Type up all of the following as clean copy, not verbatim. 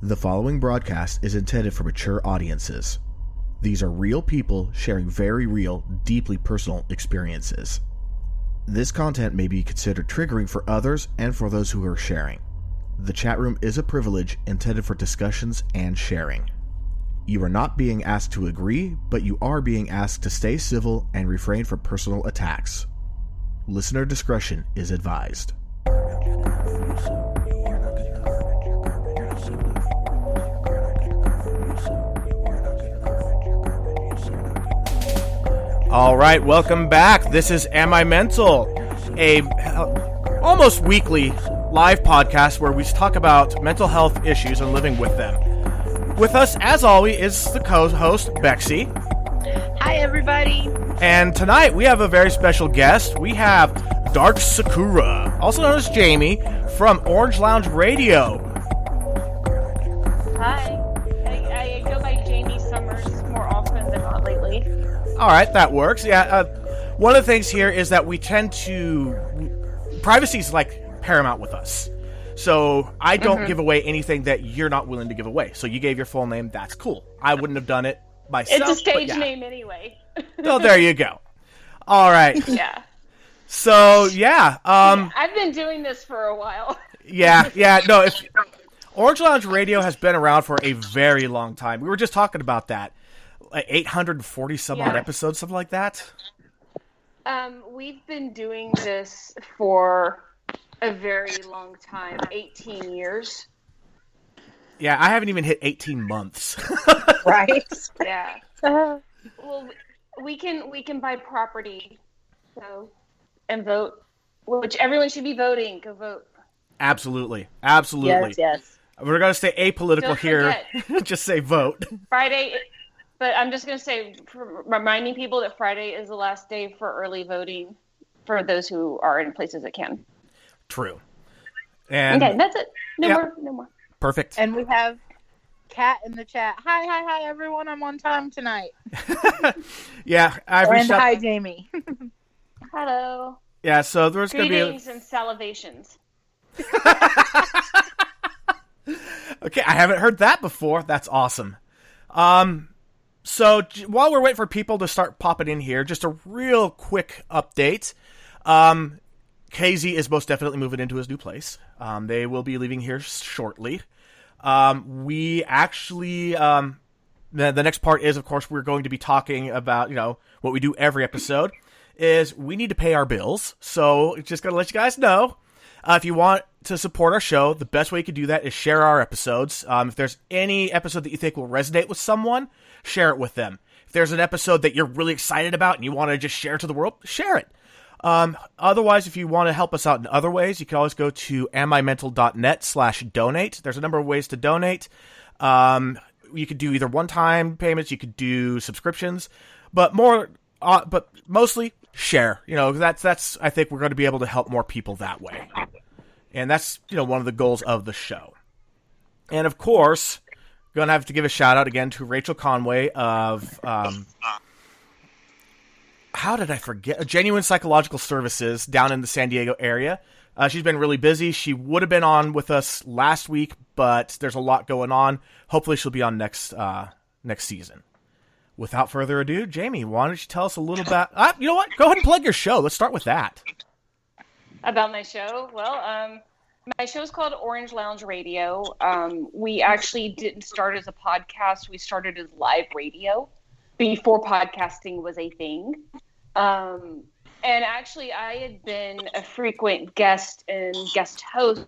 The following broadcast is intended for mature audiences. These are real people sharing very real, deeply personal experiences. This content may be considered triggering for others and for those who are sharing. The chat room is a privilege intended for discussions and sharing. You are not being asked to agree, but you are being asked to stay civil and refrain from personal attacks. Listener discretion is advised. All right, welcome back. This is Am I Mental, a almost weekly live podcast where we talk about mental health issues and living with them. With us, as always, is the co-host, Bexy. Hi, everybody. And tonight, we have a very special guest. We have Dark Sakura, also known as Jamie, from Orange Lounge Radio. Hi. I go by Jamie Summers more often than not lately. All right, that works. Yeah, one of the things here is that we tend to... Privacy is like paramount with us. So I don't give away anything that you're not willing to give away. So you gave your full name. That's cool. I wouldn't have done it myself. It's a stage name anyway. So there you go. All right. Yeah. So, yeah. I've been doing this for a while. Yeah. No, Orange Lounge Radio has been around for a very long time. We were just talking about that. 840 some odd episodes, something like that. We've been doing this for a very long time, 18 years. Yeah, I haven't even hit 18 months. Right? Yeah. Well, we can buy property, and vote. Which everyone should be voting. Go vote. Absolutely. Yes. We're gonna stay apolitical here. Just say vote. Friday. But I'm just going to say, reminding people that Friday is the last day for early voting for those who are in places that can. True. And okay, that's it. No more. Perfect. And we have Kat in the chat. Hi, everyone. I'm on time tonight. Yeah, hi, Jamie. Hello. Yeah, so there's going to be... Greetings and salivations. Okay, I haven't heard that before. That's awesome. So while we're waiting for people to start popping in here, just a real quick update. KZ is most definitely moving into his new place. They will be leaving here shortly. We actually, the next part is, of course, we're going to be talking about, what we do every episode, is we need to pay our bills. So just going to let you guys know. If you want to support our show, the best way you can do that is share our episodes. If there's any episode that you think will resonate with someone, share it with them. If there's an episode that you're really excited about and you want to just share it to the world, share it. Otherwise, if you want to help us out in other ways, you can always go to amimental.net/donate. There's a number of ways to donate. You could do either one-time payments, you could do subscriptions, but mostly share. That's I think we're going to be able to help more people that way. And that's, one of the goals of the show. And of course, going to have to give a shout out again to Rachel Conway of, how did I forget? Genuine Psychological Services down in the San Diego area. She's been really busy. She would have been on with us last week, but there's a lot going on. Hopefully she'll be on next season. Without further ado, Jamie, why don't you tell us a little about... you know what? Go ahead and plug your show. Let's start with that. About my show? Well, my show is called Orange Lounge Radio. We actually didn't start as a podcast. We started as live radio before podcasting was a thing. And actually, I had been a frequent guest and guest host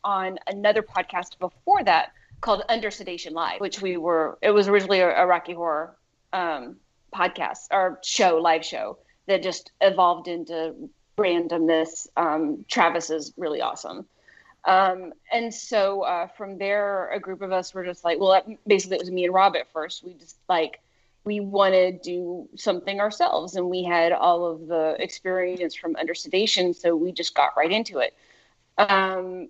on another podcast before that, called Under Sedation Live, which it was originally a Rocky Horror podcast or live show that just evolved into randomness. Travis is really awesome. And so from there, a group of us were just like, basically it was me and Rob at first. We wanted to do something ourselves, and we had all of the experience from Under Sedation, so we just got right into it.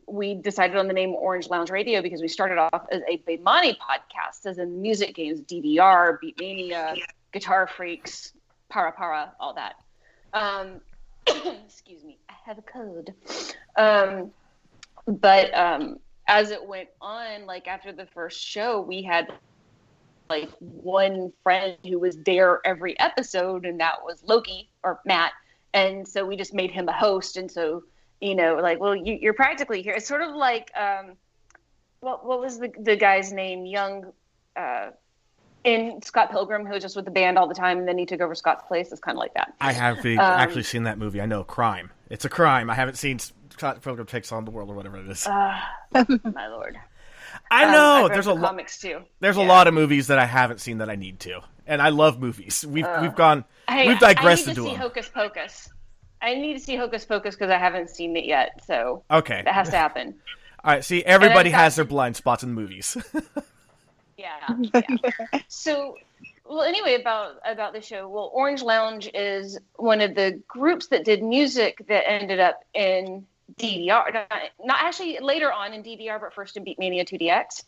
We decided on the name Orange Lounge Radio because we started off as a Beatmania podcast, as in music games, DDR, Beatmania, Guitar Freaks, Para, all that. Excuse me, I have a code. But as it went on, like after the first show, we had like one friend who was there every episode, and that was Loki or Matt. And so we just made him a host. And so, like, well, you're practically here. It's sort of like, what was the guy's name? Young, in Scott Pilgrim, who was just with the band all the time, and then he took over Scott's place. It's kind of like that. I have actually seen that movie. I know, Crime. It's a crime. I haven't seen Scott Pilgrim Takes on the World or whatever it is. My lord. I know. There's a comics too. There's a lot of movies that I haven't seen that I need to, and I love movies. We've digressed into them. I need to see Hocus Pocus. I need to see Hocus Pocus because I haven't seen it yet. So okay, that has to happen. All right. See, everybody has their blind spots in movies. Yeah. So, well, anyway, about the show. Well, Orange Lounge is one of the groups that did music that ended up in DDR. Not actually later on in DDR, but first in Beatmania 2DX.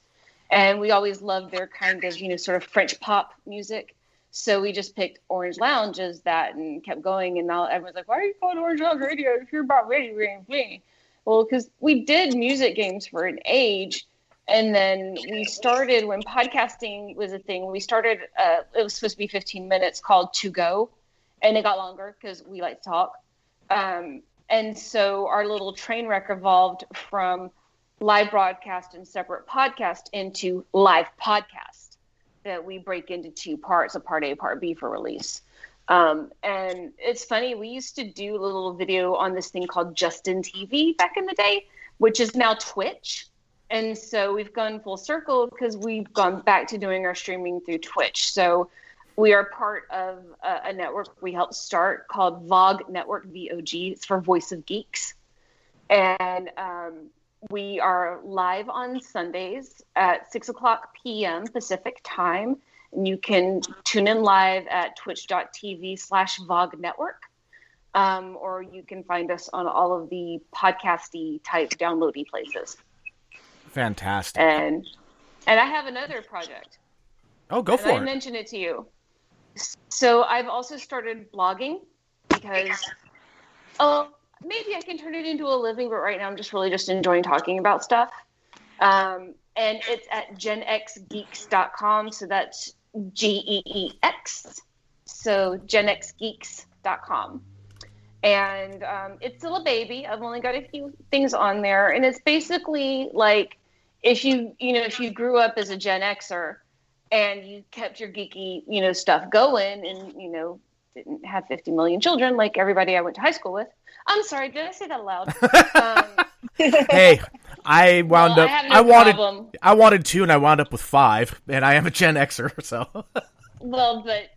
And we always loved their kind of, sort of French pop music. So we just picked Orange Lounge as that and kept going. And now everyone's like, why are you calling Orange Lounge Radio if you're about radio game? Well, because we did music games for an age. And then we started, when podcasting was a thing, we started, it was supposed to be 15 minutes, called To Go. And it got longer because we like to talk. And so our little train wreck evolved from live broadcast and separate podcast into live podcast that we break into two parts, a part A, part B for release. And it's funny, we used to do a little video on this thing called Justin TV back in the day, which is now Twitch. And so we've gone full circle because we've gone back to doing our streaming through Twitch. So we are part of a network we helped start called VOG Network, VOG. It's for Voice of Geeks. And we are live on Sundays at 6 o'clock p.m. Pacific time. And you can tune in live at twitch.tv/VOG Network. Or you can find us on all of the podcasty type downloady places. Fantastic. And I have another project. Oh, go for it. I mentioned it to you. So I've also started blogging because, maybe I can turn it into a living, but right now I'm just really just enjoying talking about stuff. And it's at genxgeeks.com. So that's GEEX. So genxgeeks.com. And it's still a baby. I've only got a few things on there. And it's basically like if you grew up as a Gen Xer and you kept your geeky, stuff going and, didn't have 50 million children like everybody I went to high school with. I'm sorry, did I say that aloud? Hey, I wound up. I wanted 2, and I wound up with 5, and I am a Gen Xer, so. Well, but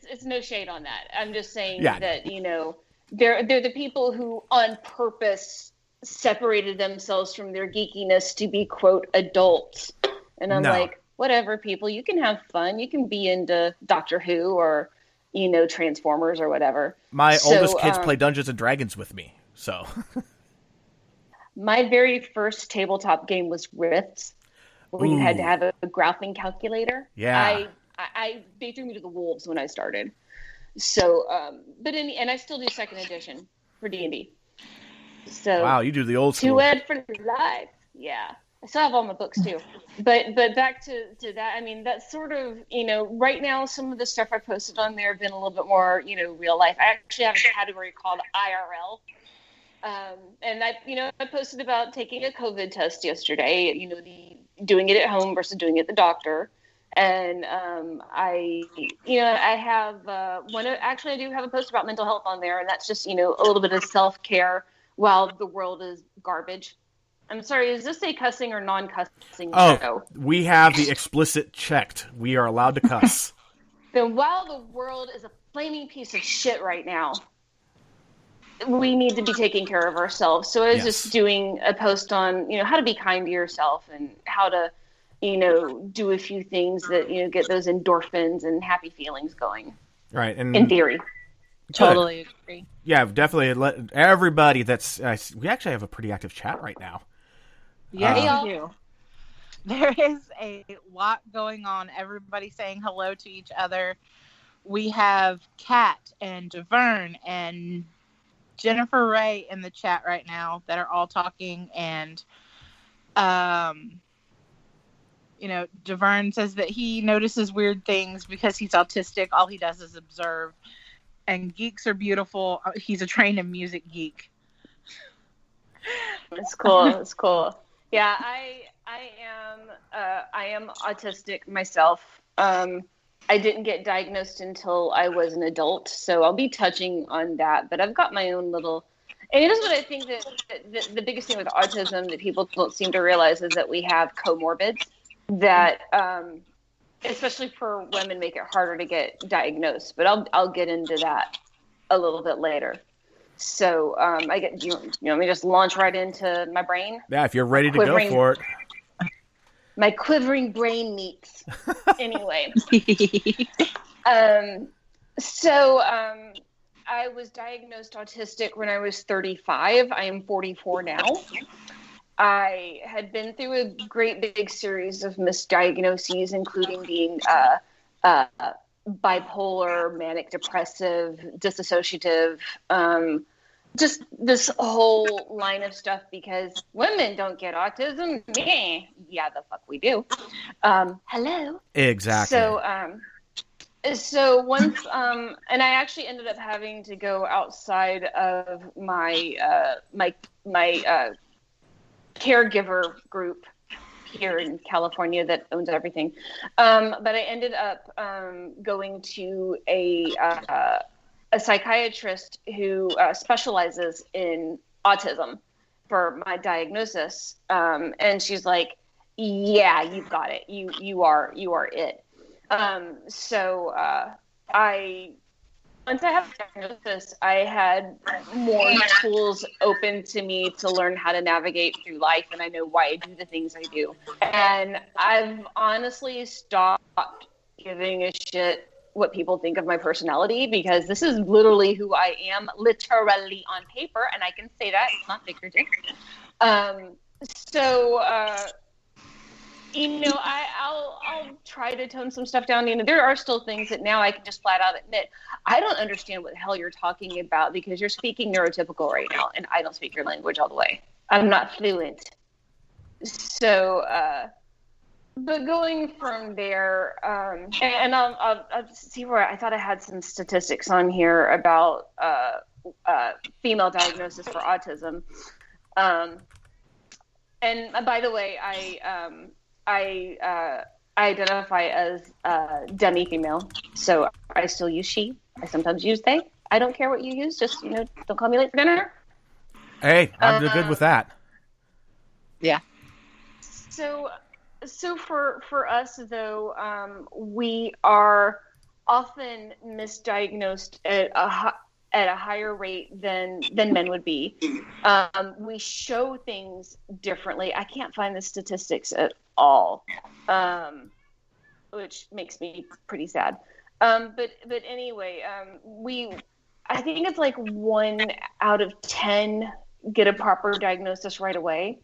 it's no shade on that. I'm just saying that they're the people who on purpose separated themselves from their geekiness to be quote adults, and I'm like, whatever, people, you can have fun. You can be into Doctor Who or Transformers or whatever. My oldest kids play Dungeons and Dragons with me, so. My very first tabletop game was Rifts, where you had to have a graphing calculator. Yeah. They threw me to the wolves when I started. So, and I still do second edition for D&D. So wow, you do the old school. 2ed for life. Yeah. I still have all my books too. But back to that, I mean, that's sort of, right now some of the stuff I posted on there have been a little bit more, real life. I actually have a category called IRL. And I posted about taking a COVID test yesterday, doing it at home versus doing it at the doctor. And I have I do have a post about mental health on there, and that's just, a little bit of self-care while the world is garbage. I'm sorry, is this a cussing or non-cussing show? We have the explicit checked. We are allowed to cuss. Then while the world is a flaming piece of shit right now, we need to be taking care of ourselves. So I was just doing a post on, how to be kind to yourself and how to, do a few things that, get those endorphins and happy feelings going. Right. And in theory. Totally agree. Yeah, definitely. Let everybody we actually have a pretty active chat right now. Yeah, we do. There is a lot going on. Everybody saying hello to each other. We have Kat and Javerne and Jennifer Ray in the chat right now that are all talking, and Devern says that he notices weird things because he's autistic. All he does is observe. And geeks are beautiful. He's a trained and music geek. It's cool. It's cool. Yeah, I am autistic myself. I didn't get diagnosed until I was an adult, so I'll be touching on that. But I've got my own little. And it is what I think that the biggest thing with autism that people don't seem to realize is that we have comorbids that, especially for women, make it harder to get diagnosed. But I'll get into that a little bit later. So you want me to just launch right into my brain? Yeah, if you're ready to go for it. My quivering brain meets. Anyway. So I was diagnosed autistic when I was 35. I am 44 now. I had been through a great big series of misdiagnoses, including being bipolar, manic depressive, dissociative, just this whole line of stuff because women don't get autism. Yeah, the fuck we do. Hello. Exactly. So once, and I actually ended up having to go outside of my caregiver group here in California that owns everything. But I ended up going to a psychiatrist who specializes in autism for my diagnosis. And she's like, yeah, you've got it. You are it. Once I had a diagnosis, I had more tools open to me to learn how to navigate through life, and I know why I do the things I do. And I've honestly stopped giving a shit what people think of my personality, because this is literally who I am, literally on paper, and I can say that, it's not figurative. I'll try to tone some stuff down. There are still things that now I can just flat out admit, I don't understand what the hell you're talking about because you're speaking neurotypical right now, and I don't speak your language all the way. I'm not fluent. So, but going from there, and I'll see where I thought I had some statistics on here about female diagnosis for autism. And by the way, I identify as demi-female, so I still use she. I sometimes use they. I don't care what you use. Just don't call me late for dinner. Hey, I'm good with that. Yeah. So for us though, we are often misdiagnosed at a higher rate than men would be. We show things differently. I can't find the statistics at all, which makes me pretty sad. But anyway, I think it's like 1 out of 10 get a proper diagnosis right away.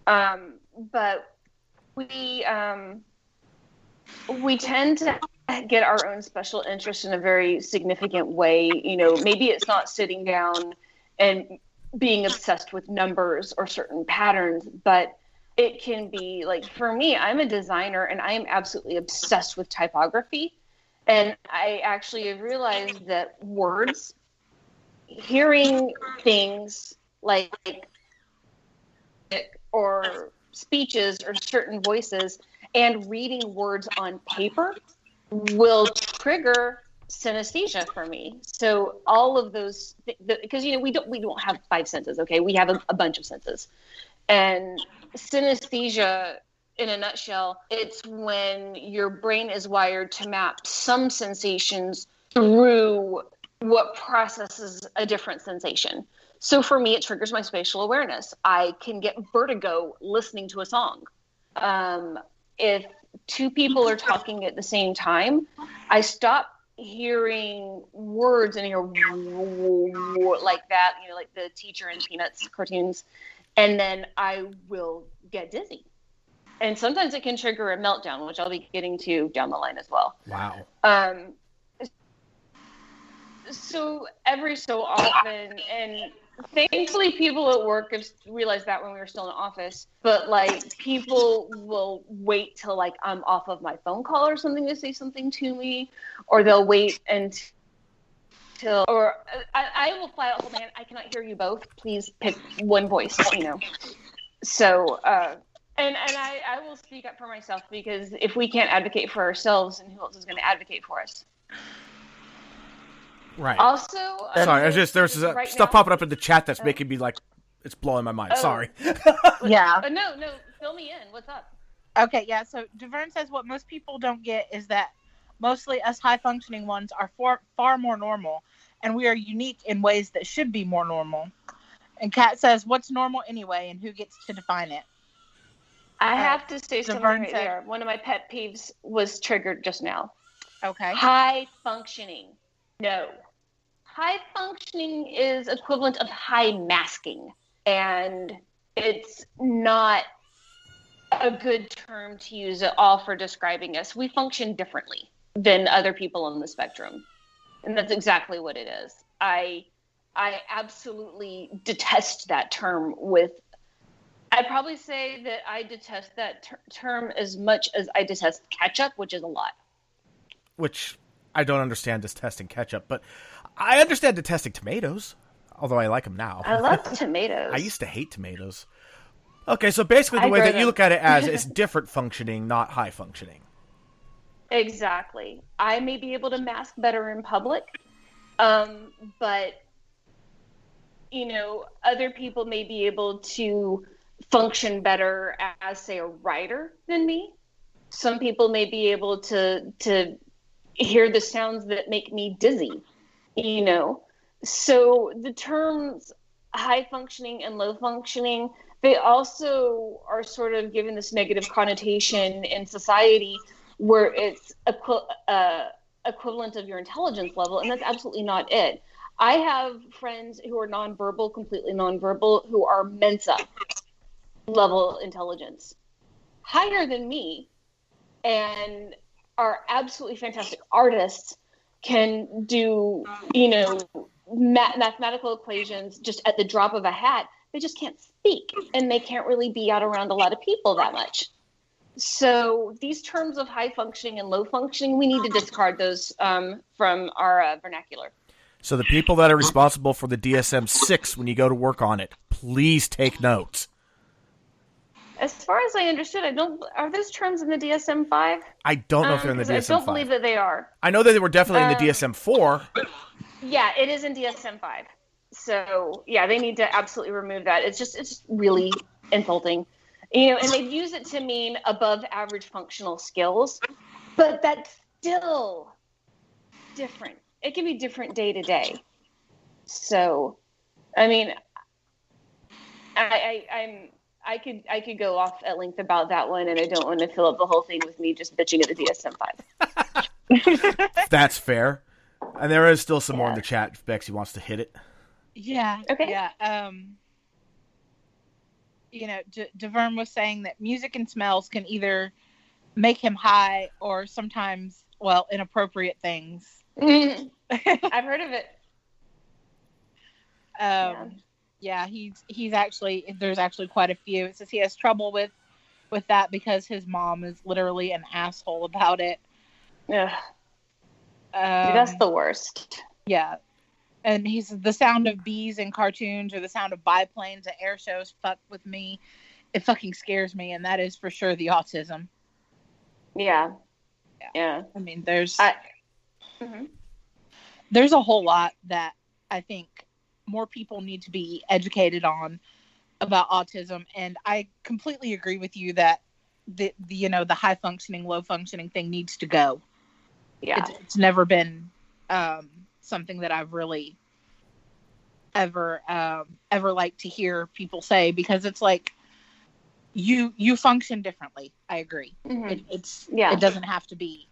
But we tend to get our own special interest in a very significant way. Maybe it's not sitting down and being obsessed with numbers or certain patterns, but it can be like, for me, I'm a designer and I am absolutely obsessed with typography. And I actually have realized that words, hearing things like or speeches or certain voices and reading words on paper will trigger synesthesia for me. So all of those, because we don't have 5 senses, okay? We have a bunch of senses, and synesthesia, in a nutshell, it's when your brain is wired to map some sensations through what processes a different sensation. So for me, it triggers my spatial awareness. I can get vertigo listening to a song. If 2 people are talking at the same time, I stop hearing words and hear like that, like the teacher in Peanuts cartoons, and then I will get dizzy. And sometimes it can trigger a meltdown, which I'll be getting to down the line as well. Wow. So every so often, and Thankfully, people at work have realized that when we were still in the office. But like, people will wait till like I'm off of my phone call or something to say something to me, or they'll wait until, or I will flat out, man, I cannot hear you both. Please pick one voice, you know. So, and I will speak up for myself, because if we can't advocate for ourselves, then who else is going to advocate for us? Right. Also, sorry, there's right stuff now, popping up in the chat that's making me like, it's blowing my mind. Sorry. Yeah. No, fill me in. What's up? Okay, yeah. So Deverne says what most people don't get is that mostly us high-functioning ones are far more normal, and we are unique in ways that should be more normal. And Kat says, what's normal anyway, and who gets to define it? I have to say something Deverne right said, there. One of my pet peeves was triggered just now. Okay. High functioning. No. High functioning is equivalent of high masking, and it's not a good term to use at all for describing us. We function differently than other people on the spectrum, and that's exactly what it is. I absolutely detest that term. I'd probably say that I detest that term as much as I detest ketchup, which is a lot. Which I don't understand detesting ketchup, but I understand detesting tomatoes, although I like them now. I love tomatoes. I used to hate tomatoes. Okay, so basically the way that you look at it as it's different functioning, not high functioning. Exactly. I may be able to mask better in public, but, you know, other people may be able to function better as, say, a writer than me. Some people may be able to hear the sounds that make me dizzy, you know. So the terms high functioning and low functioning, they also are sort of given this negative connotation in society where it's equivalent of your intelligence level, and that's absolutely not it. I have friends who are nonverbal, completely nonverbal, who are Mensa level intelligence, higher than me, and are absolutely fantastic artists, can do, you know, mathematical equations just at the drop of a hat. They just can't speak, and they can't really be out around a lot of people that much. So these terms of high functioning and low functioning, we need to discard those from our vernacular. So the people that are responsible for the DSM-6, when you go to work on it, please take notes. As far as I understood, are those terms in the DSM-5? I don't know if they're in the DSM-5. I don't believe that they are. I know that they were definitely in the DSM-4. Yeah, it is in DSM-5. So, yeah, they need to absolutely remove that. It's really insulting. You know, and they use it to mean above average functional skills, but that's still different. It can be different day to day. So, I mean, I could go off at length about that one, and I don't want to fill up the whole thing with me just bitching at the DSM-5. That's fair. And there is still some more in the chat if Bexy wants to hit it. Yeah. Okay. Yeah. You know, Deverne was saying that music and smells can either make him high or sometimes, well, inappropriate things. I've heard of it. Yeah, he's actually, there's actually quite a few. It says he has trouble with that because his mom is literally an asshole about it. Ugh. That's the worst. Yeah. And he's the sound of bees in cartoons or the sound of biplanes at air shows fuck with me. It fucking scares me, and that is for sure the autism. Yeah. I mean, there's a whole lot that I think more people need to be educated on about autism, and I completely agree with you that the high functioning, low functioning thing needs to go. Yeah, it's never been something that I've really ever liked to hear people say, because it's like you function differently. I agree. It doesn't have to be.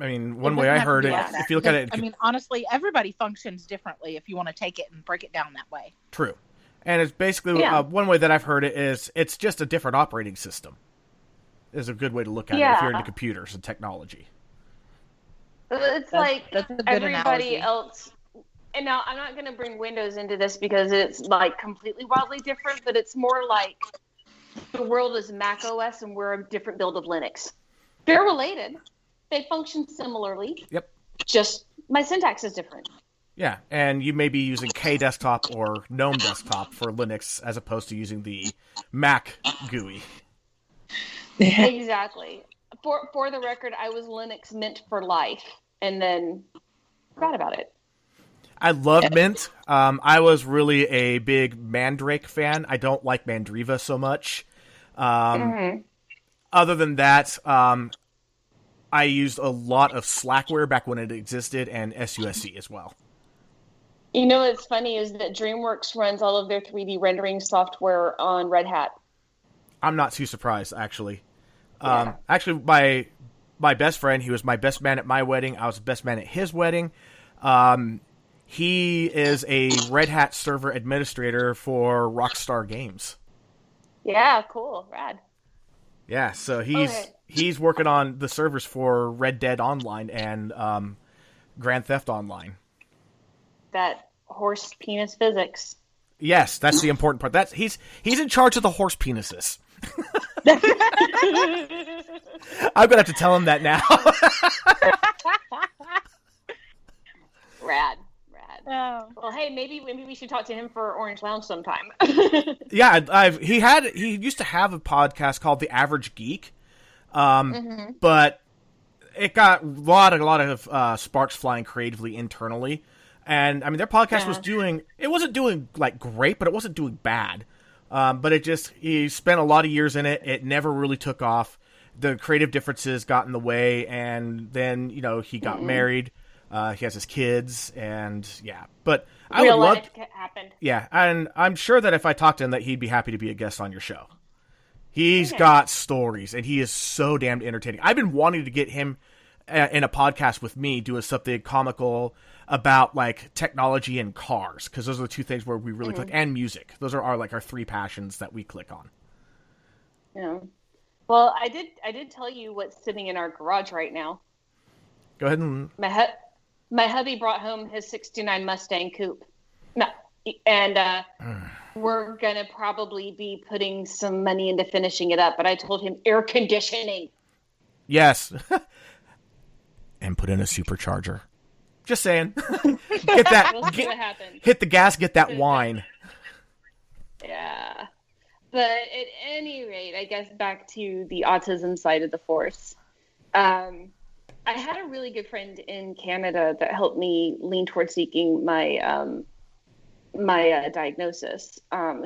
I mean, one way I heard it, if you look at it... I mean, honestly, everybody functions differently if you want to take it and break it down that way. True. And it's basically, one way that I've heard it is, it's just a different operating system. Is a good way to look at it if you're into computers and technology. It's like everybody else, and now I'm not going to bring Windows into this because it's like completely wildly different, but it's more like the world is Mac OS and we're a different build of Linux. They're related. They function similarly. Yep. Just my syntax is different. Yeah, and you may be using K-Desktop or GNOME Desktop for Linux as opposed to using the Mac GUI. Exactly. For the record, I was Linux Mint for life, and then forgot about it. I love Mint. I was really a big Mandrake fan. I don't like Mandriva so much. Other than that, I used a lot of Slackware back when it existed, and SUSE as well. You know what's funny is that DreamWorks runs all of their 3D rendering software on Red Hat. I'm not too surprised, actually. Yeah. Actually, my best friend, he was my best man at my wedding. I was the best man at his wedding. He is a Red Hat server administrator for Rockstar Games. Yeah, cool. Rad. Yeah, so he's working on the servers for Red Dead Online and Grand Theft Online. That horse penis physics. Yes, that's the important part. He's in charge of the horse penises. I'm gonna have to tell him that now. Rad. Oh. Well, hey, maybe we should talk to him for Orange Lounge sometime. Yeah, he used to have a podcast called The Average Geek, but it got a lot of sparks flying creatively internally, and I mean their podcast wasn't doing like great, but it wasn't doing bad. But he spent a lot of years in it. It never really took off. The creative differences got in the way, and then he got married. He has his kids, and yeah. But I would love. Happened. Yeah, and I'm sure that if I talked to him, that he'd be happy to be a guest on your show. He's got stories, and he is so damned entertaining. I've been wanting to get him in a podcast with me, doing something comical about like technology and cars, because those are the two things where we really click, and music. Those are our three passions that we click on. Yeah. Well, I did tell you what's sitting in our garage right now. Go ahead and my hubby brought home his '69 Mustang coupe. No, and we're gonna probably be putting some money into finishing it up. But I told him air conditioning. Yes. And put in a supercharger. Just saying. Get that. We'll see what happens. Hit the gas. Get that wine. Yeah. But at any rate, I guess back to the autism side of the force. I had a really good friend in Canada that helped me lean towards seeking my my diagnosis,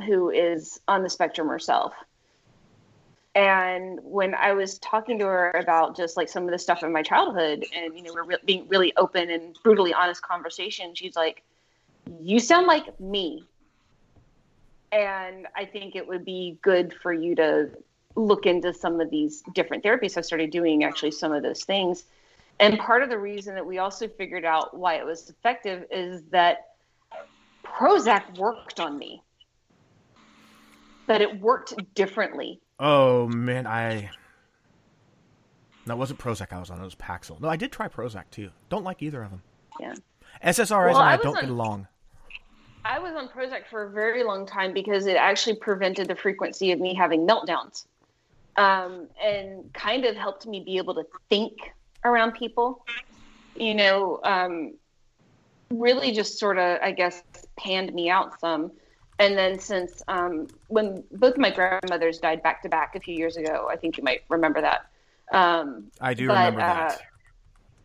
who is on the spectrum herself. And when I was talking to her about just like some of the stuff in my childhood, and we're being really open and brutally honest conversation, she's like, "You sound like me, and I think it would be good for you to look into some of these different therapies." I started doing actually some of those things, and part of the reason that we also figured out why it was effective is that Prozac worked on me, but it worked differently. Oh, man, that wasn't Prozac I was on. It was Paxil. No, I did try Prozac, too. Don't like either of them. Yeah. SSRIs and I don't get along. I was on Prozac for a very long time because it actually prevented the frequency of me having meltdowns, and kind of helped me be able to think around people. Really just sort of, I guess, panned me out some. And then since when both my grandmothers died back to back a few years ago, I think you might remember that. I do remember that.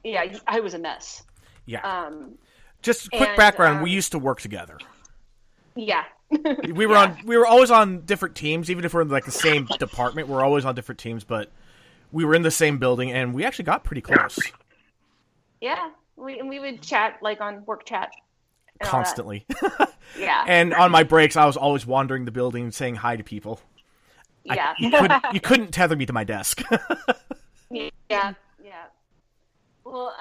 Yeah, I was a mess. Yeah. Just quick background: we used to work together. Yeah. We were always on different teams, even if we're in like the same department. We're always on different teams, but we were in the same building, and we actually got pretty close. Yeah, we would chat like on work chat. Constantly. Yeah. And on my breaks, I was always wandering the building saying hi to people. Yeah. You couldn't tether me to my desk. Yeah. Well,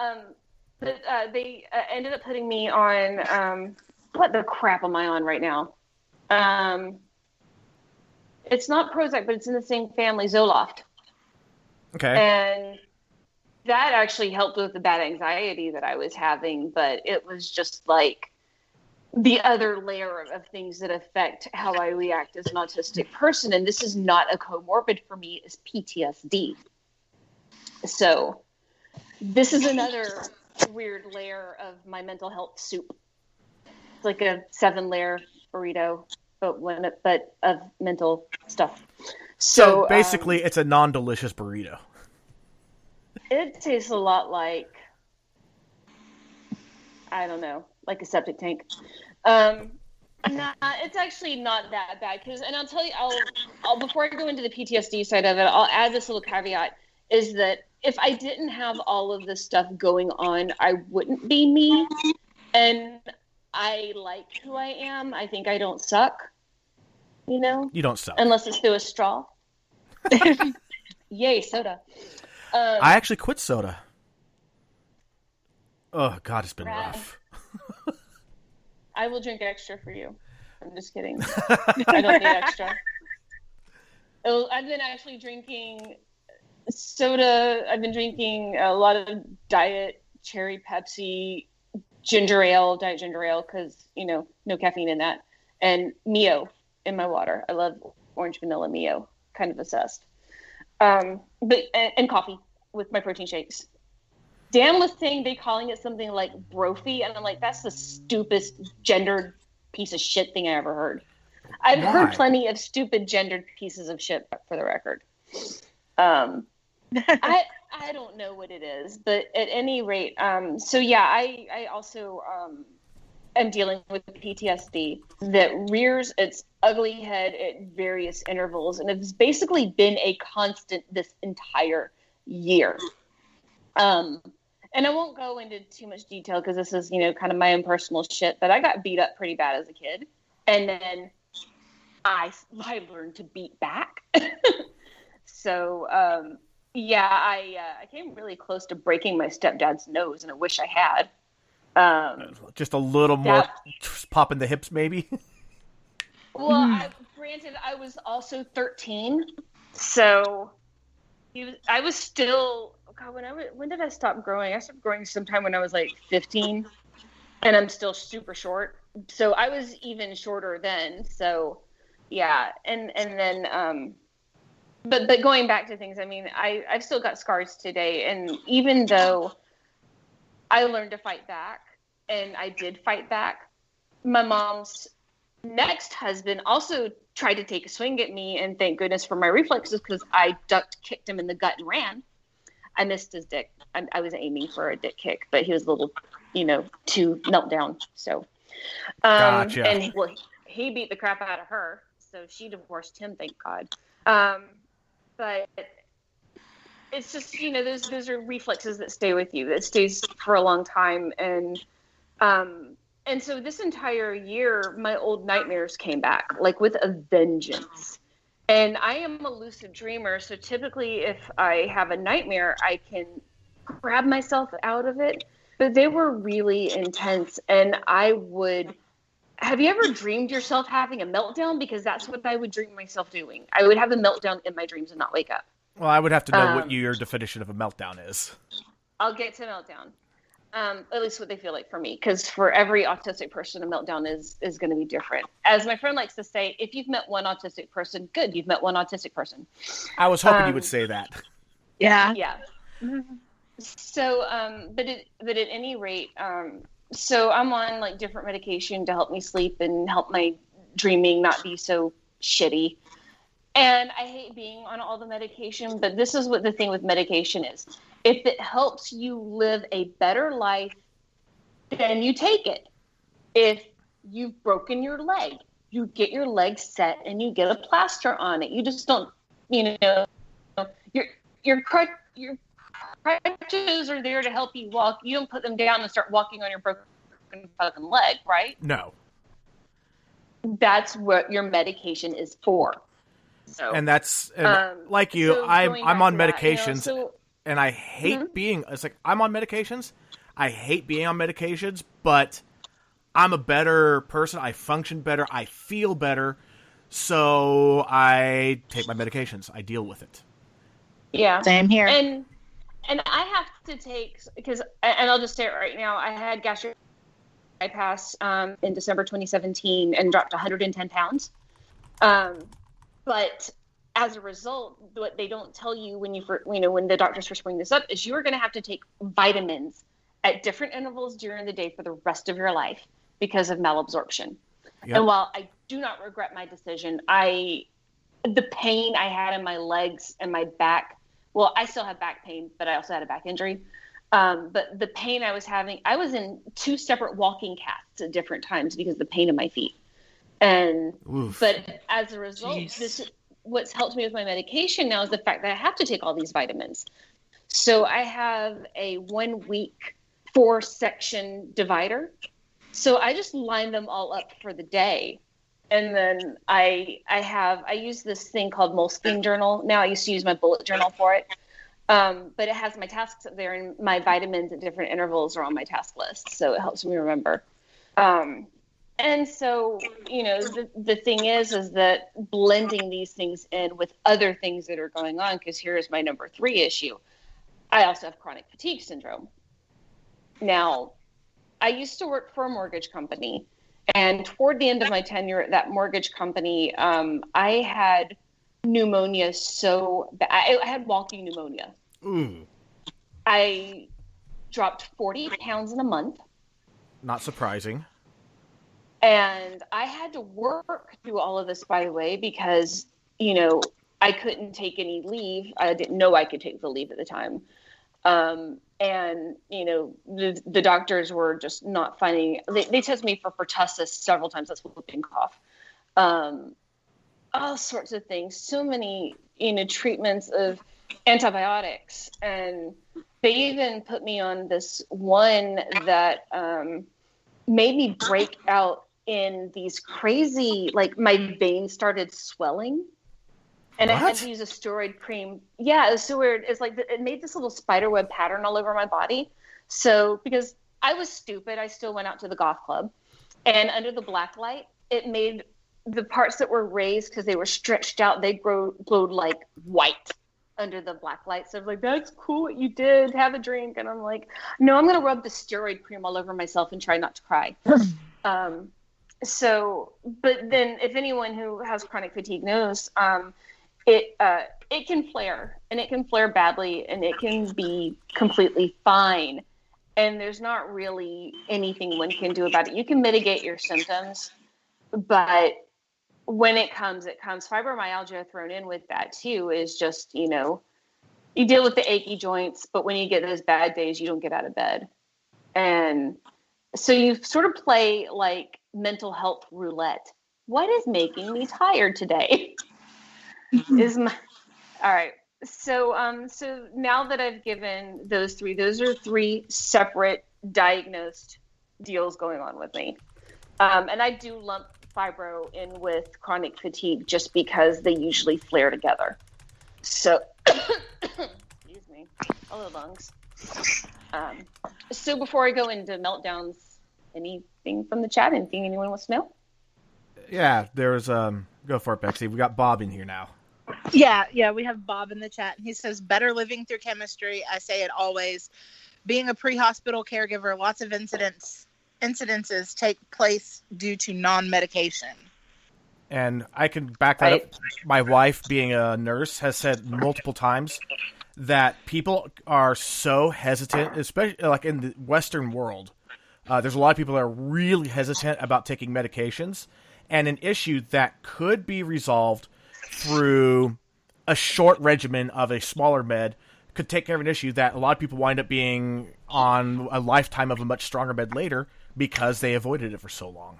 but they ended up putting me on, what the crap am I on right now? It's not Prozac, but it's in the same family, Zoloft. Okay. And that actually helped with the bad anxiety that I was having, but it was just like the other layer of things that affect how I react as an autistic person. And this is not a comorbid for me, is PTSD. So this is another weird layer of my mental health soup. It's like a 7-layer burrito, but of mental stuff. So basically, it's a non-delicious burrito. It tastes a lot like, I don't know, like a septic tank. Nah, it's actually not that bad. And I'll tell you, I'll before I go into the PTSD side of it, I'll add this little caveat, is that if I didn't have all of this stuff going on, I wouldn't be me. And I like who I am. I think I don't suck. You know? You don't suck. Unless it's through a straw. Yay, soda. I actually quit soda. Oh, God, it's been rough. I will drink extra for you. I'm just kidding. I don't need extra. I've been actually drinking soda. I've been drinking a lot of diet cherry Pepsi, diet ginger ale, because, no caffeine in that. And Mio in my water. I love orange vanilla Mio. Kind of obsessed. And coffee with my protein shakes. Dan was saying they calling it something like Brophy, and I'm like, that's the stupidest gendered piece of shit thing I ever heard. I've heard plenty of stupid gendered pieces of shit, for the record. I don't know what it is, but at any rate, I also am dealing with PTSD that rears its ugly head at various intervals, and it's basically been a constant this entire year. And I won't go into too much detail because this is, kind of my own personal shit, but I got beat up pretty bad as a kid. And then I learned to beat back. So, I came really close to breaking my stepdad's nose, and I wish I had. Just a little more popping the hips, maybe? Well, granted, I was also 13, so I was still... God, when did I stop growing? I stopped growing sometime when I was like 15, and I'm still super short. So I was even shorter then. So yeah, and then but going back to things, I mean, I've still got scars today, and even though I learned to fight back, and I did fight back, my mom's next husband also tried to take a swing at me, and thank goodness for my reflexes, because I ducked, kicked him in the gut, and ran. I missed his dick. I was aiming for a dick kick, but he was a little, too meltdown. So, Gotcha. And he beat the crap out of her. So she divorced him, thank God. But it's just, those are reflexes that stay with you, that stays for a long time. And so this entire year, my old nightmares came back, like with a vengeance. And I am a lucid dreamer, so typically if I have a nightmare, I can grab myself out of it. But they were really intense, and have you ever dreamed yourself having a meltdown? Because that's what I would dream myself doing. I would have a meltdown in my dreams and not wake up. Well, I would have to know what your definition of a meltdown is. I'll get to meltdown. At least what they feel like for me, because for every autistic person, a meltdown is going to be different. As my friend likes to say, if you've met one autistic person, good, you've met one autistic person. I was hoping you would say that. Yeah. Yeah. So, but at any rate, so I'm on like different medication to help me sleep and help my dreaming not be so shitty. And I hate being on all the medication, but this is what the thing with medication is. If it helps you live a better life, then you take it. If you've broken your leg, you get your leg set and you get a plaster on it. You just don't, your crutches are there to help you walk. You don't put them down and start walking on your broken fucking leg, right? No. That's what your medication is for. So, and that's like you. So I'm on medications, that, and I hate being. It's like I'm on medications. I hate being on medications, but I'm a better person. I function better. I feel better. So I take my medications. I deal with it. Yeah, same here. And I have to take, because, and I'll just say it right now, I had gastric bypass in December 2017 and dropped 110 pounds. But as a result, what they don't tell you when when the doctors first bring this up is you're going to have to take vitamins at different intervals during the day for the rest of your life because of malabsorption. Yep. And while I do not regret my decision, the pain I had in my legs and my back, well, I still have back pain, but I also had a back injury. But the pain I was having, I was in 2 separate walking casts at different times because of the pain in my feet. And, Oof. But as a result, what's helped me with my medication now is the fact that I have to take all these vitamins. So I have a 1-week 4-section divider. So I just line them all up for the day. And then I use this thing called Moleskine Journal. Now I used to use my bullet journal for it. But it has my tasks up there, and my vitamins at different intervals are on my task list. So it helps me remember. And so, the thing is that blending these things in with other things that are going on, because here's my number 3 issue. I also have chronic fatigue syndrome. Now, I used to work for a mortgage company, and toward the end of my tenure at that mortgage company, I had pneumonia so bad. I had walking pneumonia. I dropped 40 pounds in a month. Not surprising. And I had to work through all of this, by the way, because, I couldn't take any leave. I didn't know I could take the leave at the time. And, the doctors were just not finding, they tested me for pertussis several times. That's whooping cough. All sorts of things. So many, treatments of antibiotics. And they even put me on this one that made me break out in these crazy, like my veins started swelling. And what? I had to use a steroid cream. Yeah, it was so weird. It's like it made this little spiderweb pattern all over my body. So because I was stupid, I still went out to the golf club. And under the black light, it made the parts that were raised because they were stretched out, they glowed like white under the black light. So I was like, that's cool what you did. Have a drink. And I'm like, no, I'm going to rub the steroid cream all over myself and try not to cry. But then if anyone who has chronic fatigue knows, it can flare, and it can flare badly, and it can be completely fine. And there's not really anything one can do about it. You can mitigate your symptoms, but when it comes fibromyalgia thrown in with that too, is just, you deal with the achy joints, but when you get those bad days, you don't get out of bed. And so you sort of play like mental health roulette. What is making me tired today? All right. So now that I've given those are 3 separate diagnosed deals going on with me. And I do lump fibro in with chronic fatigue just because they usually flare together. So, excuse me, all the lungs. So before I go into meltdowns, anything from the chat? Anything anyone wants to know? Yeah, there's go for it, Betsy. We got Bob in here now. Yeah, we have Bob in the chat. He says, better living through chemistry. I say it always. Being a pre-hospital caregiver, lots of incidences take place due to non-medication. And I can back that up. My wife, being a nurse, has said multiple times that people are so hesitant, especially like in the Western world. There's a lot of people that are really hesitant about taking medications, and an issue that could be resolved through a short regimen of a smaller med could take care of an issue that a lot of people wind up being on a lifetime of a much stronger med later because they avoided it for so long.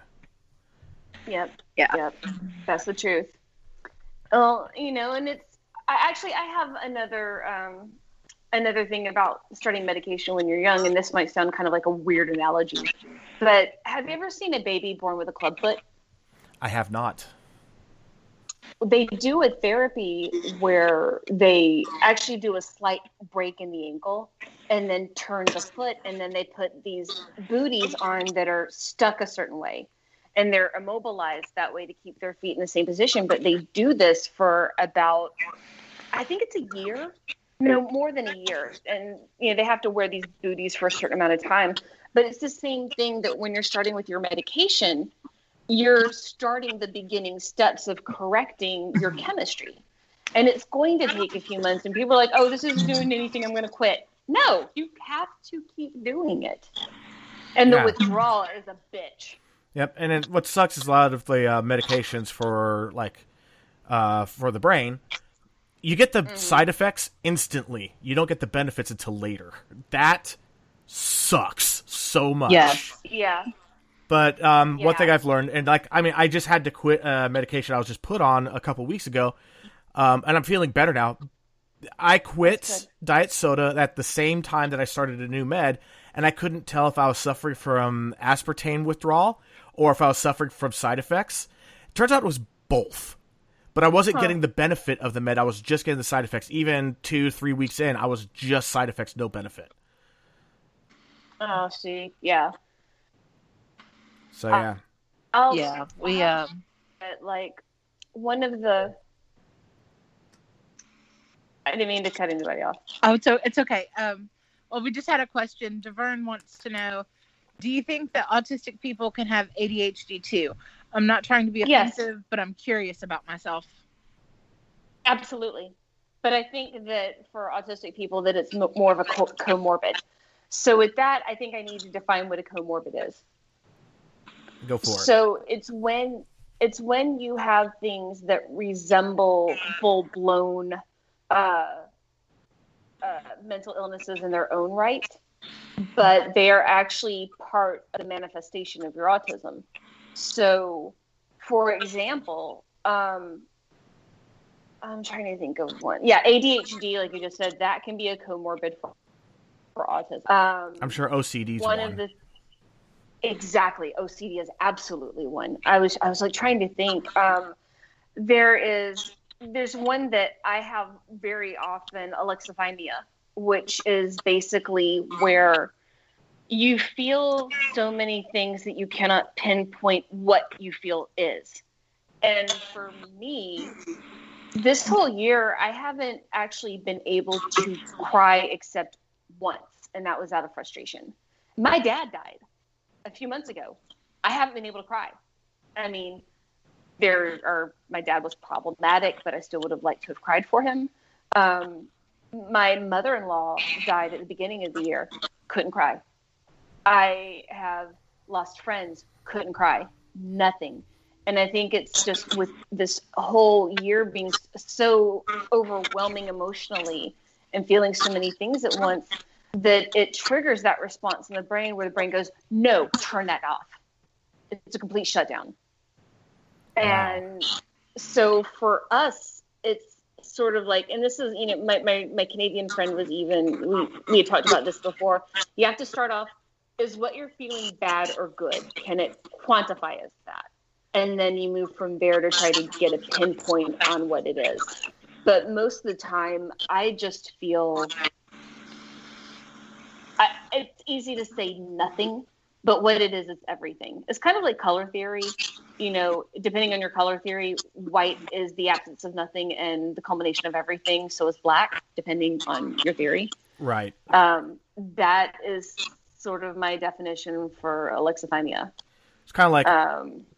Yep. That's the truth. Well, and it's, I have another thing about starting medication when you're young, and this might sound kind of like a weird analogy, but have you ever seen a baby born with a clubfoot? I have not. They do a therapy where they actually do a slight break in the ankle and then turn the foot, and then they put these booties on that are stuck a certain way, and they're immobilized that way to keep their feet in the same position. But they do this for about, I think it's a year, no more than a year, and they have to wear these booties for a certain amount of time. But it's the same thing that when you're starting with your medication, you're starting the beginning steps of correcting your chemistry. And it's going to take a few months. And people are like, oh, this isn't doing anything, I'm going to quit. No, you have to keep doing it. And the withdrawal is a bitch. Yep. And then what sucks is a lot of the medications for for the brain, you get the side effects instantly. You don't get the benefits until later. That sucks so much. Yes. Yeah. But one thing I've learned, and I just had to quit medication I was just put on a couple weeks ago, and I'm feeling better now. I quit diet soda at the same time that I started a new med, and I couldn't tell if I was suffering from aspartame withdrawal or if I was suffering from side effects. Turns out it was both. But I wasn't getting the benefit of the med. I was just getting the side effects. Even 2-3 weeks in, I was just side effects, no benefit. Oh, see, yeah. So, yeah. Like, one of the... I didn't mean to cut anybody off. Oh, so it's okay. Well, we just had a question. Devern wants to know, do you think that autistic people can have ADHD too? I'm not trying to be offensive, but I'm curious about myself. Absolutely. But I think that for autistic people that it's more of a comorbid. So with that, I think I need to define what a comorbid is. Go for it. So it's when you have things that resemble full-blown mental illnesses in their own right, but they are actually part of the manifestation of your autism. So, for example, I'm trying to think of one. Yeah, ADHD, like you just said, that can be a comorbid for autism. I'm sure OCD is one. Exactly, OCD is absolutely one. I was like trying to think. There's one that I have very often, alexithymia, which is basically where you feel so many things that you cannot pinpoint what you feel is. And for me, this whole year, I haven't actually been able to cry except once, and that was out of frustration. My dad died a few months ago. I haven't been able to cry. I mean, my dad was problematic, but I still would have liked to have cried for him. My mother-in-law died at the beginning of the year. Couldn't cry. I have lost friends. Couldn't cry. Nothing. And I think it's just with this whole year being so overwhelming emotionally and feeling so many things at once that it triggers that response in the brain where the brain goes, no, turn that off. It's a complete shutdown. And so for us, it's sort of like, and this is, my Canadian friend was we had talked about this before. You have to start off, is what you're feeling bad or good? Can it quantify as that? And then you move from there to try to get a pinpoint on what it is. But most of the time, I just feel, it's easy to say nothing. But what it is, it's everything. It's kind of like color theory. Depending on your color theory, white is the absence of nothing and the culmination of everything. So is black, depending on your theory. Right. That is sort of my definition for alexithymia. It's kind of like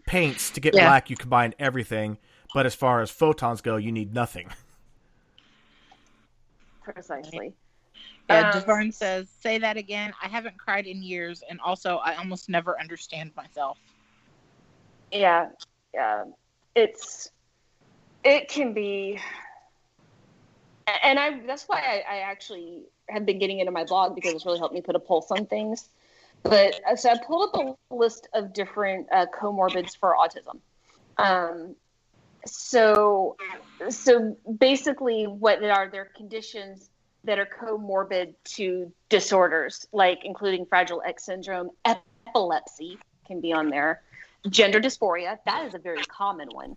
paints. To get black, you combine everything. But as far as photons go, you need nothing. Precisely. Yeah, Devern says, say that again. I haven't cried in years, and also I almost never understand myself. Yeah. It can be, and that's why I actually have been getting into my blog, because it's really helped me put a pulse on things. But so I pulled up a list of different comorbids for autism. So basically, what they're conditions that are comorbid to disorders, like including Fragile X syndrome, epilepsy can be on there, gender dysphoria, that is a very common one.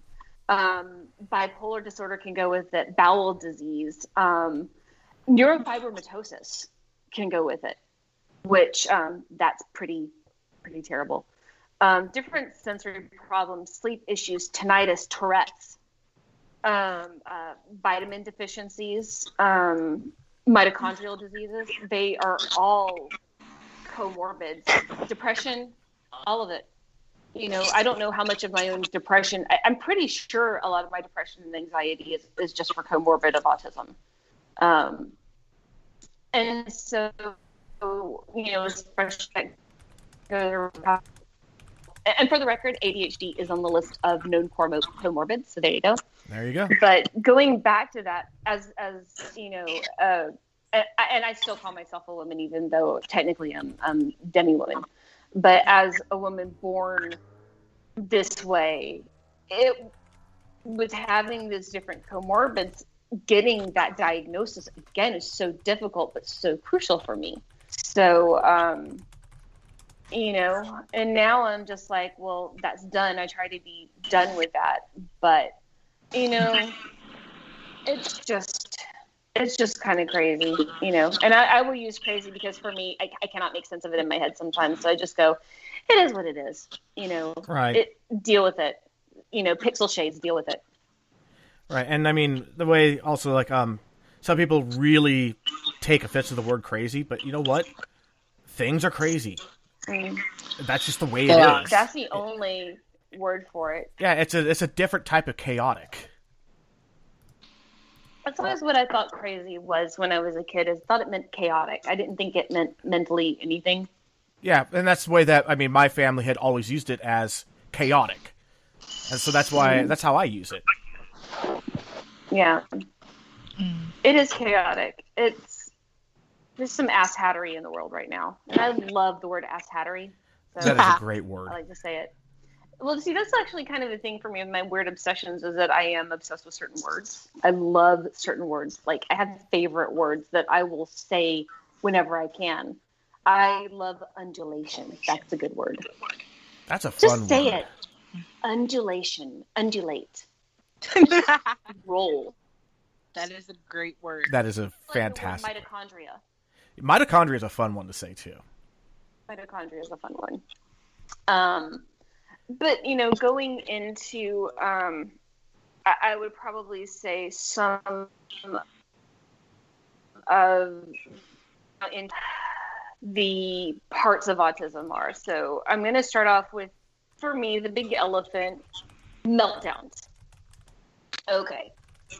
Bipolar disorder can go with it, bowel disease, neurofibromatosis can go with it, which that's pretty terrible. Different sensory problems, sleep issues, tinnitus, Tourette's, vitamin deficiencies, mitochondrial diseases, they are all comorbids, depression, all of it. You know, I don't know how much of my own depression. I'm pretty sure a lot of my depression and anxiety is just for comorbid of autism. And so, you know, especially, and for the record, ADHD is on the list of known comorbids. So there you go. There you go. But going back to that, as you know, and I still call myself a woman, even though technically I'm demi-woman. But as a woman born this way, it with having these different comorbids, getting that diagnosis again is so difficult, but so crucial for me. So, you know, and now I'm just like, well, that's done. I try to be done with that, but you know, it's just kind of crazy, you know, and I will use crazy because for me, I cannot make sense of it in my head sometimes. So I just go, it is what it is, you know, right. Deal with it, you know, pixel shades, deal with it. Right. And I mean, the way also like, some people really take offense to the word crazy, but you know what? Things are crazy. That's just the way it is. That's the only word for it. Yeah. It's a different type of chaotic. That's always what I thought crazy was when I was a kid. I thought it meant chaotic. I didn't think it meant mentally anything. Yeah, and that's the way that, I mean, my family had always used it as chaotic. And so that's how I use it. Yeah. It is chaotic. There's some asshattery in the world right now. And I love the word asshattery. So That is a great word. I like to say it. Well, see, that's actually kind of the thing for me with my weird obsessions is that I am obsessed with certain words. I love certain words. Like, I have favorite words that I will say whenever I can. I love undulation. That's a good word. That's a fun word. Just say it. Undulation. Undulate. Roll. That is a great word. That is a fantastic. Like mitochondria. Mitochondria is a fun one to say, too. Mitochondria is a fun one. But, you know, going into, I would probably say some of in the parts of autism are. So I'm going to start off with, for me, the big elephant, meltdowns. Okay.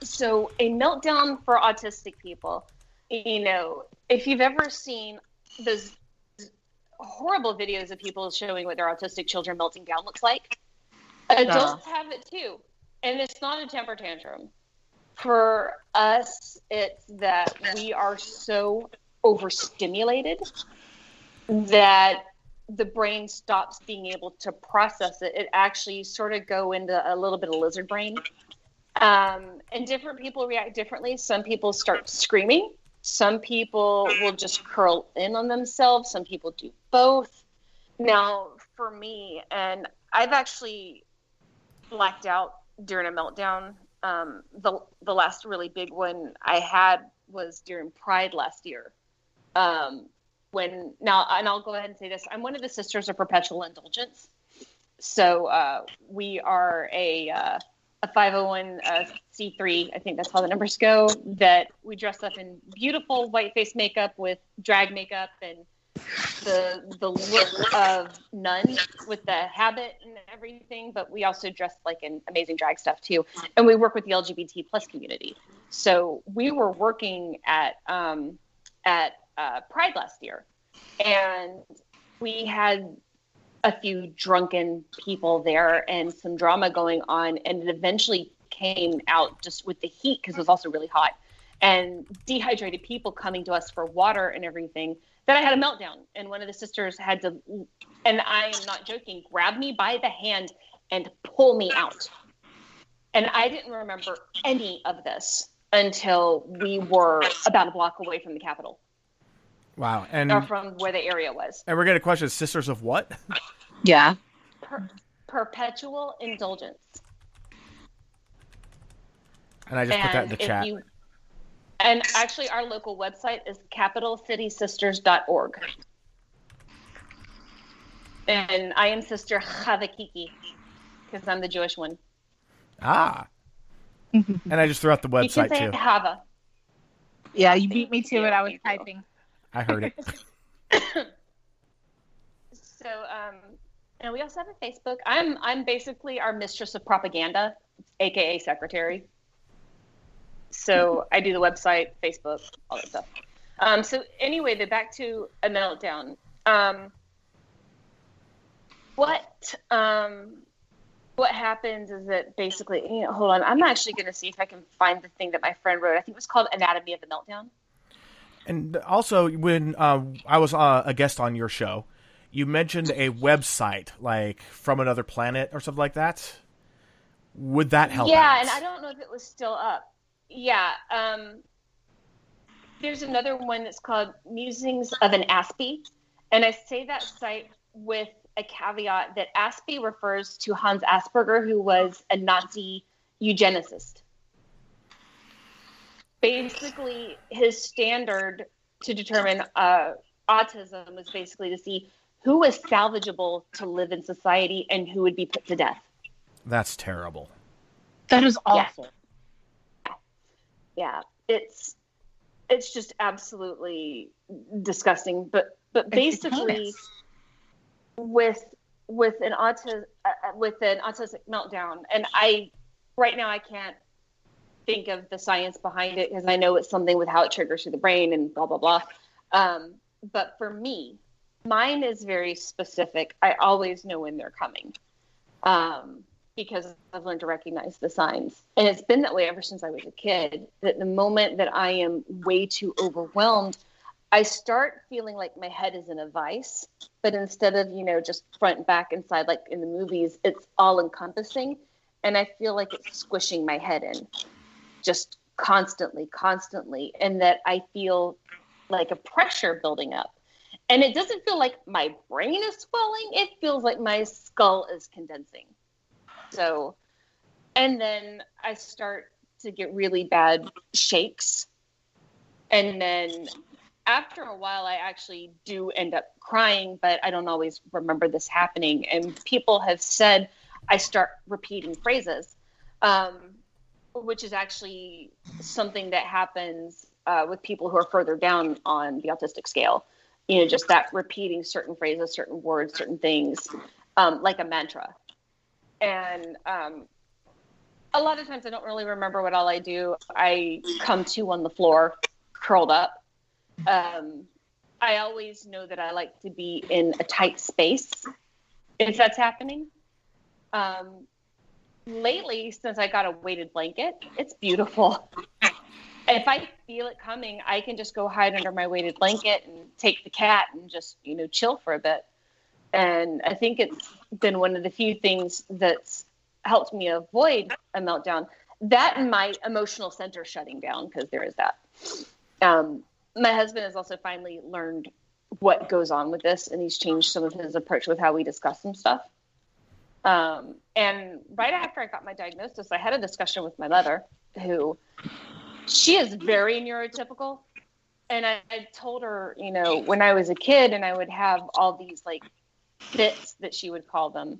So a meltdown for autistic people, you know, if you've ever seen those horrible videos of people showing what their autistic children melting down looks like. Adults have it too. And it's not a temper tantrum. For us, it's that we are so overstimulated that the brain stops being able to process it. It actually sort of go into a little bit of lizard brain. And different people react differently. Some people start screaming. Some people will just curl in on themselves. Some people do both. Now, for me, and I've actually blacked out during a meltdown. The last really big one I had was during Pride last year. And I'll go ahead and say this. I'm one of the Sisters of Perpetual Indulgence. So we are a 501c3, I think that's how the numbers go, that we dress up in beautiful white face makeup with drag makeup and the look of nun with the habit and everything, but we also dress like in amazing drag stuff too. And we work with the LGBT plus community. So we were working at Pride last year, and we had a few drunken people there and some drama going on, and it eventually came out just with the heat because it was also really hot and dehydrated people coming to us for water and everything, that I had a meltdown. And one of the sisters had to, and I am not joking, grab me by the hand and pull me out. And I didn't remember any of this until we were about a block away from the Capitol. Wow. And or from where the area was. And we're getting a question, Sisters of what? Yeah. Perpetual Indulgence. And I just put that in the chat. And actually, our local website is capitalcitysisters.org. And I am Sister Chavakiki, because I'm the Jewish one. Ah. And I just threw out the website, you can say too. Hava. Yeah, you beat me to it. I was typing. I heard it. So, and we also have a Facebook. I'm basically our mistress of propaganda, aka secretary. So I do the website, Facebook, all that stuff. So anyway, back to a meltdown. What happens is that basically, hold on, I'm actually going to see if I can find the thing that my friend wrote. I think it was called Anatomy of the Meltdown. And also, when I was a guest on your show, you mentioned a website, like From Another Planet or something like that. Would that help out? Yeah, and I don't know if it was still up. Yeah. There's another one that's called Musings of an Aspie. And I say that site with a caveat that Aspie refers to Hans Asperger, who was a Nazi eugenicist. Basically, his standard to determine autism was basically to see who was salvageable to live in society and who would be put to death. That's terrible. That is awful. Yeah, it's just absolutely disgusting. But basically, with an autistic meltdown, and right now I can't think of the science behind it because I know it's something with how it triggers through the brain and blah blah blah. But for me, mine is very specific. I always know when they're coming. Because I've learned to recognize the signs. And it's been that way ever since I was a kid, that the moment that I am way too overwhelmed, I start feeling like my head is in a vice, but instead of, just front, back, and side, like in the movies, it's all encompassing. And I feel like it's squishing my head in just constantly. And that I feel like a pressure building up. And it doesn't feel like my brain is swelling. It feels like my skull is condensing. So, and then I start to get really bad shakes. And then after a while, I actually do end up crying, but I don't always remember this happening. And people have said I start repeating phrases, which is actually something that happens with people who are further down on the autistic scale. Just that repeating certain phrases, certain words, certain things, like a mantra. And a lot of times I don't really remember what all I do. I come to on the floor, curled up. I always know that I like to be in a tight space if that's happening. Lately, since I got a weighted blanket, it's beautiful. If I feel it coming, I can just go hide under my weighted blanket and take the cat and just, chill for a bit. And I think it's been one of the few things that's helped me avoid a meltdown. That and my emotional center shutting down, because there is that. My husband has also finally learned what goes on with this, and he's changed some of his approach with how we discuss some stuff. And right after I got my diagnosis, I had a discussion with my mother, who she is very neurotypical. And I told her, when I was a kid and I would have all these fits that she would call them,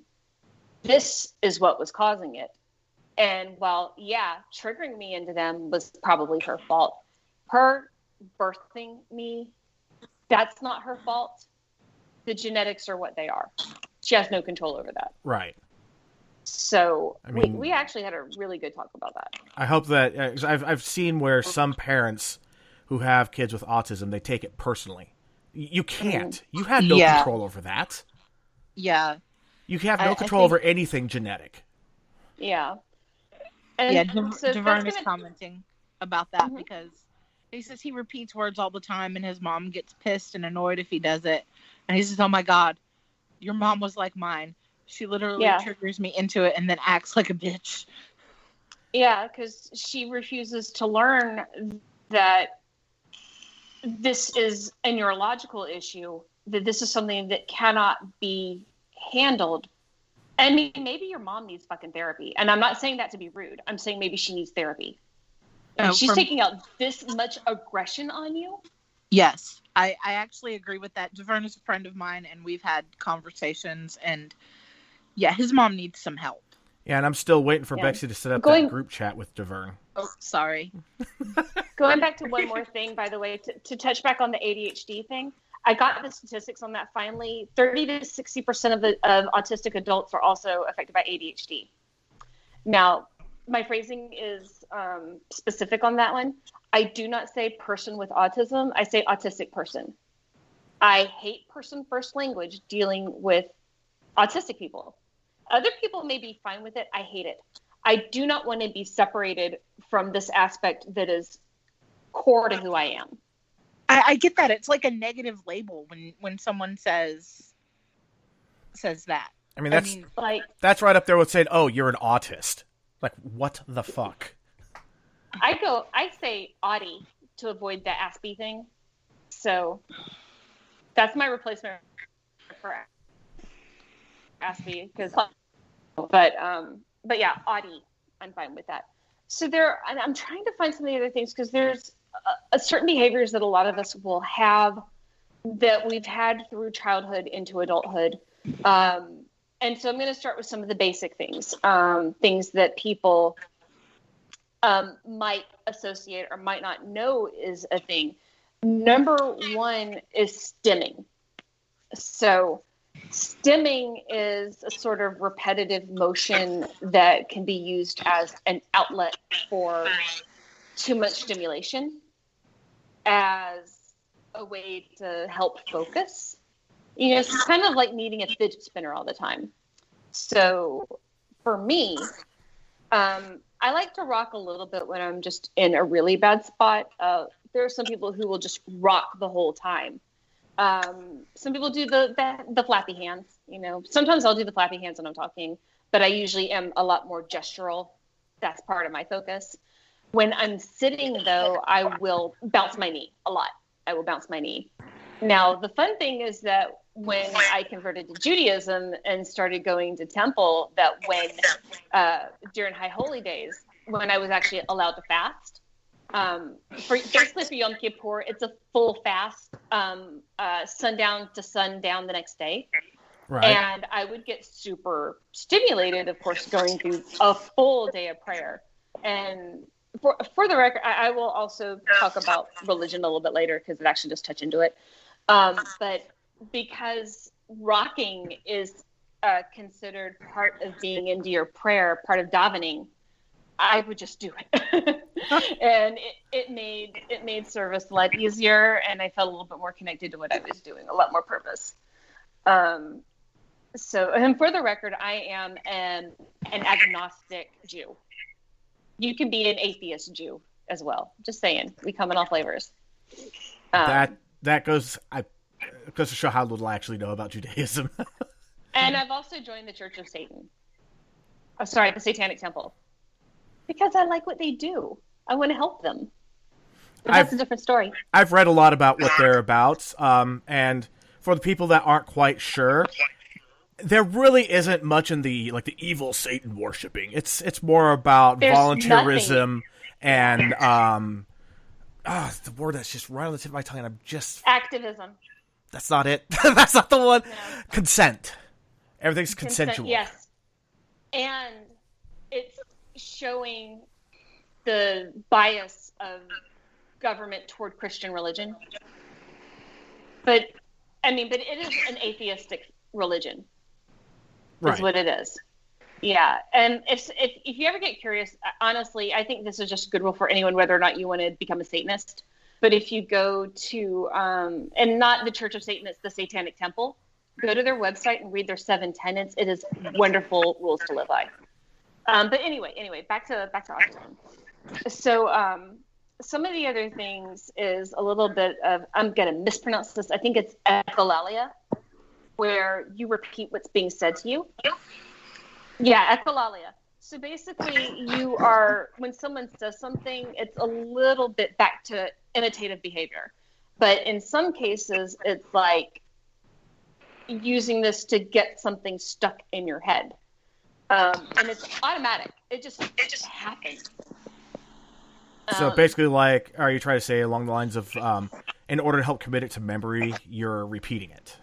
this is what was causing it. And while, triggering me into them was probably her fault. Her birthing me, that's not her fault. The genetics are what they are. She has no control over that. Right. So we actually had a really good talk about that. I hope that I've seen where some parents who have kids with autism, they take it personally. You can't. You have no control over that. Yeah. You have no control over anything genetic. Yeah. And Devern is commenting about that because he says he repeats words all the time and his mom gets pissed and annoyed if he does it. And he says, oh my God, your mom was like mine. She literally triggers me into it and then acts like a bitch. Yeah, because she refuses to learn that this is a neurological issue, that this is something that cannot be handled. I mean, maybe your mom needs fucking therapy. And I'm not saying that to be rude. I'm saying maybe she needs therapy. She's taking out this much aggression on you? Yes, I actually agree with that. Devern is a friend of mine, and we've had conversations, and his mom needs some help. Yeah, and I'm still waiting for Bexy to set up that group chat with Devern. Oh, sorry. Going back to one more thing, by the way, to touch back on the ADHD thing, I got the statistics on that finally. 30 to 60% of autistic adults are also affected by ADHD. Now, my phrasing is specific on that one. I do not say person with autism. I say autistic person. I hate person first language dealing with autistic people. Other people may be fine with it. I hate it. I do not want to be separated from this aspect that is core to who I am. I get that. It's like a negative label when someone says that. I mean, that's right up there with saying, "Oh, you're an autist." Like, what the fuck? I say Audie to avoid the Aspie thing. So that's my replacement for Aspie, but yeah, Audie, I'm fine with that. So I'm trying to find some of the other things, because there's certain behaviors that a lot of us will have that we've had through childhood into adulthood. And so I'm going to start with some of the basic things, things that people might associate or might not know is a thing. Number one is stimming. So stimming is a sort of repetitive motion that can be used as an outlet for too much stimulation, as a way to help focus. You know, it's kind of like needing a fidget spinner all the time. So for me, I like to rock a little bit when I'm just in a really bad spot. There are some people who will just rock the whole time. Some people do the flappy hands, you know. Sometimes I'll do the flappy hands when I'm talking, but I usually am a lot more gestural. That's part of my focus. When I'm sitting, though, I will bounce my knee a lot. I will bounce my knee. Now, the fun thing is that when I converted to Judaism and started going to temple, that when during High Holy Days, when I was actually allowed to fast, basically for Yom Kippur, it's a full fast, sundown to sundown the next day. Right. And I would get super stimulated, of course, going through a full day of prayer. And for the record, I will also talk about religion a little bit later, because it actually does touch into it. But because rocking is considered part of being into your prayer, part of davening, I would just do it. And it made service a lot easier, and I felt a little bit more connected to what I was doing, a lot more purpose. So, and for the record, I am an agnostic Jew. You can be an atheist Jew as well. Just saying, we come in all flavors. That goes to show how little I actually know about Judaism. And I've also joined the Church of Satan. Oh, sorry, the Satanic Temple. Because I like what they do. I want to help them. But that's a different story. I've read a lot about what they're about. And for the people that aren't quite sure, there really isn't much in the evil Satan worshiping. It's more about volunteerism and the word that's just right on the tip of my tongue, and I'm just activism. That's not it. That's not the one. No. Consent. Everything's consensual. Yes. And it's showing the bias of government toward Christian religion. But it is an atheistic religion. Right. Is what it is. Yeah. And if you ever get curious, honestly, I think this is just a good rule for anyone, whether or not you want to become a Satanist. But if you go to, and not the Church of Satan, it's the Satanic Temple, go to their website and read their 7 tenets. It is wonderful rules to live by. But anyway, back to autism. So some of the other things is a little bit of, I'm going to mispronounce this. I think it's echolalia, where you repeat what's being said to you. Yeah, echolalia. So basically when someone says something, it's a little bit back to imitative behavior. But in some cases, it's like using this to get something stuck in your head. And it's automatic. It just happens. So basically, are you trying to say along the lines of, in order to help commit it to memory, you're repeating it?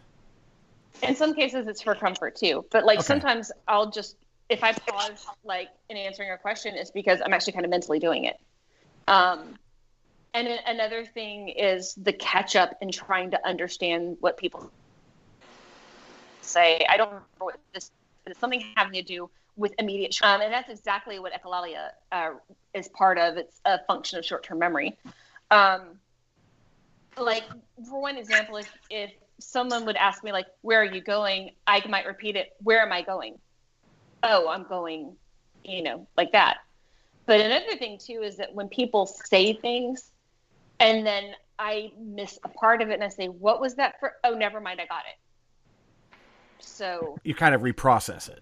In some cases, it's for comfort too. But okay. Sometimes I'll just, if I pause in answering your question, it's because I'm actually kind of mentally doing it. And another thing is the catch up and trying to understand what people say. I don't remember what this, but it's something having to do with immediate, and that's exactly what echolalia is part of. It's a function of short-term memory. Like, for one example, if someone would ask me, like, where are you going? I might repeat it, where am I going? Oh, I'm going, like that. But another thing, too, is that when people say things and then I miss a part of it and I say, what was that for? Oh, never mind, I got it. So you kind of reprocess it.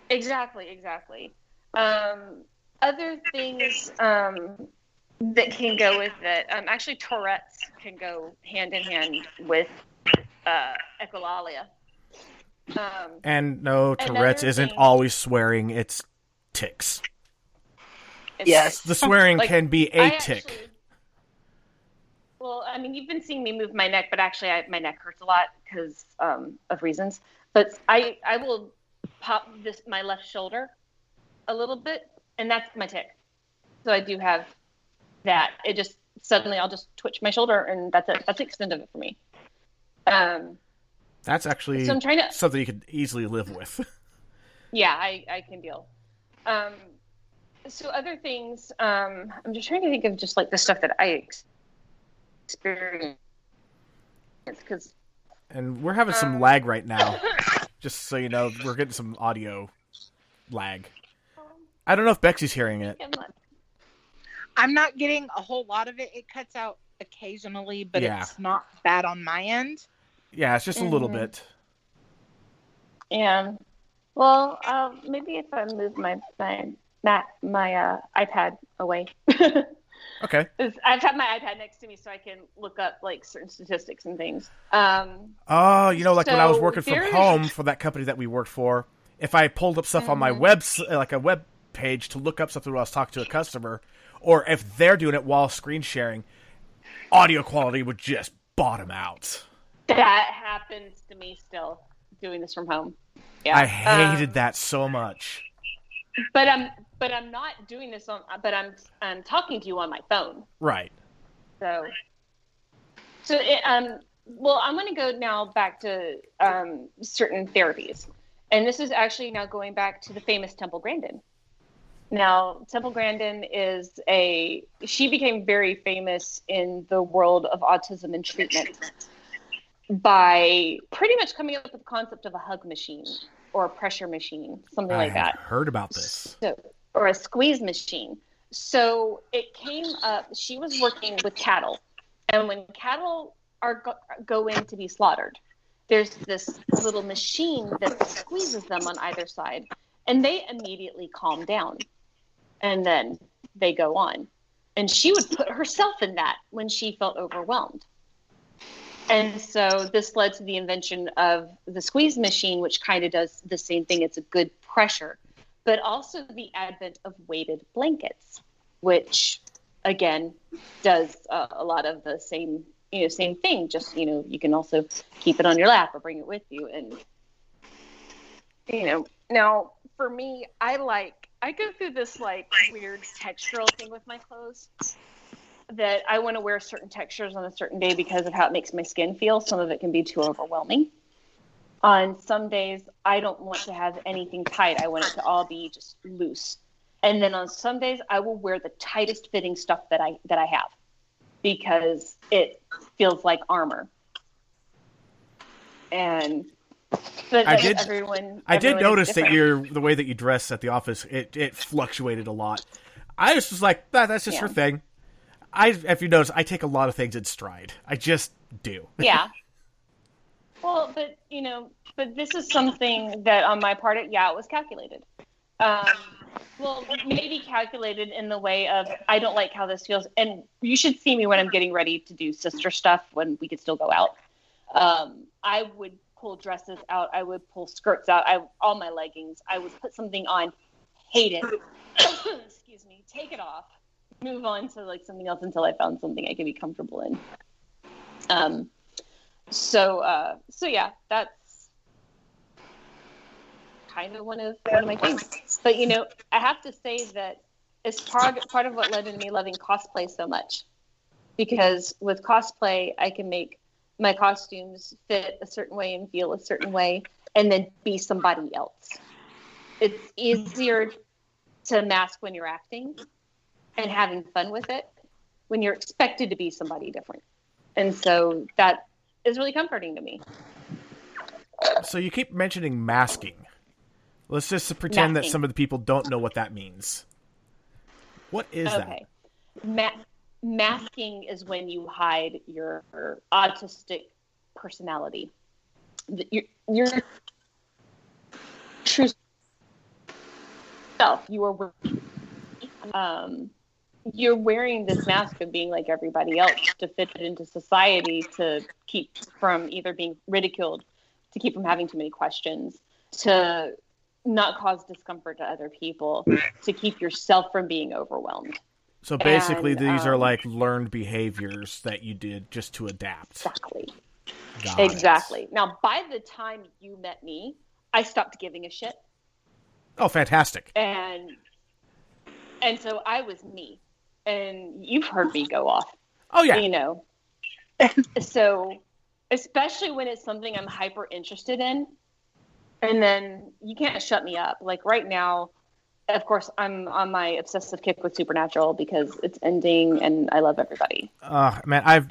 Exactly. Other things that can go with it, actually Tourette's can go hand in hand with echolalia. And no, Tourette's isn't always swearing, it's tics. Yes. The swearing can be a tick. Well, I mean, you've been seeing me move my neck, but actually my neck hurts a lot because of reasons. But I will pop my left shoulder a little bit, and that's my tick. So I do have that. It just suddenly I'll just twitch my shoulder, and that's it. That's the extent of it for me. That's actually something you could easily live with. Yeah, I can deal. So other things, I'm just trying to think of just like the stuff that I experience. And we're having some lag right now. Just so you know, we're getting some audio lag. I don't know if Bexy's hearing it. I'm not getting a whole lot of it. It cuts out occasionally, but it's not bad on my end. Yeah, it's just a little bit. Yeah. Well, maybe if I move my iPad away. Okay. I've had my iPad next to me so I can look up like certain statistics and things. Like when I was working from home for that company that we worked for, if I pulled up stuff on my like a web page to look up something while I was talking to a customer, or if they're doing it while screen sharing, audio quality would just bottom out. That happens to me still doing this from home. Yeah. I hated that so much. But I'm not doing this but I'm talking to you on my phone. Right. So well, I'm going to go now back to certain therapies. And this is actually now going back to the famous Temple Grandin. Now, Temple Grandin she became very famous in the world of autism and treatment by pretty much coming up with the concept of a hug machine or a pressure machine, something like that. I heard about this. Or a squeeze machine. So it came up, she was working with cattle. And when cattle go in to be slaughtered, there's this little machine that squeezes them on either side. And they immediately calm down. And then they go on. And she would put herself in that when she felt overwhelmed. And so this led to the invention of the squeeze machine, which kind of does the same thing. It's a good pressure, but also the advent of weighted blankets, which again does a lot of the same thing. Just, you can also keep it on your lap or bring it with you. And, now for me, I go through this like weird textural thing with my clothes. That I want to wear certain textures on a certain day because of how it makes my skin feel. Some of it can be too overwhelming. On some days, I don't want to have anything tight. I want it to all be just loose. And then on some days, I will wear the tightest fitting stuff that I have because it feels like armor. But I did notice that the way that you dress at the office, it fluctuated a lot. I was just like, that's just her thing. If you notice, I take a lot of things in stride. I just do. Yeah. Well, but this is something that on my part, it was calculated. Well, maybe calculated in the way of, I don't like how this feels. And you should see me when I'm getting ready to do sister stuff when we could still go out. I would pull dresses out. I would pull skirts out. All my leggings. I would put something on, hate it. Excuse me. Take it off. Move on to like something else until I found something I could be comfortable in. So yeah, that's kind of one of my things. But I have to say that it's part of what led to me loving cosplay so much because with cosplay, I can make my costumes fit a certain way and feel a certain way and then be somebody else. It's easier to mask when you're acting and having fun with it when you're expected to be somebody different. And so that is really comforting to me. So you keep mentioning masking. Let's just pretend that some of the people don't know what that means. What is that? Masking is when you hide your autistic personality. Your true self. You're wearing this mask of being like everybody else to fit into society, to keep from either being ridiculed, to keep from having too many questions, to not cause discomfort to other people, to keep yourself from being overwhelmed. So basically, these are like learned behaviors that you did just to adapt. Exactly. Got it. Now, by the time you met me, I stopped giving a shit. Oh, fantastic. And so I was me. And you've heard me go off. Oh, yeah. You know. So, especially when it's something I'm hyper interested in, and then you can't shut me up. Like right now, of course, I'm on my obsessive kick with Supernatural because it's ending and I love everybody. Man, I've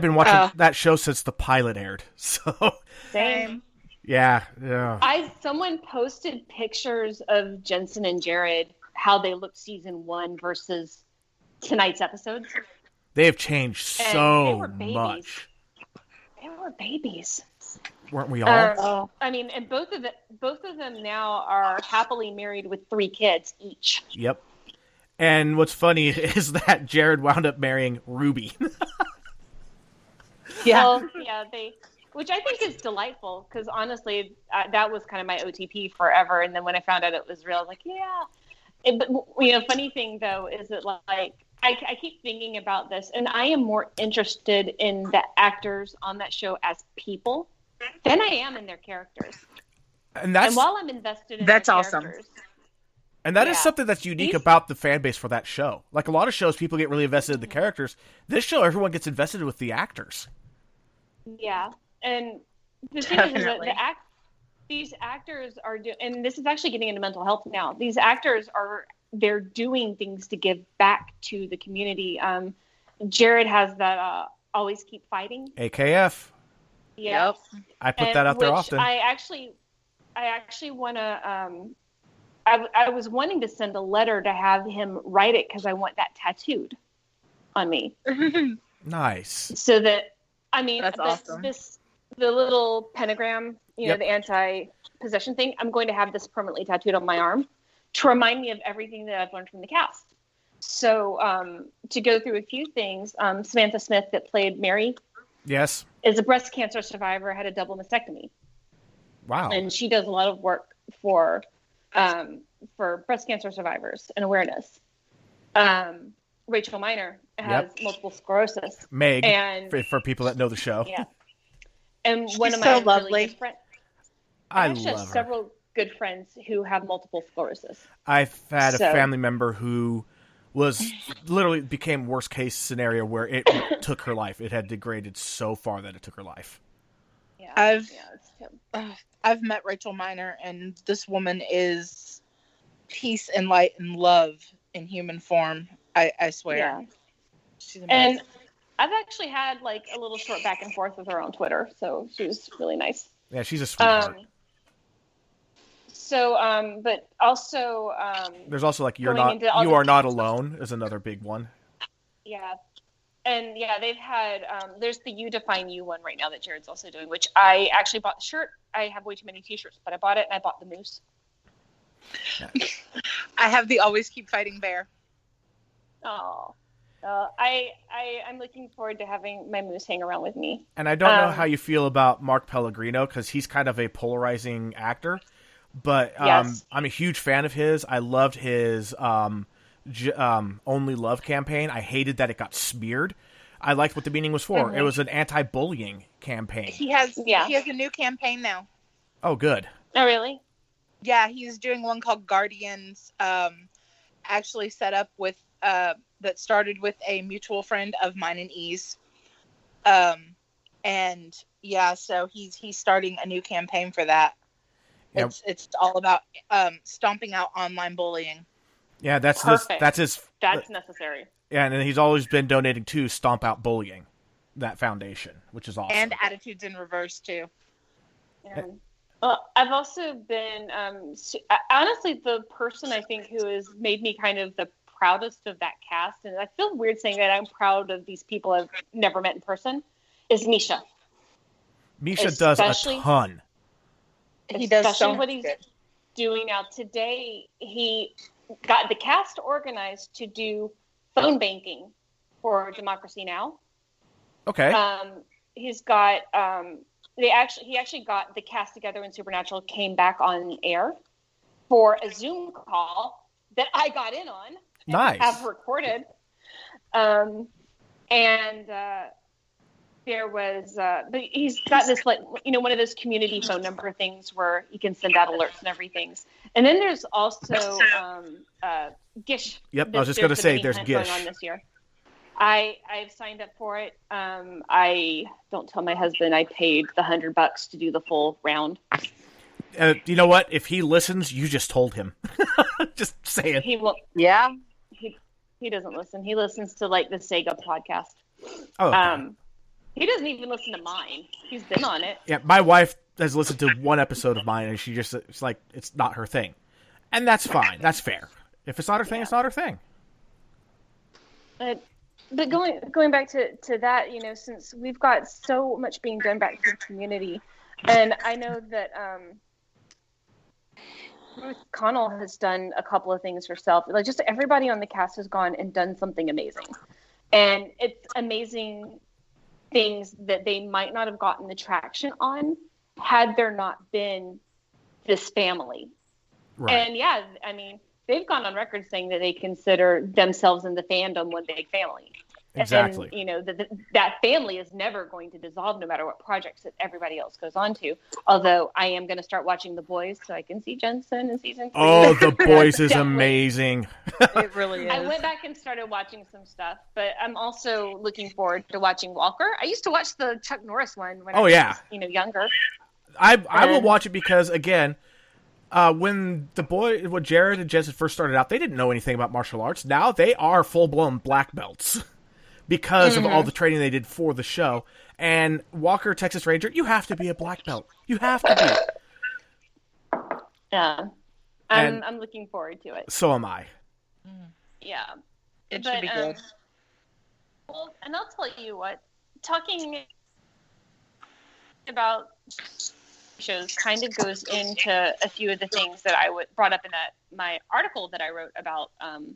been watching that show since the pilot aired. So same. Yeah. Someone posted pictures of Jensen and Jared, how they looked season 1 versus tonight's episodes. They have changed so much. They were babies. Weren't we all? I mean, and both of them now are happily married with 3 kids each. Yep. And what's funny is that Jared wound up marrying Ruby. Yeah. Well, yeah, which I think is delightful because honestly, that was kind of my OTP forever. And then when I found out it was real, I was like, yeah. But funny thing though is that like I keep thinking about this, and I am more interested in the actors on that show as people than I am in their characters. And while I'm invested in that's their awesome. Characters, and that is something that's unique about the fan base for that show. Like a lot of shows, people get really invested in the characters. This show, everyone gets invested with the actors. Yeah, and the thing is that these actors are doing, and this is actually getting into mental health now. These actors they're doing things to give back to the community. Jared has that Always Keep Fighting. AKF. Yep. I put that out there often. I actually want to. I was wanting to send a letter to have him write it because I want that tattooed on me. Nice. So that that's awesome. The little pentagram, the anti-possession thing. I'm going to have this permanently tattooed on my arm to remind me of everything that I've learned from the cast. So to go through a few things, Samantha Smith that played Mary. Yes. Is a breast cancer survivor, had a double mastectomy. Wow. And she does a lot of work for breast cancer survivors and awareness. Rachel Miner has multiple sclerosis. Meg, and for people that know the show. Yeah. And one of my so lovely. Really good friends. I actually love have her. several good friends who have multiple sclerosis. I've had a family member who literally became worst case scenario where it took her life. It had degraded so far that it took her life. Yeah. I've met Rachel Miner, and this woman is peace and light and love in human form. I swear. Yeah. She's amazing. And I've actually had like a little short back and forth with her on Twitter, so she was really nice. Yeah, she's a sweetheart. But also, there's also like you are not alone is another big one. Yeah, and they've had there's the You Define You one right now that Jared's also doing, which I actually bought the shirt. I have way too many T-shirts, but I bought it and I bought the moose. I have the Always Keep Fighting bear. Oh, I'm looking forward to having my moose hang around with me. And I don't know how you feel about Mark Pellegrino because he's kind of a polarizing actor. But yes. I'm a huge fan of his. I loved his Only Love campaign. I hated that it got smeared. I liked what the meaning was for. Mm-hmm. It was an anti-bullying campaign. He has a new campaign now. Oh, good. Oh, really? Yeah, he's doing one called Guardians, actually set up with that started with a mutual friend of mine and E's. And yeah, so he's starting a new campaign for that. Yep. It's all about stomping out online bullying. Yeah, that's Perfect. his. That's necessary. Yeah, and he's always been donating to Stomp Out Bullying, that foundation, which is awesome. And Attitudes in Reverse too. Yeah. Well, I've also been honestly the person I think who has made me kind of the proudest of that cast, and I feel weird saying that I'm proud of these people I've never met in person, is Misha. Misha does a ton. He does Especially so what he's doing now. Today, he got the cast organized to do phone banking for Democracy Now! Okay. He's got he actually got the cast together when Supernatural came back on air for a Zoom call that I got in on. Nice. Have recorded. There was, but he's got this, like, one of those community phone number things where you can send out alerts and everything. And then there's also Gish. Yep, I was just going to say there's Gish going on this year. I've signed up for it. I don't tell my husband I paid the $100 to do the full round. You know what? If he listens, you just told him. Just saying. He will. Yeah. He doesn't listen. He listens to like the Sega podcast. Oh. Okay. He doesn't even listen to mine. He's been on it. Yeah, my wife has listened to one episode of mine, and it's like, it's not her thing. And that's fine. That's fair. If it's not her thing, it's not her thing. But going back to that, since we've got so much being done back to the community, and I know that Ruth Connell has done a couple of things herself. Like, just everybody on the cast has gone and done something amazing. And it's amazing things that they might not have gotten the traction on had there not been this family. Right. And yeah, I mean, they've gone on record saying that they consider themselves in the fandom one big family. Exactly. And, that family is never going to dissolve no matter what projects that everybody else goes on to. Although I am going to start watching The Boys so I can see Jensen in season 3. Oh, The Boys is amazing. It really is. I went back and started watching some stuff, but I'm also looking forward to watching Walker. I used to watch the Chuck Norris one when I was, younger. I will watch it because, again, when Jared and Jensen first started out, they didn't know anything about martial arts. Now they are full-blown black belts because of all the training they did for the show. And Walker, Texas Ranger, you have to be a black belt. You have to be. Yeah. I'm looking forward to it. So am I. Yeah. It should be good. Well, and I'll tell you what, talking about shows kind of goes into a few of the things that I brought up in my article that I wrote about,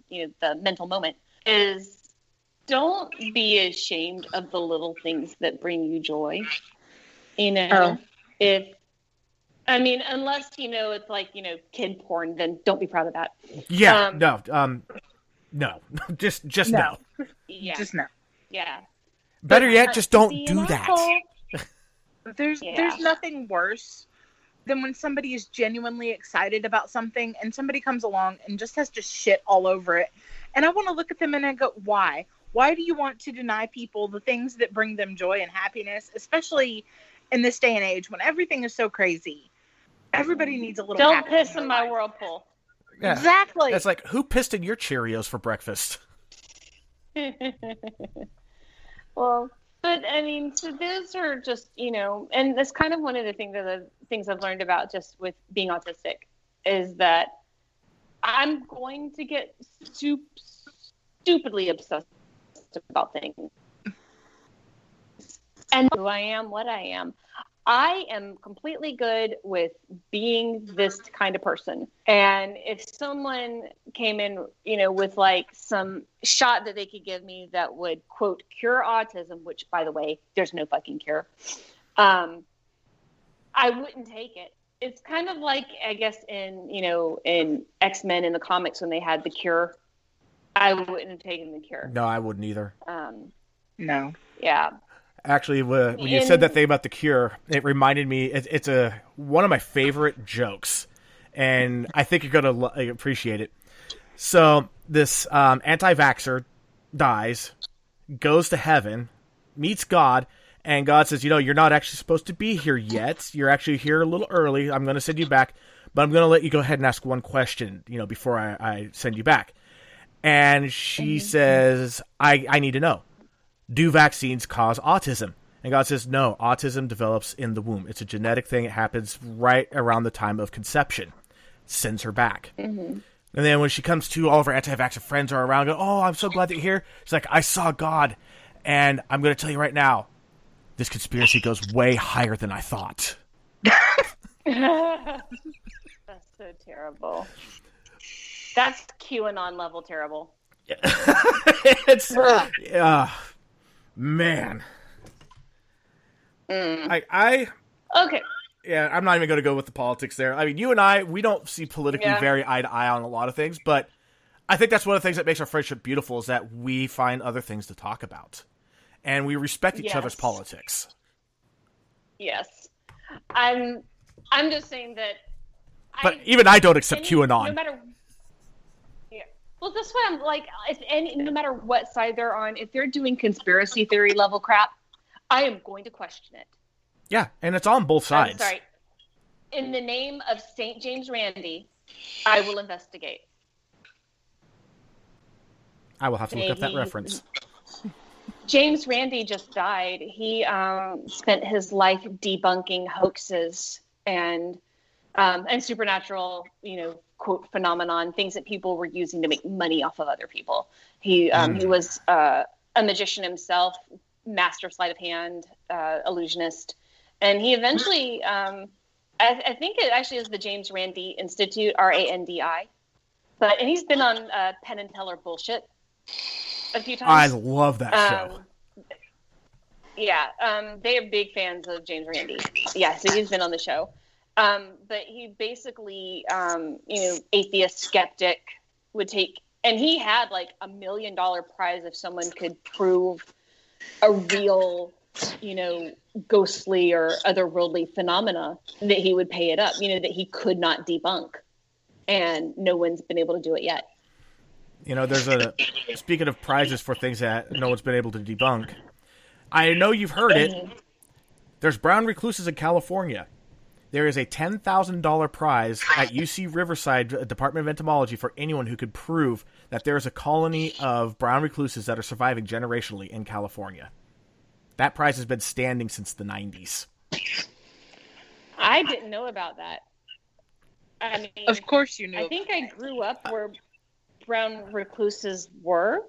the mental moment, is don't be ashamed of the little things that bring you joy. Unless, it's like, kid porn, then don't be proud of that. Yeah, no, just no. Yeah. Just no. Yeah. Better yet, just don't do that. There's nothing worse than when somebody is genuinely excited about something and somebody comes along and just has to shit all over it. And I want to look at them and I go, why? Why do you want to deny people the things that bring them joy and happiness, especially in this day and age when everything is so crazy? Everybody needs a little Don't piss in my whirlpool. Yeah. Exactly. That's like, who pissed in your Cheerios for breakfast? Well, but I mean, so those are just, and that's kind of one of the things I've learned about just with being autistic is that I'm going to get stupidly obsessed about things. And who I am, what I am. I am completely good with being this kind of person. And if someone came in, with like some shot that they could give me that would, quote, cure autism, which, by the way, there's no fucking cure, I wouldn't take it. It's kind of like, I guess, in X-Men in the comics when they had the cure. I wouldn't have taken the cure. No, I wouldn't either. No. Yeah. Actually, when you said that thing about the cure, it reminded me. It's one of my favorite jokes, and I think you're gonna appreciate it. So this anti-vaxxer dies, goes to heaven, meets God, and God says, you're not actually supposed to be here yet. You're actually here a little early. I'm going to send you back, but I'm going to let you go ahead and ask one question, before I send you back. And she says, I need to know, do vaccines cause autism? And God says, no, autism develops in the womb. It's a genetic thing. It happens right around the time of conception. Sends her back. Mm-hmm. And then when she comes to, all of her anti-vaxxer friends are around, go, oh, I'm so glad that you're here. She's like, I saw God, and I'm going to tell you right now, this conspiracy goes way higher than I thought. That's so terrible. That's QAnon level terrible. It's, man. Okay. Yeah, I'm not even going to go with the politics there. I mean, you and I, we don't see politically very eye to eye on a lot of things, but I think that's one of the things that makes our friendship beautiful is that we find other things to talk about. And we respect each other's politics. Yes. I'm just saying that But even I don't accept QAnon. No matter Well, that's why I'm like, no matter what side they're on, if they're doing conspiracy theory level crap, I am going to question it. Yeah, and it's on both sides. I'm sorry. In the name of St. James Randi, I will investigate. I will have to look up that reference. James Randi just died. He spent his life debunking hoaxes and supernatural, quote, phenomenon, things that people were using to make money off of other people. He was a magician himself, master of sleight of hand, illusionist. And he eventually, I think it actually is the James Randi Institute, Randi. And he's been on Penn and Teller Bullshit a few times. I love that show. Yeah, they are big fans of James Randi. Yeah, so he's been on the show. But he basically, atheist, skeptic, would take, and he had like $1 million prize if someone could prove a real, ghostly or otherworldly phenomena, that he would pay it up, that he could not debunk. And no one's been able to do it yet. There's speaking of prizes for things that no one's been able to debunk, I know you've heard it. There's brown recluses in California. There is a $10,000 prize at UC Riverside Department of Entomology for anyone who could prove that there is a colony of brown recluses that are surviving generationally in California. That prize has been standing since the 90s. I didn't know about that. I mean, of course you knew. I think I grew up where brown recluses were.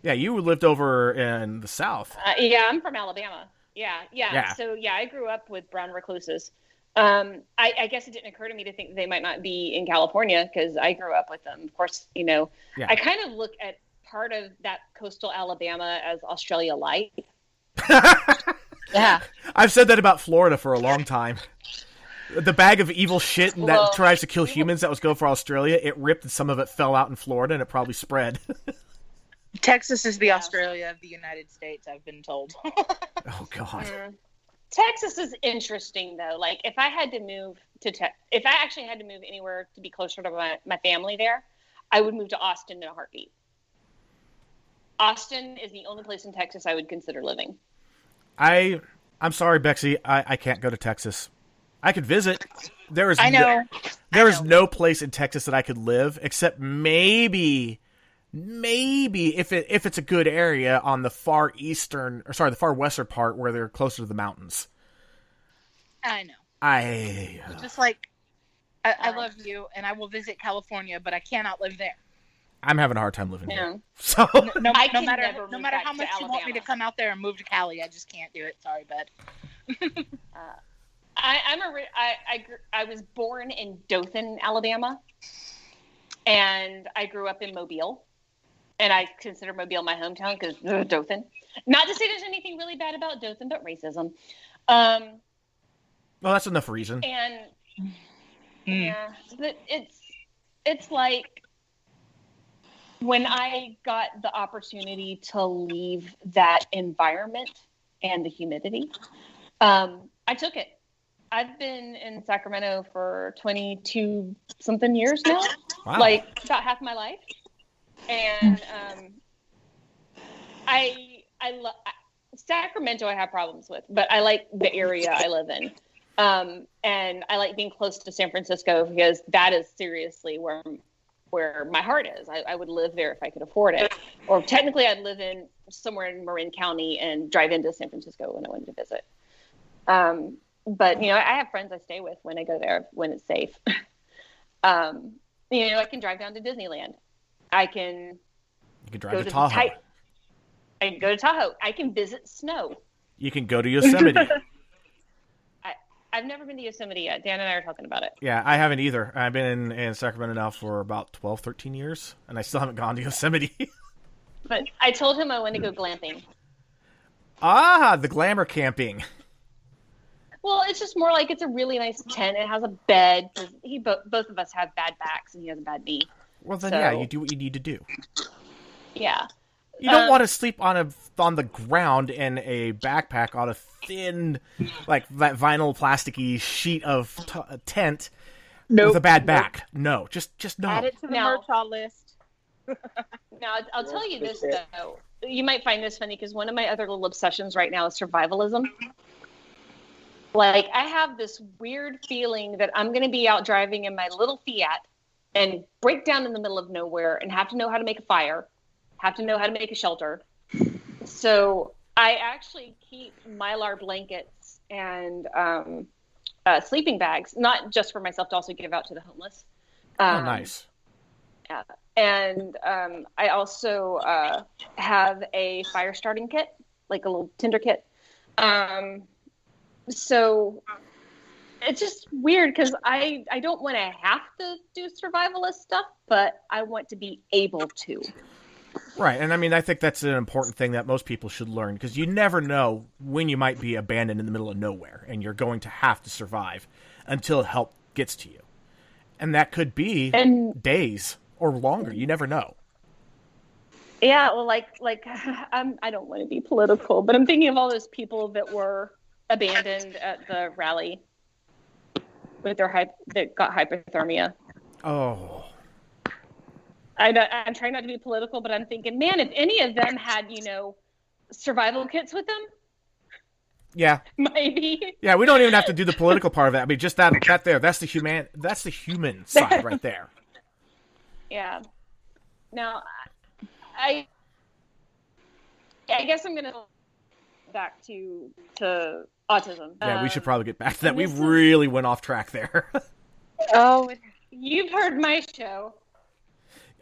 Yeah, you lived over in the South. Yeah, I'm from Alabama. Yeah. So, I grew up with brown recluses. I guess it didn't occur to me to think they might not be in California because I grew up with them. Of course, I kind of look at part of that coastal Alabama as Australia light. Yeah. I've said that about Florida for a long time. The bag of evil shit that tries to kill humans that was going for Australia, it ripped and some of it fell out in Florida and it probably spread. Texas is the Australia of the United States, I've been told. Oh, God. Texas is interesting, though. Like, if I had to move to if I actually had to move anywhere to be closer to my family there, I would move to Austin in a heartbeat. Austin is the only place in Texas I would consider living. I'm sorry, Bexy. I can't go to Texas. I could visit. There is no place in Texas that I could live except maybe if it's a good area on the far western part where they're closer to the mountains. I know. I love you, and I will visit California, but I cannot live there. I'm having a hard time living here. So no matter how much you want me to come out there and move to Cali, I just can't do it. Sorry, bud. I was born in Dothan, Alabama, and I grew up in Mobile. And I consider Mobile my hometown because Dothan. Not to say there's anything really bad about Dothan, but racism. Well, that's enough reason. And but it's like when I got the opportunity to leave that environment and the humidity, I took it. I've been in Sacramento for 22 something years now, like about half my life. And Sacramento I have problems with, but I like the area I live in. And I like being close to San Francisco because that is seriously where my heart is. I would live there if I could afford it. Or technically I'd live in somewhere in Marin County and drive into San Francisco when I wanted to visit. But, I have friends I stay with when I go there when it's safe. I can drive down to Disneyland. I can drive to Tahoe. I can go to Tahoe. I can visit snow. You can go to Yosemite. I've never been to Yosemite yet. Dan and I are talking about it. Yeah, I haven't either. I've been in Sacramento now for about 12, 13 years, and I still haven't gone to Yosemite. But I told him I want to go glamping. Ah, the glamour camping. Well, it's just more like it's a really nice tent. It has a bed. Both of us have bad backs, and he has a bad knee. Well, then, you do what you need to do. Yeah. You don't want to sleep on the ground in a backpack on a thin, like that vinyl plasticky sheet of tent with a bad back. No, just no. Add it to the merch list. Now, I'll tell you this, though. You might find this funny because one of my other little obsessions right now is survivalism. Like, I have this weird feeling that I'm going to be out driving in my little Fiat and break down in the middle of nowhere and have to know how to make a fire, have to know how to make a shelter. So I actually keep Mylar blankets and sleeping bags, not just for myself, to also give out to the homeless. Nice. Yeah. And I also have a fire starting kit, like a little tinder kit. So it's just weird because I don't want to have to do survivalist stuff, but I want to be able to. Right, and I mean, I think that's an important thing that most people should learn, because you never know when you might be abandoned in the middle of nowhere, and you're going to have to survive until help gets to you. And that could be days or longer. You never know. Yeah, well, like I don't want to be political, but I'm thinking of all those people that were abandoned at the rally with that got hypothermia. Oh. I'm trying not to be political, but I'm thinking, man, if any of them had, survival kits with them. Yeah. Maybe. Yeah, we don't even have to do the political part of that. I mean, just that there, that's the human side right there. Yeah. Now, I guess I'm going to go back to autism. Yeah, we should probably get back to that. We really went off track there. Oh, you've heard my show.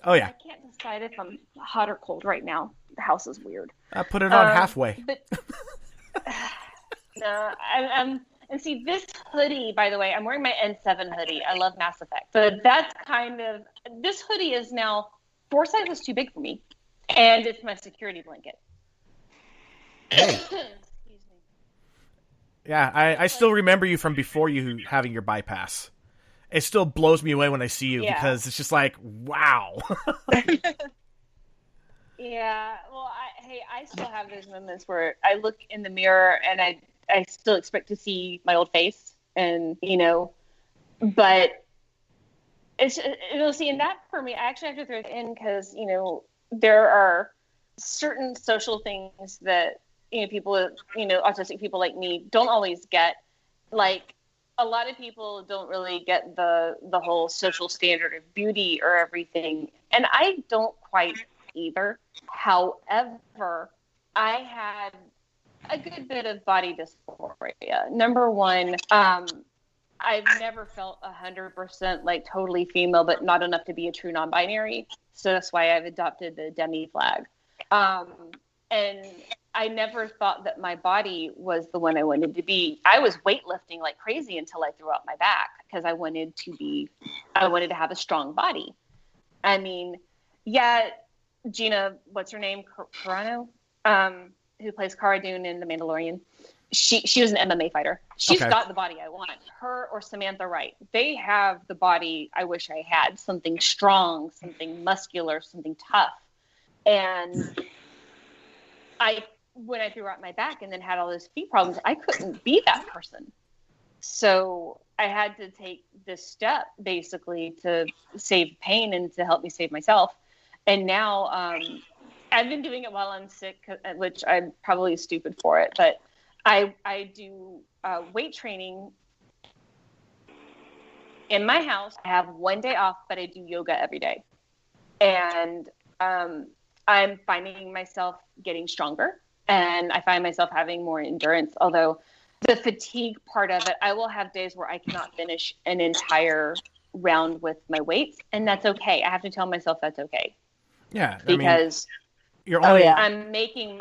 Oh, yeah. I can't decide if I'm hot or cold right now. The house is weird. Put it on halfway. But, no, and see, this hoodie, by the way, I'm wearing my N7 hoodie. I love Mass Effect. But that's this hoodie is now 4 sizes too big for me. And it's my security blanket. Hey. Excuse me. Yeah, I still remember you from before you having your bypass. It still blows me away when I see you because it's just like, wow. Yeah, well, I still have those moments where I look in the mirror and I still expect to see my old face, and but see, and that for me, I actually have to throw it in because there are certain social things that people, autistic people like me don't always get, like. A lot of people don't really get the whole social standard of beauty or everything. And I don't quite either. However, I had a good bit of body dysphoria. Number one, I've never felt 100% like totally female, but not enough to be a true non-binary. So that's why I've adopted the demi flag. And I never thought that my body was the one I wanted to be. I was weightlifting like crazy until I threw out my back because I wanted to have a strong body. I mean, yeah, Gina, what's her name? Carano, who plays Cara Dune in The Mandalorian. She was an MMA fighter. She's got the body I want. Her or Samantha Wright. They have the body I wish I had. Something strong, something muscular, something tough. And when I threw out my back and then had all those feet problems, I couldn't be that person. So I had to take this step basically to save pain and to help me save myself. And now I've been doing it while I'm sick, which I'm probably stupid for it, but I do weight training in my house. I have one day off, but I do yoga every day. And I'm finding myself getting stronger, and I find myself having more endurance. Although the fatigue part of it, I will have days where I cannot finish an entire round with my weights, and that's okay. I have to tell myself that's okay. Yeah, because you're only, I'm making.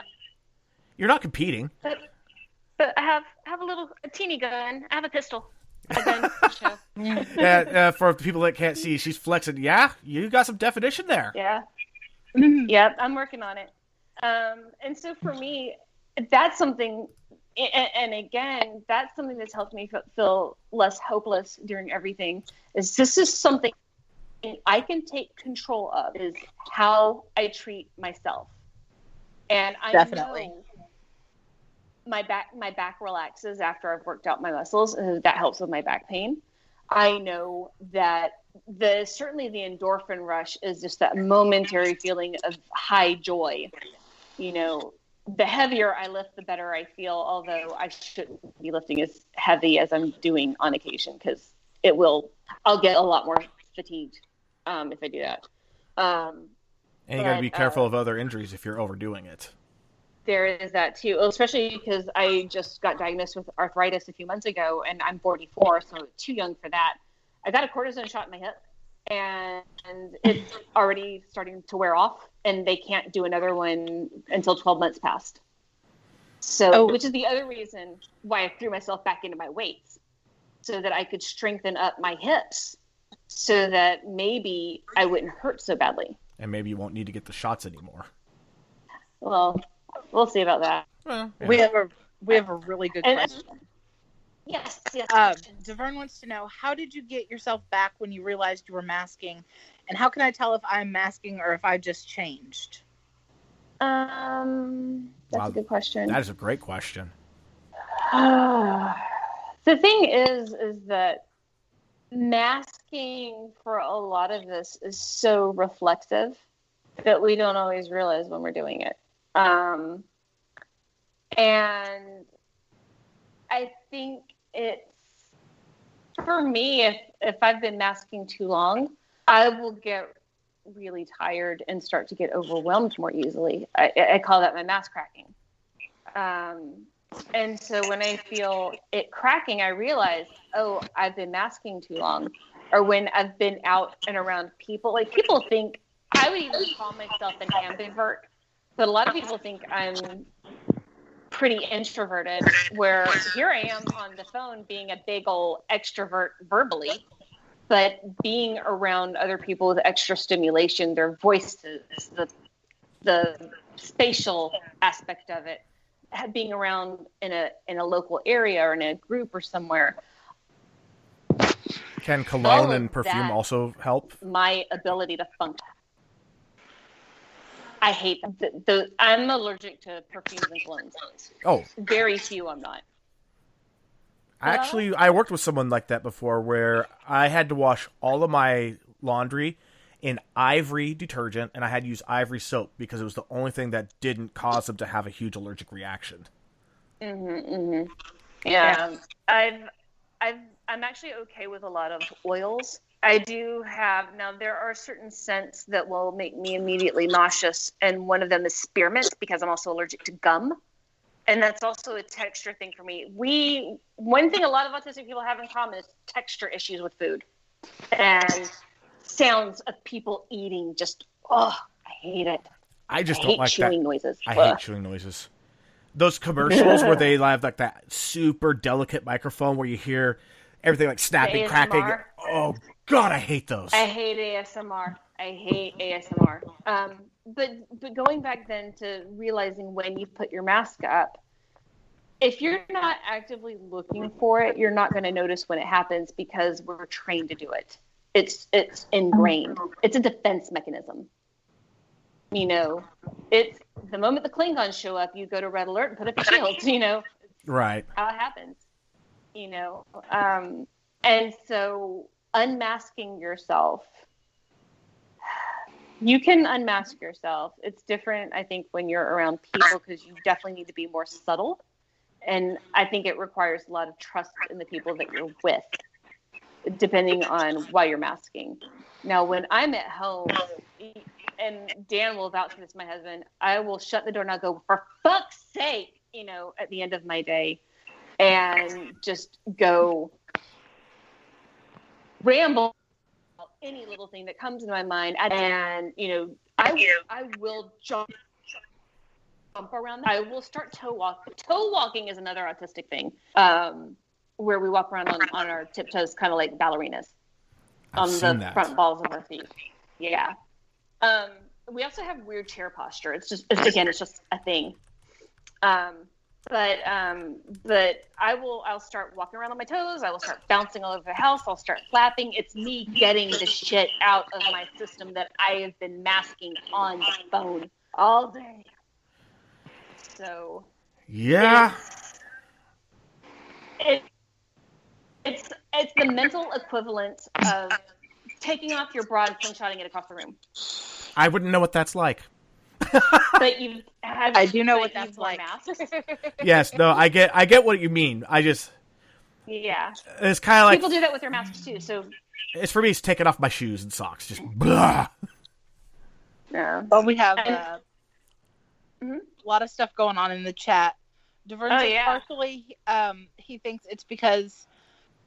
You're not competing. But I have a teeny gun. I have a pistol. A gun. Yeah, for people that can't see, she's flexing. Yeah, you got some definition there. Yeah. Yep, I'm working on it. And so for me, that's something, and again, that's something that's helped me feel less hopeless during everything. Is this is something I can take control of, is how I treat myself. And I know my back relaxes after I've worked out my muscles, and that helps with my back pain. I know that certainly the endorphin rush is just that momentary feeling of high joy. You know, the heavier I lift, the better I feel, although I shouldn't be lifting as heavy as I'm doing on occasion, because I'll get a lot more fatigued if I do that. And you got to be careful of other injuries if you're overdoing it. There is that too, especially because I just got diagnosed with arthritis a few months ago, and I'm 44, so too young for that. I got a cortisone shot in my hip, and it's already starting to wear off, and they can't do another one until 12 months passed. So, which is the other reason why I threw myself back into my weights, so that I could strengthen up my hips, so that maybe I wouldn't hurt so badly. And maybe you won't need to get the shots anymore. Well, we'll see about that. Well, yeah. We have a really good question. Yes. Deverne wants to know, how did you get yourself back when you realized you were masking, and how can I tell if I'm masking or if I just changed? That's a good question. That is a great question. The thing is that masking for a lot of this is so reflexive that we don't always realize when we're doing it. And I think it's, for me, if I've been masking too long, I will get really tired and start to get overwhelmed more easily. I call that my mask cracking. And so when I feel it cracking, I realize, I've been masking too long. Or when I've been out and around people, like people think, I would even call myself an ambivert, but a lot of people think I'm pretty introverted, where here I am on the phone being a big old extrovert verbally, but being around other people with extra stimulation, their voices, the spatial aspect of it, being around in a local area or in a group or somewhere. Can cologne and perfume also help? My ability to function. I hate I'm allergic to perfumes and colognes. Oh. Very few I'm not. Actually, I worked with someone like that before, where I had to wash all of my laundry in Ivory detergent, and I had to use Ivory soap because it was the only thing that didn't cause them to have a huge allergic reaction. Yeah. I'm actually okay with a lot of oils. I do have, now there are certain scents that will make me immediately nauseous, and one of them is spearmint, because I'm also allergic to gum. And that's also a texture thing for me. One thing a lot of autistic people have in common is texture issues with food. And sounds of people eating, I hate it. I just don't like chewing noises. I hate chewing noises. Those commercials where they have like that super delicate microphone where you hear everything like snapping, cracking. Oh, God, I hate those. I hate ASMR. But going back then to realizing when you put your mask up, if you're not actively looking for it, you're not going to notice when it happens, because we're trained to do it. It's ingrained. It's a defense mechanism. You know, it's the moment the Klingons show up, you go to red alert and put up your shields, you know. Right. How it happens, you know. And so unmasking yourself, You can unmask yourself. It's different, I think, when you're around people because you definitely need to be more subtle. And I think it requires a lot of trust in the people that you're with, depending on why you're masking. Now, when I'm at home, and Dan will vouch for this, my husband, I will shut the door and I'll go, for fuck's sake, at the end of my day, and just go ramble any little thing that comes into my mind. And, I will jump around. I will start toe walking. Toe walking is another autistic thing, where we walk around on our tiptoes, kind of like ballerinas, on the front balls of our feet. Yeah. We also have weird chair posture. It's just a thing. But I'll start walking around on my toes. I will start bouncing all over the house. I'll start flapping. It's me getting the shit out of my system that I have been masking on the phone all day. So yeah, it's the mental equivalent of taking off your bra and slingshotting it across the room. I wouldn't know what that's like. But I do know what that's like. Yes, no, I get what you mean. Yeah, it's kind of like people do that with their masks too. So it's for me. It's taking off my shoes and socks. Just blah. Yeah. Well, we have a lot of stuff going on in the chat. Devern partially, he thinks it's because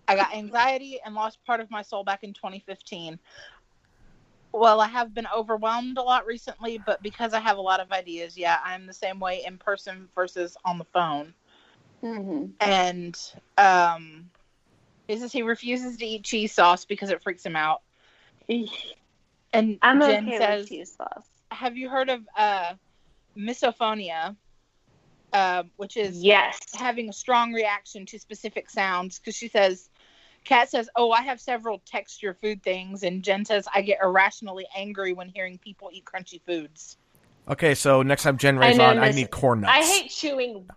I got anxiety and lost part of my soul back in 2015. Well, I have been overwhelmed a lot recently, but because I have a lot of ideas, I'm the same way in person versus on the phone. Mm-hmm. And he says he refuses to eat cheese sauce because it freaks him out. And I'm Jen okay says, with cheese sauce. Have you heard of misophonia? Which is having a strong reaction to specific sounds. Because she says, Kat says, oh, I have several texture food things. And Jen says, I get irrationally angry when hearing people eat crunchy foods. Okay, so next time Jen Ray's on, I need corn nuts. I hate chewing.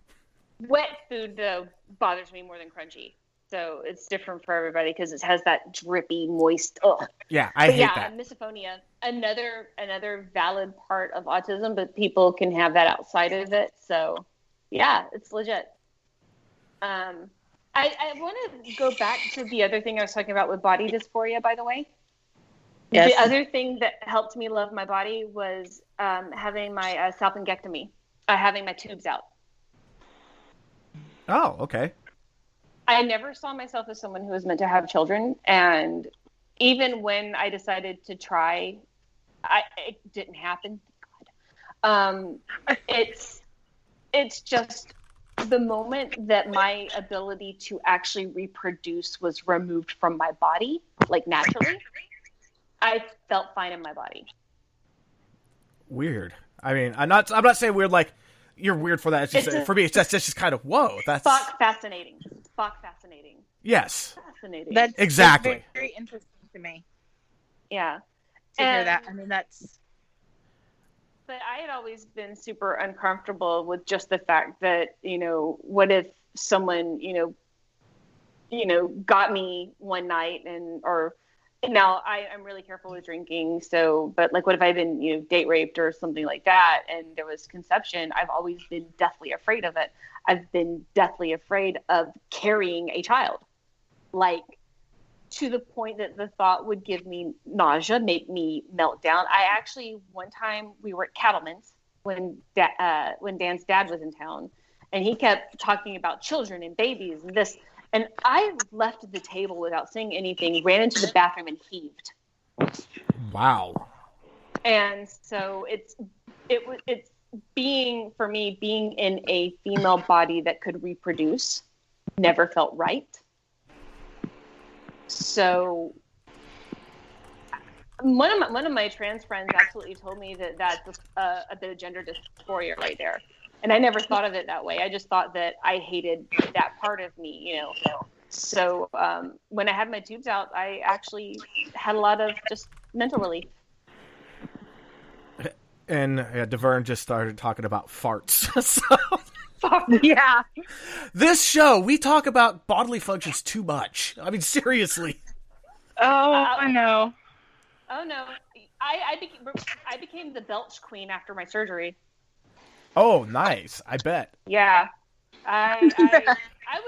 Wet food, though, bothers me more than crunchy. So it's different for everybody because it has that drippy, moist, ugh. Yeah, I hate that. Misophonia, another valid part of autism, but people can have that outside of it. So, yeah, it's legit. I want to go back to the other thing I was talking about with body dysphoria, by the way. Yes. The other thing that helped me love my body was having my salpingectomy, having my tubes out. Oh, okay. I never saw myself as someone who was meant to have children. And even when I decided to try, it didn't happen. God. It's just the moment that my ability to actually reproduce was removed from my body, like naturally, I felt fine in my body. Weird. I mean, I'm not saying weird like you're weird for that. It's just, for me, it's just kind of whoa. That's fascinating. Yes. Fascinating. That's exactly very, very interesting to me. Yeah. To hear that. I mean, that's. But I had always been super uncomfortable with just the fact that, what if someone, got me one night or now I'm really careful with drinking. So, but like, what if I've been, date raped or something like that? And there was conception. I've always been deathly afraid of it. I've been deathly afraid of carrying a child, like to the point that the thought would give me nausea, make me melt down. I actually, one time we were at Cattleman's when Dan's dad was in town, and he kept talking about children and babies and this. And I left the table without saying anything, ran into the bathroom and heaved. Wow. And so it's being in a female body that could reproduce never felt right. So one of my trans friends absolutely told me that's a bit of gender dysphoria right there. And I never thought of it that way. I just thought that I hated that part of me, So when I had my tubes out, I actually had a lot of just mental relief. And Devern just started talking about farts. Yeah. This show, we talk about bodily functions too much. I mean, seriously. Oh, I know. Oh, no. I became the belch queen after my surgery. Oh, nice. I bet. Yeah. I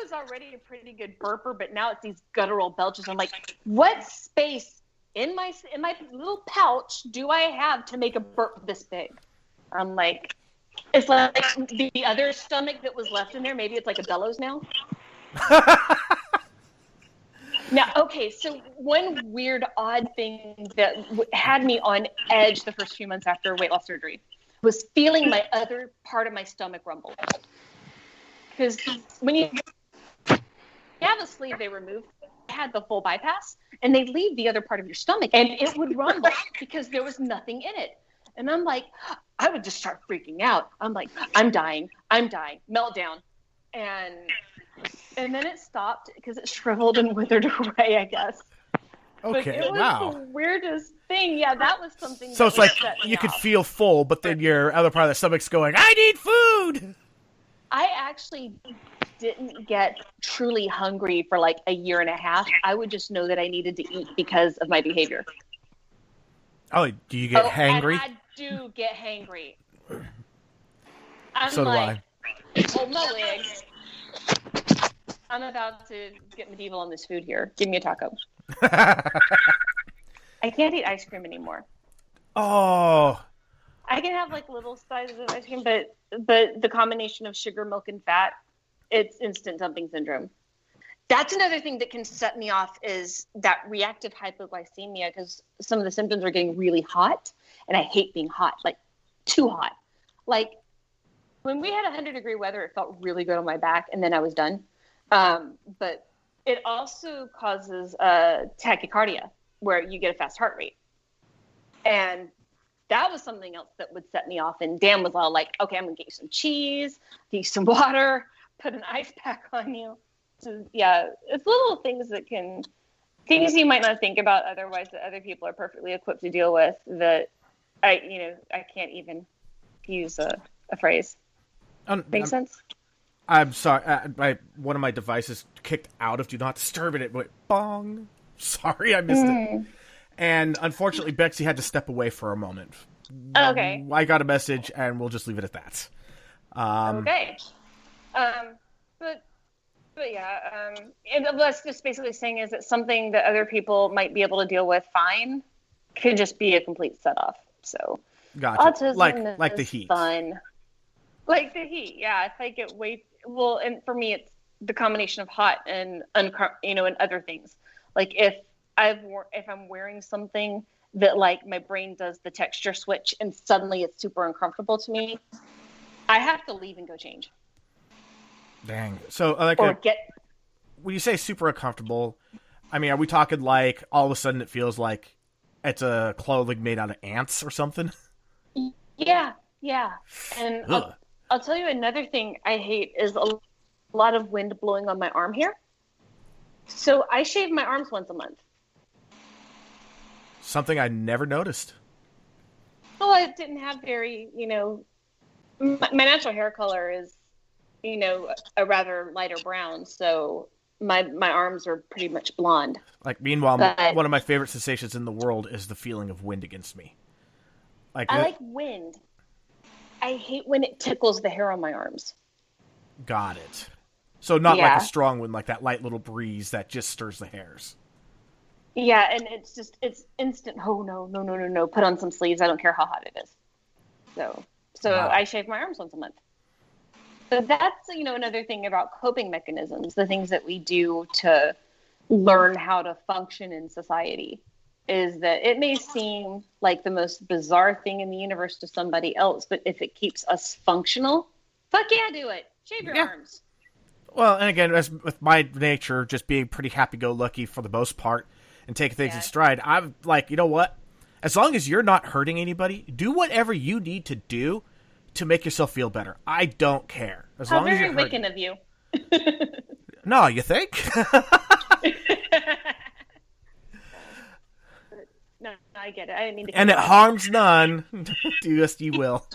was already a pretty good burper, but now it's these guttural belches. I'm like, what space in my little pouch do I have to make a burp this big? I'm like, it's like the other stomach that was left in there. Maybe it's like a bellows now. Now, okay, so one weird, odd thing that had me on edge the first few months after weight loss surgery was feeling my other part of my stomach rumble. Because when you have a sleeve they remove, I had the full bypass, and they leave the other part of your stomach, and it would rumble because there was nothing in it. And I'm like, I would just start freaking out. I'm like, I'm dying, meltdown. And then it stopped because it shriveled and withered away, I guess. Okay, but it was the weirdest thing. Yeah, that was something. So it's like you could feel full, but then your other part of the stomach's going, I need food! I actually didn't get truly hungry for like a year and a half. I would just know that I needed to eat because of my behavior. Oh, do you get hangry? I do get hangry. So do I. Hold my legs. I'm about to get medieval on this food here. Give me a taco. I can't eat ice cream anymore. Oh. I can have like little sizes of ice cream, but the combination of sugar, milk, and fat, it's instant dumping syndrome. That's another thing that can set me off is that reactive hypoglycemia, because some of the symptoms are getting really hot, and I hate being hot, like too hot. Like when we had 100-degree weather, it felt really good on my back, and then I was done. But it also causes tachycardia, where you get a fast heart rate. And that was something else that would set me off. And Dan was all like, okay, I'm going to get you some cheese, get you some water, put an ice pack on you. So, yeah, it's little things things you might not think about otherwise that other people are perfectly equipped to deal with that I can't even use a phrase. Make sense? I'm sorry. One of my devices kicked out of Do Not Disturb, and it went bong. Sorry, I missed it. And unfortunately, Bexy had to step away for a moment. Okay. I got a message, and we'll just leave it at that. Okay. But yeah, and that's just basically saying is that something that other people might be able to deal with fine could just be a complete set off. So, gotcha. Autism like the is heat. Fun. Like the heat, yeah. If I get and for me, it's the combination of hot and and other things. Like if I'm wearing something that like my brain does the texture switch and suddenly it's super uncomfortable to me, I have to leave and go change. Dang. So when you say super uncomfortable, I mean, are we talking like all of a sudden it feels like it's a clothing made out of ants or something? Yeah. And I'll tell you another thing I hate is a lot of wind blowing on my arm here. So I shave my arms once a month. Something I never noticed. Well, I didn't have very, my natural hair color is, a rather lighter brown. So my arms are pretty much blonde. Like, meanwhile, one of my favorite sensations in the world is the feeling of wind against me. I like wind. I hate when it tickles the hair on my arms. Got it. So not like a strong wind, like that light little breeze that just stirs the hairs. Yeah, and it's instant. Oh, no. Put on some sleeves. I don't care how hot it is. So wow. I shave my arms once a month. But that's, another thing about coping mechanisms, the things that we do to learn how to function in society, is that it may seem like the most bizarre thing in the universe to somebody else, but if it keeps us functional, fuck yeah, do it. Shave your arms. Well, and again, as with my nature, just being pretty happy-go-lucky for the most part and taking things in stride, I'm like, you know what? As long as you're not hurting anybody, do whatever you need to do to make yourself feel better. I don't care. As long as you're hurting. How very Wiccan of you. No, you think? No, I get it. I didn't mean to. And it harms none. Yes, you will.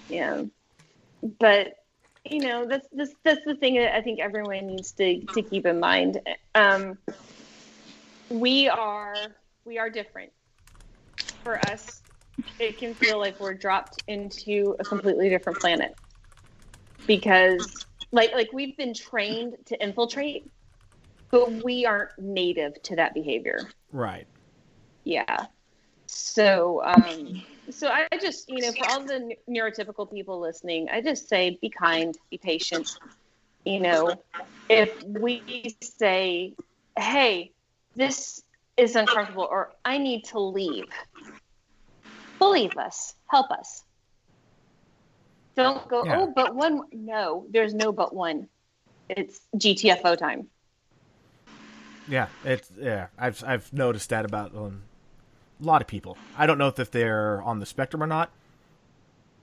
Yeah, but that's the thing that I think everyone needs to keep in mind. We are different. for us, it can feel like we're dropped into a completely different planet because, like we've been trained to infiltrate, but we aren't native to that behavior. Right. Yeah. So, so I just, for all the neurotypical people listening, I just say, be kind, be patient. If we say, hey, this is uncomfortable, or I need to leave, believe us, help us. Don't go, oh, but one. No, there's no but one. It's GTFO time. Yeah, I've noticed that about a lot of people. I don't know if they're on the spectrum or not,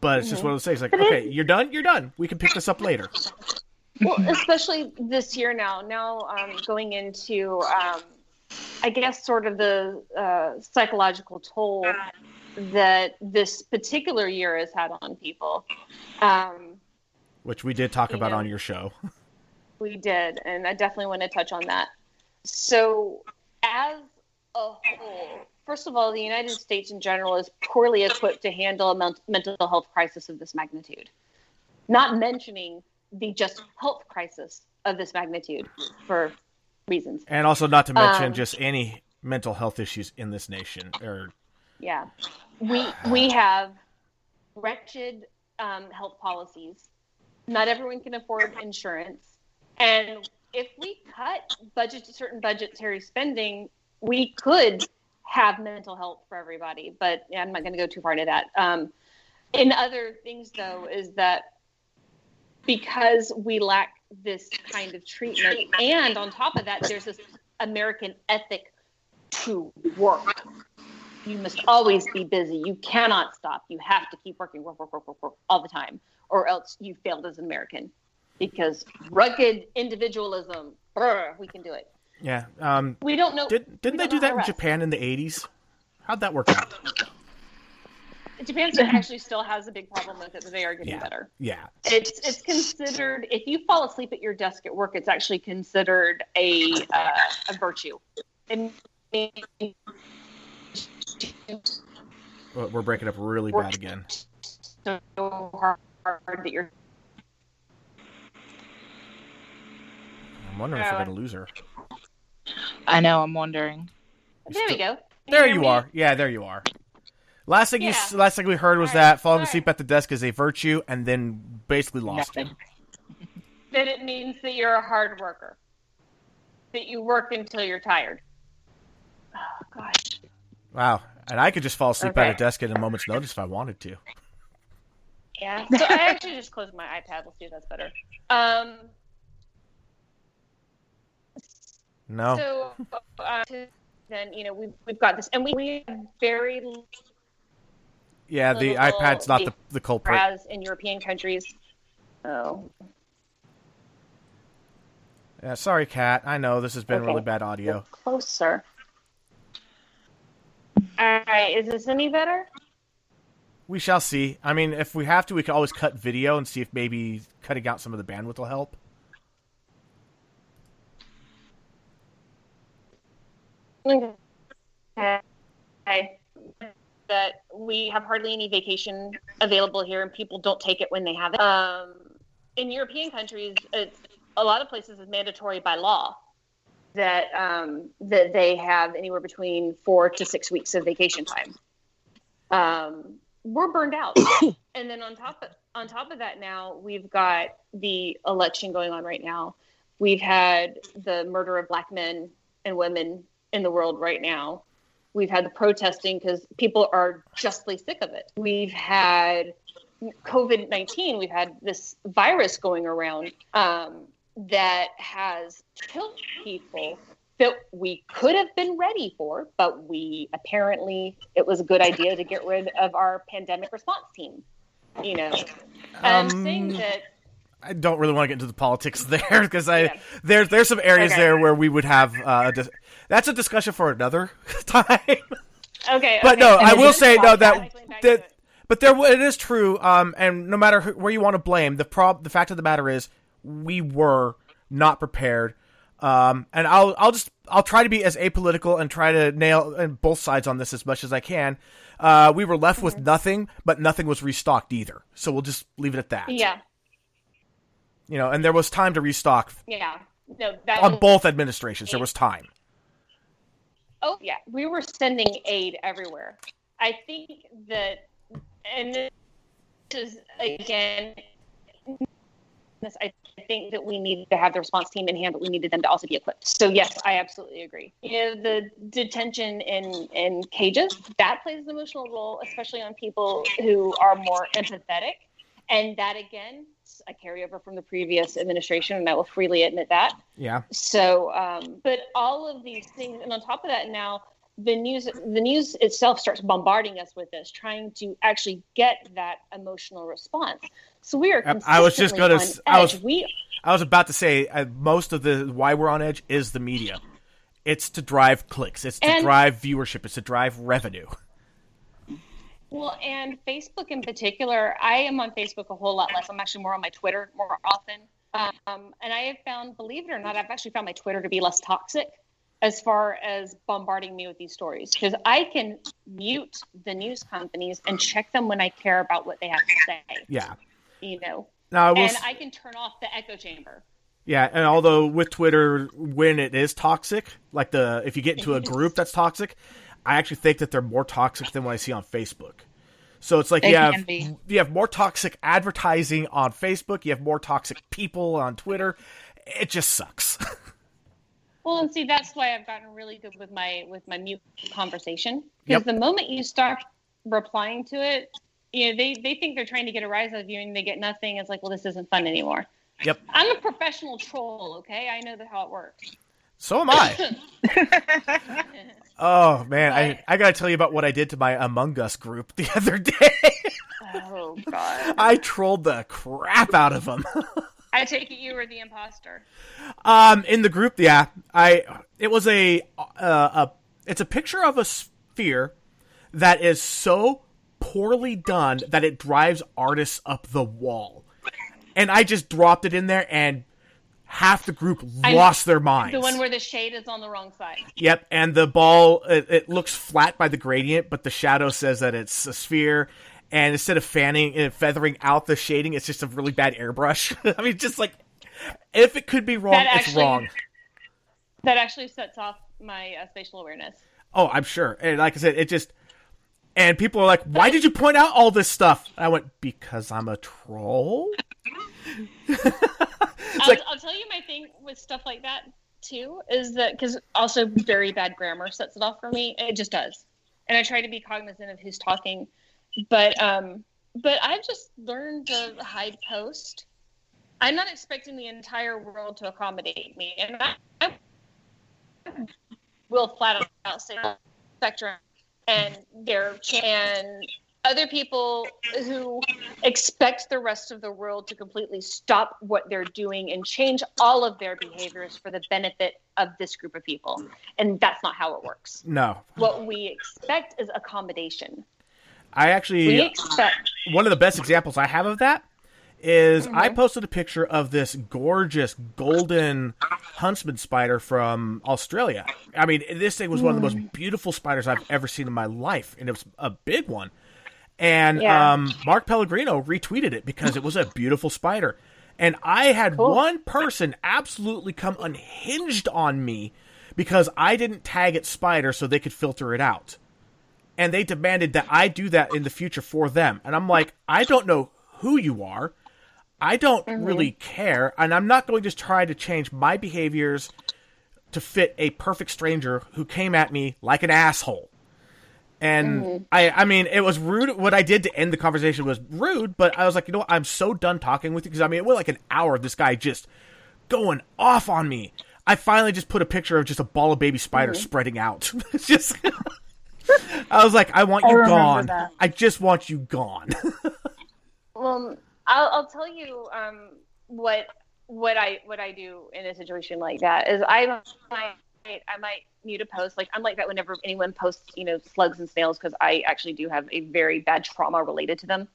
but it's just one of those things. Like, okay, you're done. We can pick this up later. Well, especially this year now going into, I guess, sort of the psychological toll that this particular year has had on people. Which we did talk about on your show. We did, and I definitely want to touch on that. So, as a whole, first of all, the United States in general is poorly equipped to handle a mental health crisis of this magnitude. Not mentioning the just health crisis of this magnitude for reasons. And also not to mention just any mental health issues in this nation. Yeah. We have wretched health policies. Not everyone can afford insurance. And if we cut certain budgetary spending, we could have mental health for everybody. But I'm not going to go too far into that. In other things, though, is that because we lack this kind of treatment, and on top of that, there's this American ethic to work. You must always be busy. You cannot stop. You have to keep working, work all the time, or else you failed as an American. Because rugged individualism, we can do it. Yeah. We don't know. Didn't they do that in Japan in the 80s? How'd that work out? Japan actually still has a big problem with it, but they are getting better. Yeah. It's considered, if you fall asleep at your desk at work, it's actually considered a virtue. We're breaking up really bad again. So hard that you're. I'm wondering if we're going to lose her. I know, I'm wondering. There we go. There you are. Yeah, there you are. Last thing we heard was that falling asleep at the desk is a virtue, and then basically lost him. That it means that you're a hard worker. That you work until you're tired. Oh, gosh. Wow. And I could just fall asleep at a desk at a moment's notice if I wanted to. Yeah. So I actually just closed my iPad. Let's see if that's better. No. So then, we've got this, and we have very. Yeah, the iPad's not the culprit. As in European countries. Oh. Yeah, sorry, Kat. I know this has been really bad audio. Get closer. All right, is this any better? We shall see. I mean, if we have to, we can always cut video and see if maybe cutting out some of the bandwidth will help. Okay. That we have hardly any vacation available here, and people don't take it when they have it. In European countries, a lot of places is mandatory by law that that they have anywhere between 4 to 6 weeks of vacation time. We're burned out, and then on top of that, now we've got the election going on right now. We've had the murder of Black men and women in the world right now. We've had the protesting because people are justly sick of it. We've had COVID-19. We've had this virus going around that has killed people that we could have been ready for, but it was a good idea to get rid of our pandemic response team. I'm saying that. I don't really want to get into the politics there because there's some areas there where we would have that's a discussion for another time. Okay. But no, I will say but it is true. And no matter where you want to blame, the fact of the matter is we were not prepared. And I'll try to be as apolitical and try to nail both sides on this as much as I can. We were left with nothing, but nothing was restocked either. So we'll just leave it at that. Yeah. And there was time to restock. Yeah. No, on both administrations, there was time. Oh, yeah. We were sending aid everywhere. I think that, and this is, again, I think that we need to have the response team in hand, but we needed them to also be equipped. So, yes, I absolutely agree. The detention in cages, that plays an emotional role, especially on people who are more empathetic. And that, again, a carryover from the previous administration, and I will freely admit that. Yeah. So, but all of these things, and on top of that, now the news itself starts bombarding us with this, trying to actually get that emotional response. So we are consistently I was just going to. I was about to say most of the why we're on edge is the media. It's to drive clicks. It's to drive viewership. It's to drive revenue. Well, and Facebook in particular, I am on Facebook a whole lot less. I'm actually more on my Twitter more often. And I have found, believe it or not, I've actually found my Twitter to be less toxic as far as bombarding me with these stories. Because I can mute the news companies and check them when I care about what they have to say. Yeah. Now, I can turn off the echo chamber. Yeah, and although with Twitter, when it is toxic, like if you get into a group that's toxic, I actually think that they're more toxic than what I see on Facebook. So it's like you have more toxic advertising on Facebook, you have more toxic people on Twitter. It just sucks. Well, and see, that's why I've gotten really good with my mute conversation. Because the moment you start replying to it, they think they're trying to get a rise out of you, and they get nothing. It's like, well, this isn't fun anymore. Yep. I'm a professional troll, okay? I know how it works. So am I. Oh, man. I got to tell you about what I did to my Among Us group the other day. Oh, God. I trolled the crap out of them. I take it you were the imposter. In the group, yeah. It was it's a picture of a sphere that is so poorly done that it drives artists up the wall. And I just dropped it in there, and half the group lost their minds. The one where the shade is on the wrong side. Yep, and the ball, it looks flat by the gradient, but the shadow says that it's a sphere, and instead of fanning and feathering out the shading, it's just a really bad airbrush. I mean, just like, if it could be wrong, it's wrong. That actually sets off my spatial awareness. Oh, I'm sure. And like I said, and people are like, why did you point out all this stuff? And I went, because I'm a troll? I'll tell you my thing with stuff like that too is that because also very bad grammar sets it off for me. It just does, and I try to be cognizant of who's talking. But I've just learned to hide post. I'm not expecting the entire world to accommodate me, and I will flat out say spectrum, and other people who expect the rest of the world to completely stop what they're doing and change all of their behaviors for the benefit of this group of people. And that's not how it works. No. What we expect is accommodation. One of the best examples I have of that is I posted a picture of this gorgeous golden huntsman spider from Australia. I mean, this thing was one of the most beautiful spiders I've ever seen in my life, and it was a big one. And Mark Pellegrino retweeted it because it was a beautiful spider. And I had one person absolutely come unhinged on me because I didn't tag it spider so they could filter it out. And they demanded that I do that in the future for them. And I'm like, I don't know who you are. I don't really care. And I'm not going to try to change my behaviors to fit a perfect stranger who came at me like an asshole. And I mean, it was rude. What I did to end the conversation was rude, but I was like, you know what? I'm so done talking with you. Because I mean, it went like an hour of this guy just going off on me. I finally just put a picture of just a ball of baby spiders spreading out. It's just, I was like, I want you gone. That. I just want you gone. Well, I'll tell you what I do in a situation like that is I might mute a post. Like I'm like that whenever anyone posts, slugs and snails, because I actually do have a very bad trauma related to them.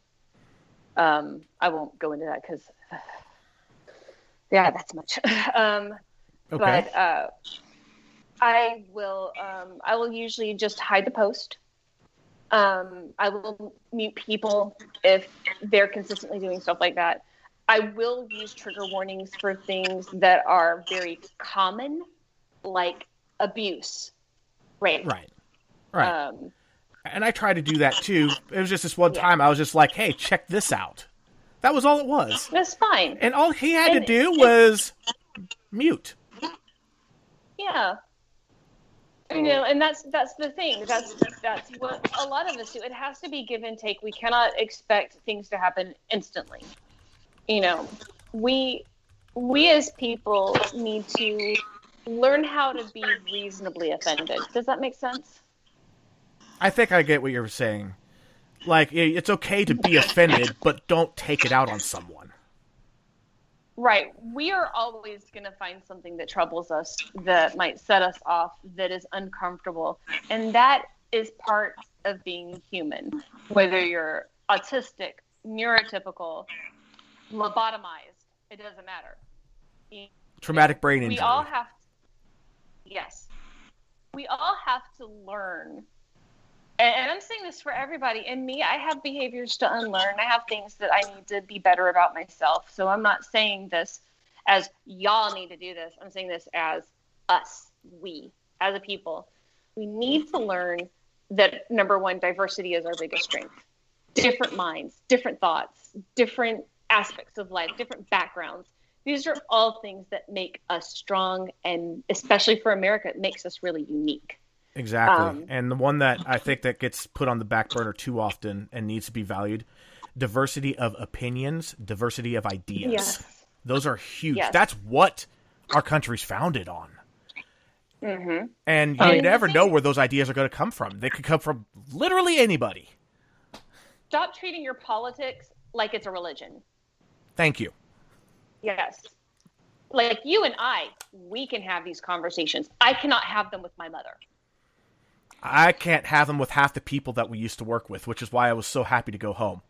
I won't go into that because, yeah, that's much. Okay. But I will usually just hide the post. I will mute people if they're consistently doing stuff like that. I will use trigger warnings for things that are very common, like abuse, rape. Right. And I try to do that too. It was just this one Yeah. time I was just like, hey, check this out. That was all it was. That's fine. And all he had to do was mute. Yeah. You know, and that's the thing. That's what a lot of us do. It has to be give and take. We cannot expect things to happen instantly. You know, we as people need to learn how to be reasonably offended. Does that make sense? I think I get what you're saying. Like, it's okay to be offended, but don't take it out on someone. Right. We are always going to find something that troubles us, that might set us off, that is uncomfortable. And that is part of being human. Whether you're autistic, neurotypical, lobotomized, it doesn't matter. Traumatic brain injury. We all have to learn. And I'm saying this for everybody. And me, I have behaviors to unlearn. I have things that I need to be better about myself. So I'm not saying this as y'all need to do this. I'm saying this as us, we, as a people. We need to learn that, number one, diversity is our biggest strength. Different minds, different thoughts, different aspects of life, different backgrounds. These are all things that make us strong. And especially for America, it makes us really unique. Exactly. And the one that I think that gets put on the back burner too often and needs to be valued, diversity of opinions, diversity of ideas. Yes. Those are huge. Yes. That's what our country's founded on. Mm-hmm. And you never know where those ideas are going to come from. They could come from literally anybody. Stop treating your politics like it's a religion. Thank you. Yes. Like you and I, we can have these conversations. I cannot have them with my mother. I can't have them with half the people that we used to work with, which is why I was so happy to go home.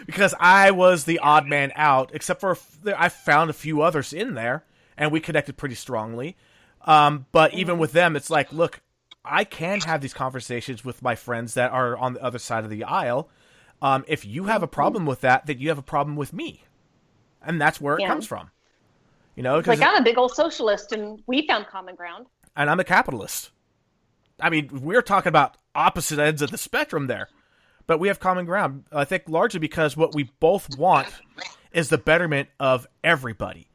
because I was the odd man out, except for I found a few others in there, and we connected pretty strongly. But even with them, it's like, look, I can have these conversations with my friends that are on the other side of the aisle. If you have a problem with that, then you have a problem with me. And that's where it comes from. You know, it's like I'm a big old socialist, and we found common ground. And I'm a capitalist. I mean, we're talking about opposite ends of the spectrum there, but we have common ground. I think largely because what we both want is the betterment of everybody.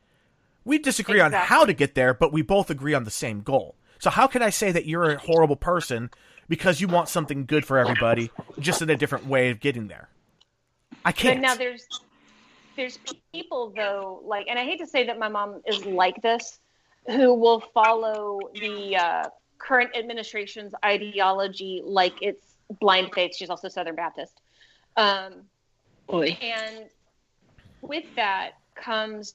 We disagree on how to get there, but we both agree on the same goal. So how can I say that you're a horrible person because you want something good for everybody, just in a different way of getting there? I can't. But now there's people though, like, and I hate to say that my mom is like this, who will follow the current administration's ideology like it's blind faith. She's also Southern Baptist. And with that comes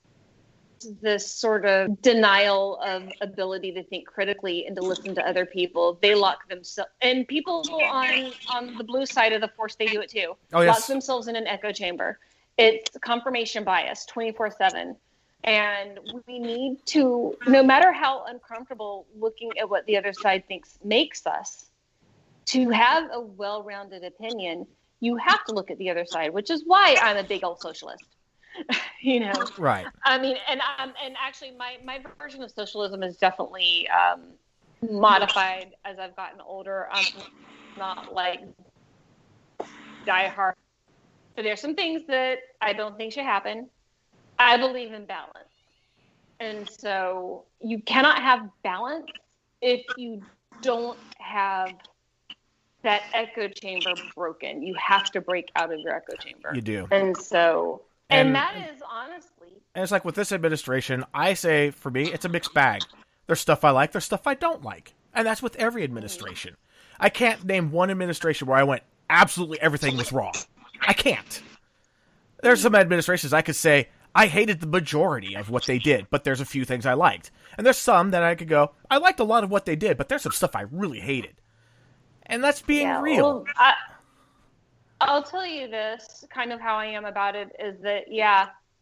this sort of denial of ability to think critically and to listen to other people. They lock themselves, and people on the blue side of the force, they do it too. Oh, yes. Lock themselves in an echo chamber. It's confirmation bias 24/7. And we need to, no matter how uncomfortable looking at what the other side thinks makes us, to have a well-rounded opinion, you have to look at the other side, which is why I'm a big old socialist. You know, right? I mean, and actually, my version of socialism is definitely modified as I've gotten older. I'm not like diehard. So there's some things that I don't think should happen. I believe in balance. And so you cannot have balance if you don't have that echo chamber broken. You have to break out of your echo chamber. You do. And so, and that is honestly. And it's like with this administration, I say, for me, it's a mixed bag. There's stuff I like, there's stuff I don't like. And that's with every administration. I can't name one administration where I went, absolutely everything was wrong. I can't. There's some administrations I could say, I hated the majority of what they did, but there's a few things I liked. And there's some that I could go, I liked a lot of what they did, but there's some stuff I really hated. And that's being real. Well, I'll tell you this, kind of how I am about it is that,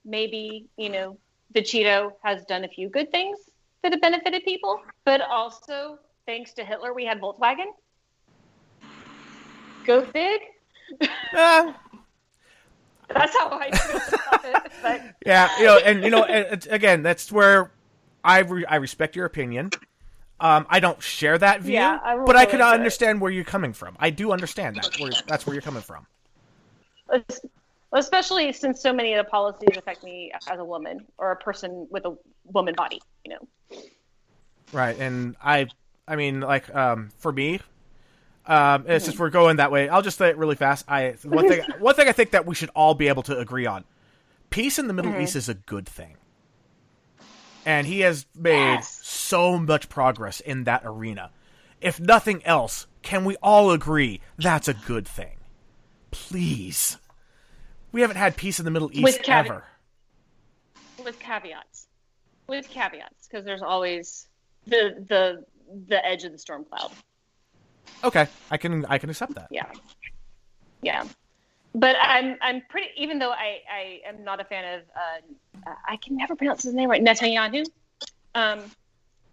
maybe, the Cheeto has done a few good things that have benefited people, but also thanks to Hitler, we had Volkswagen. Go fig. Uh, That's how I feel about it. But yeah, and again, that's where I respect your opinion. I don't share that view, but I can understand where you're coming from. I do understand that. That's where you're coming from. Especially since so many of the policies affect me as a woman or a person with a woman body, Right, and I mean, like, for me, since we're going that way, I'll just say it really fast. One thing I think that we should all be able to agree on: peace in the Middle East is a good thing, and he has made so much progress in that arena. If nothing else, can we all agree that's a good thing? Please. We haven't had peace in the Middle East ever. With caveats, because there's always the edge of the storm cloud. Okay, I can accept that. Yeah. But I'm pretty. Even though I am not a fan of I can never pronounce his name right, Netanyahu. I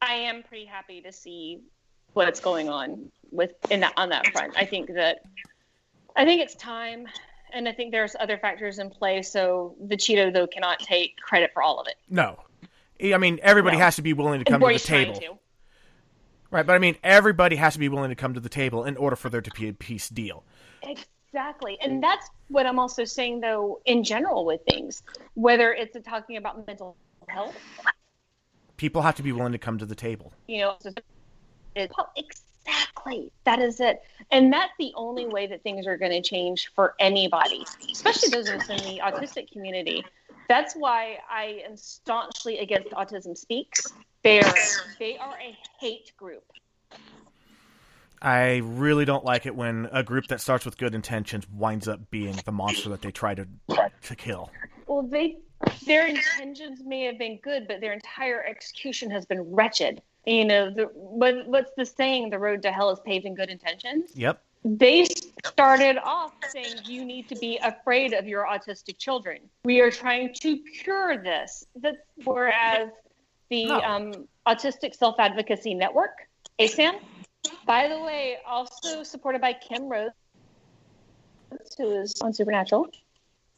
am pretty happy to see what's going on on that front. I think it's time. And I think there's other factors in play, so the Cheeto, though, cannot take credit for all of it. No. I mean, everybody has to be willing to come to the table. Right, but I mean, everybody has to be willing to come to the table in order for there to be a peace deal. Exactly. And that's what I'm also saying, though, in general with things. Whether it's talking about mental health. People have to be willing to come to the table. Exactly. That is it. And that's the only way that things are going to change for anybody, especially those of us in the autistic community. That's why I am staunchly against Autism Speaks. They are a hate group. I really don't like it when a group that starts with good intentions winds up being the monster that they try to kill. Well, their intentions may have been good, but their entire execution has been wretched. What's the saying? The road to hell is paved in good intentions. Yep. They started off saying you need to be afraid of your autistic children. We are trying to cure this. Whereas the Autistic Self-Advocacy Network, ASAN, by the way, also supported by Kim Rose, who is on Supernatural.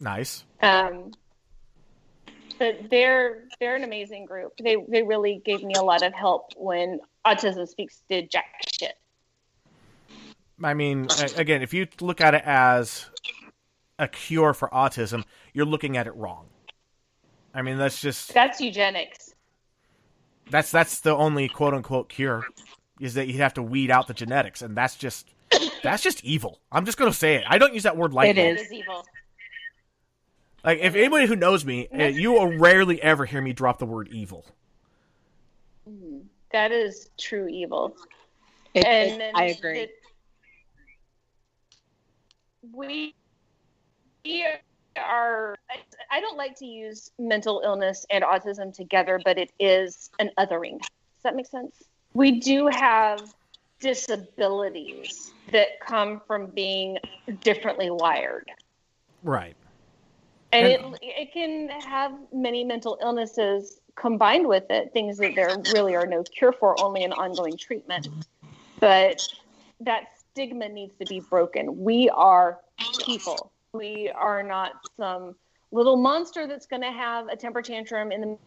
Nice. But they're an amazing group. They really gave me a lot of help when Autism Speaks did jack shit. I mean, again, if you look at it as a cure for autism, you're looking at it wrong. I mean, that's eugenics. That's the only quote unquote cure, is that you have to weed out the genetics, and that's just evil. I'm just gonna say it. I don't use that word lightly. It is evil. Like, if anybody who knows me, you will rarely ever hear me drop the word evil. That is true evil. I agree. We are, I don't like to use mental illness and autism together, but it is an othering. Does that make sense? We do have disabilities that come from being differently wired. Right. And it can have many mental illnesses combined with it, things that there really are no cure for, only an ongoing treatment. But that stigma needs to be broken. We are people. We are not some little monster that's going to have a temper tantrum in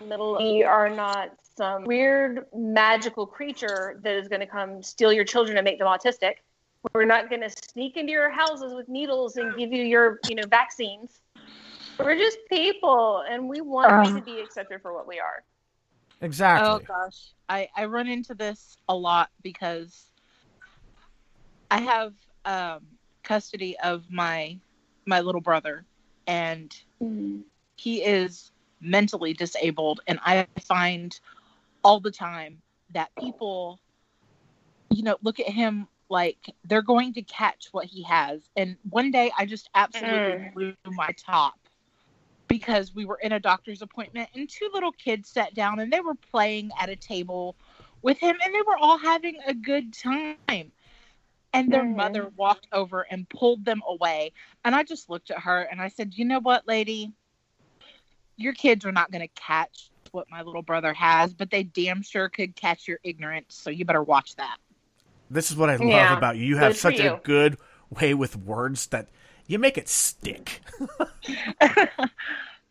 the middle. We are not some weird magical creature that is going to come steal your children and make them autistic. We're not going to sneak into your houses with needles and give you your, vaccines. We're just people, and we want to be accepted for what we are. Exactly. Oh, gosh. I run into this a lot because I have custody of my little brother, and he is mentally disabled, and I find all the time that people, look at him like they're going to catch what he has. And one day I just absolutely blew my top because we were in a doctor's appointment and two little kids sat down and they were playing at a table with him and they were all having a good time. And their mother walked over and pulled them away. And I just looked at her and I said, you know what, lady? your kids are not going to catch what my little brother has, but they damn sure could catch your ignorance. So you better watch that. This is what I love about you. You have such a good way with words that you make it stick.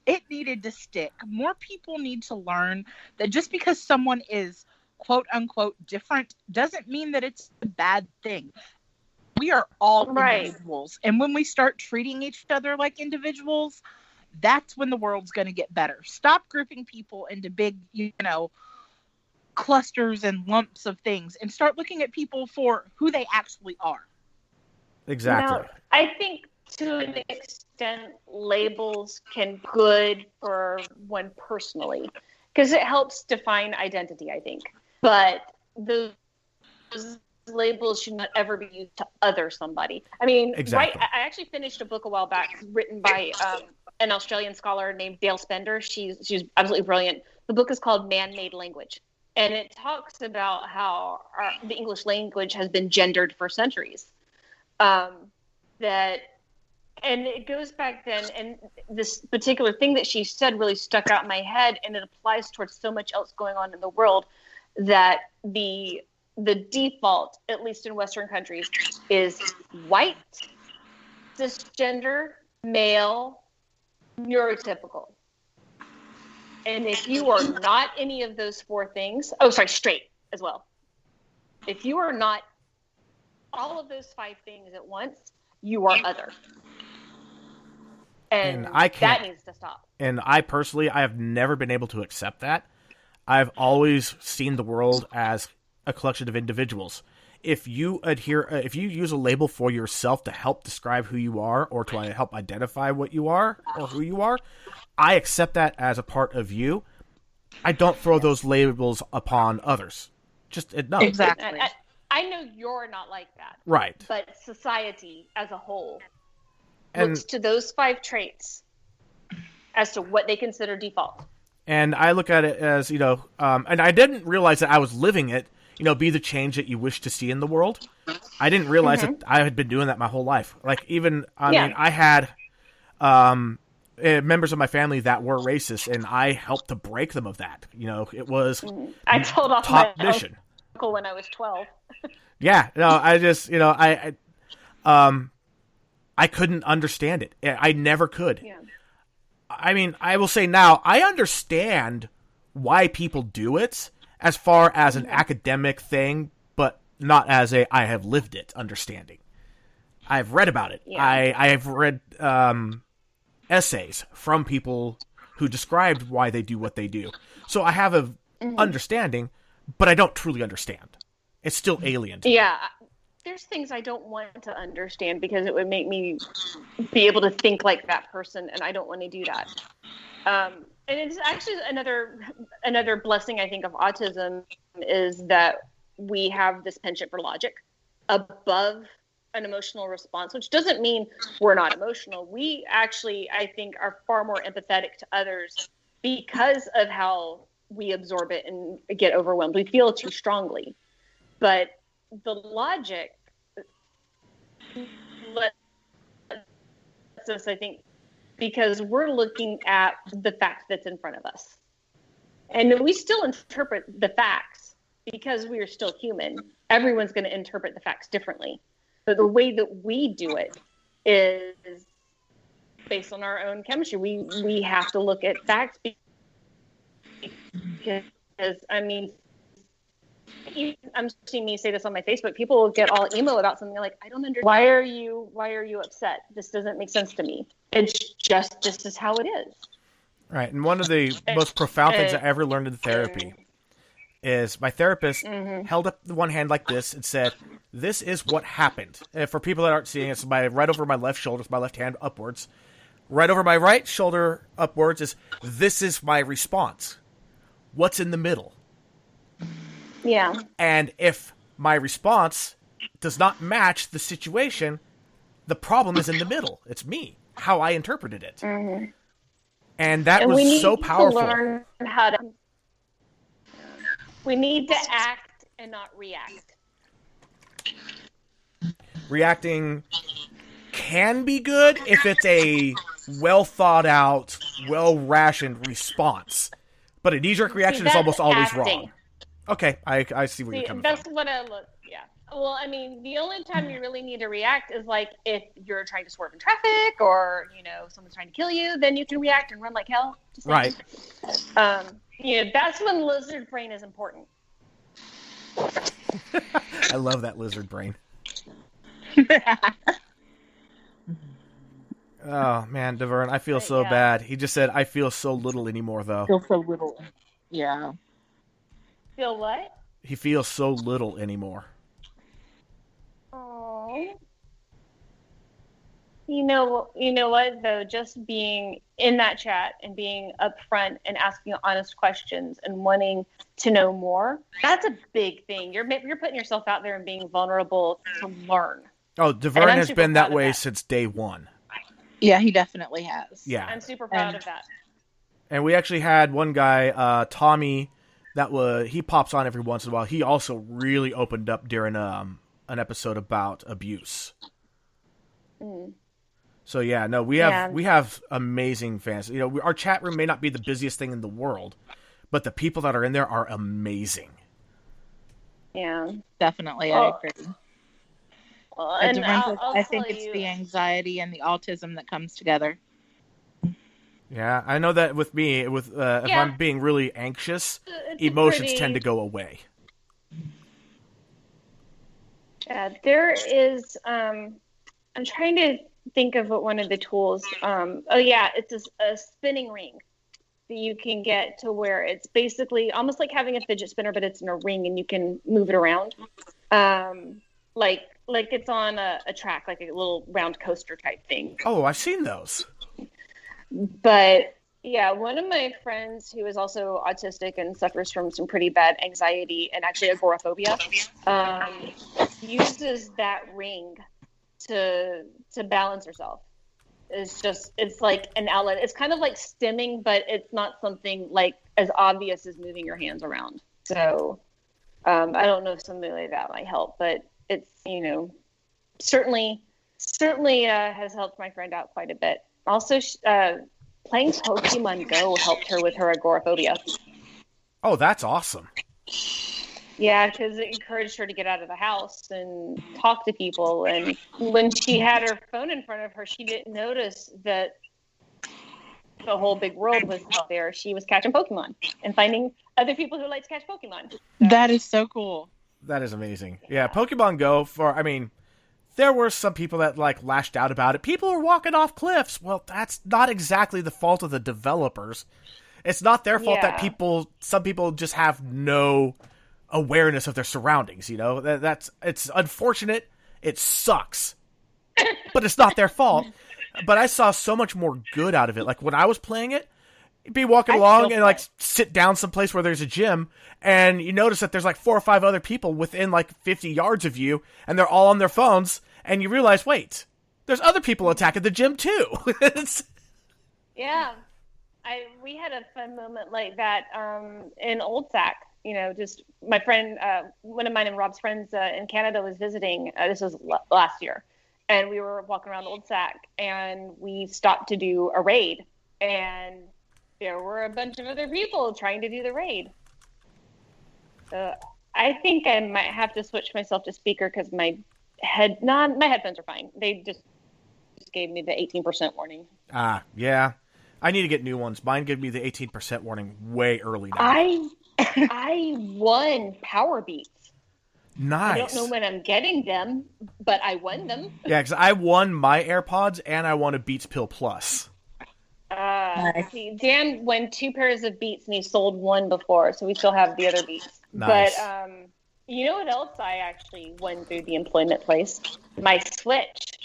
It needed to stick. More people need to learn that just because someone is quote unquote different doesn't mean that it's a bad thing. We are all individuals. And when we start treating each other like individuals, that's when the world's going to get better. Stop grouping people into big, clusters and lumps of things and start looking at people for who they actually are. Exactly. Now, I think to an extent, labels can be good for one personally because it helps define identity, I think. But those labels should not ever be used to other somebody. I mean, exactly. I actually finished a book a while back written by an Australian scholar named Dale Spender. She's absolutely brilliant. The book is called Man-Made Language. And it talks about how the English language has been gendered for centuries. And it goes back then, and this particular thing that she said really stuck out in my head, and it applies towards so much else going on in the world, that the default, at least in Western countries, is white, cisgender, male, neurotypical. And if you are not any of those four things, straight as well. If you are not all of those five things at once, you are other. And I can't, that needs to stop. And I personally, I have never been able to accept that. I've always seen the world as a collection of individuals. If you use a label for yourself to help describe who you are or to help identify what you are or who you are, I accept that as a part of you. I don't throw those labels upon others. No. Exactly. I know you're not like that. Right. But society as a whole looks to those five traits as to what they consider default. And I look at it as, and I didn't realize that I was living it, be the change that you wish to see in the world. I didn't realize that I had been doing that my whole life. Like, even, I mean, I had members of my family that were racist, and I helped to break them of that. It was I told off top my mission. Uncle when I was 12. Yeah, no, I just, I couldn't understand it. I never could. Yeah. I mean, I will say now, I understand why people do it as far as an academic thing, but not as I have lived it understanding. I've read about it. Yeah. I have read essays from people who described why they do what they do. So I have a understanding, but I don't truly understand. It's still alien to me. Yeah. There's things I don't want to understand because it would make me be able to think like that person, and I don't want to do that. And it's actually another blessing, I think, of autism is that we have this penchant for logic above an emotional response, which doesn't mean we're not emotional. We actually, I think, are far more empathetic to others because of how we absorb it and get overwhelmed. We feel too strongly. But the logic lets us, I think, because we're looking at the fact that's in front of us. And we still interpret the facts because we are still human. Everyone's going to interpret the facts differently. But the way that we do it is based on our own chemistry. We have to look at facts because, I mean, I'm seeing me say this on my Facebook. People will get all emo about something like, I don't understand. Why are you upset? This doesn't make sense to me. It's just, this is how it is. Right. And one of the most profound things I ever learned in therapy is my therapist held up one hand like this and said, this is what happened. And for people that aren't seeing it, it's right over my left shoulder, my left hand upwards. Right over my right shoulder upwards is, this is my response. What's in the middle? Yeah. And if my response does not match the situation, the problem is in the middle. It's me, how I interpreted it. Mm-hmm. And that was so powerful. We need to act and not react. Reacting can be good if it's a well thought out, well-rationed response. But a knee-jerk reaction is that's almost always acting. wrong. Okay, I see where you're coming That's from. what I look. Yeah. Well, I mean, the only time you really need to react is like if you're trying to swerve in traffic, or someone's trying to kill you. Then you can react and run like hell. Just Right. That's when lizard brain is important. I love that lizard brain. Oh, man, DeVern, I feel so bad. He just said, I feel so little anymore, though. Feel so little. Yeah. Feel what? He feels so little anymore. Oh. You know what, though? Just being in that chat and being upfront and asking honest questions and wanting to know more, that's a big thing. You're putting yourself out there and being vulnerable to learn. Oh, DeVern has been that way since day one. Yeah, he definitely has. Yeah. I'm super proud of that. And we actually had one guy, Tommy, he pops on every once in a while. He also really opened up during an episode about abuse. Mm. So yeah, no, we have amazing fans. Our chat room may not be the busiest thing in the world, but the people that are in there are amazing. Yeah, definitely, I agree. And I think it's the anxiety and the autism that comes together. Yeah, I know that with me, if I'm being really anxious, emotions tend to go away. Yeah, there is. I'm trying to think of what one of the tools. It's a spinning ring that you can get to where it's basically almost like having a fidget spinner, but it's in a ring and you can move it around. Like it's on a track, like a little round coaster type thing. Oh, I've seen those. But yeah, one of my friends who is also autistic and suffers from some pretty bad anxiety and actually agoraphobia, uses that ring to balance herself. It's like an outlet. It's kind of like stimming, but it's not something like as obvious as moving your hands around. So I don't know if something like that might help, but it's, certainly has helped my friend out quite a bit. Also, playing Pokemon Go helped her with her agoraphobia. Oh, that's awesome. Yeah, because it encouraged her to get out of the house and talk to people. And when she had her phone in front of her, she didn't notice that the whole big world was out there. She was catching Pokemon and finding other people who like to catch Pokemon. So, that is so cool. That is amazing. Yeah, Pokemon Go, there were some people that lashed out about it. People are walking off cliffs. Well, that's not exactly the fault of the developers. It's not their fault that some people just have no awareness of their surroundings. It's unfortunate. It sucks, but it's not their fault. But I saw so much more good out of it. Like when I was playing it, you'd be walking along and sit down someplace where there's a gym, and you notice that there's 4 or 5 other people within 50 yards of you, and they're all on their phones, and you realize, wait, there's other people attacking the gym too. Yeah, we had a fun moment like that in Old Sac. Just my friend, one of mine and Rob's friends in Canada was visiting. This was last year, and we were walking around Old Sac, and we stopped to do a raid, and there were a bunch of other people trying to do the raid. So I think I might have to switch myself to speaker because my headphones are fine. They just gave me the 18% warning. Yeah. I need to get new ones. Mine gave me the 18% warning way early now. I won Power Beats. Nice. I don't know when I'm getting them, but I won them. Yeah, because I won my AirPods and I won a Beats Pill Plus. Nice. See, Dan won 2 pairs of Beats and he sold one before, so we still have the other Beats. Nice. But you know what else I actually won through the employment place? My Switch.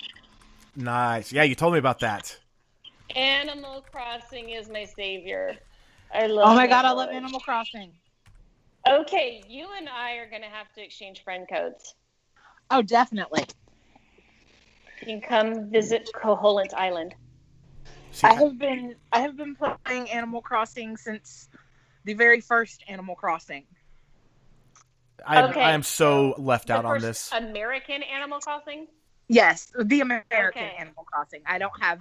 Nice. Yeah, you told me about that. Animal Crossing is my savior. I love. Oh my god, I love Animal Crossing. Okay, you and I are gonna have to exchange friend codes. Oh, definitely. You can come visit Koholint Island. I have been playing Animal Crossing since the very first Animal Crossing. I am so left out on this. American Animal Crossing? Yes, the American Animal Crossing. I don't have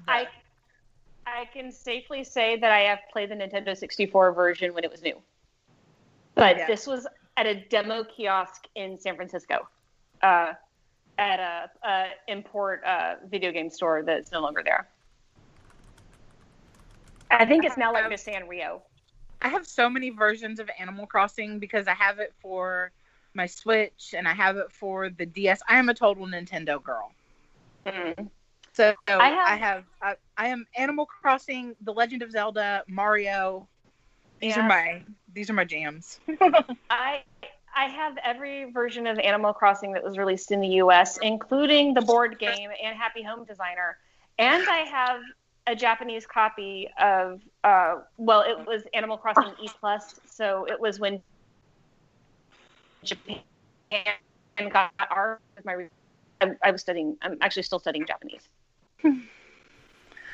I can safely say that I have played the Nintendo 64 version when it was new. But this was at a demo kiosk in San Francisco, at a import video game store that's no longer there. I think it's now like the Sanrio. I have so many versions of Animal Crossing because I have it for my Switch and I have it for the DS. I am a total Nintendo girl. Mm. So I am Animal Crossing, The Legend of Zelda, Mario. These are my jams. I have every version of Animal Crossing that was released in the US, including the board game and Happy Home Designer. And I have a Japanese copy of it was Animal Crossing E+, so it was when Japan got our I'm actually still studying Japanese.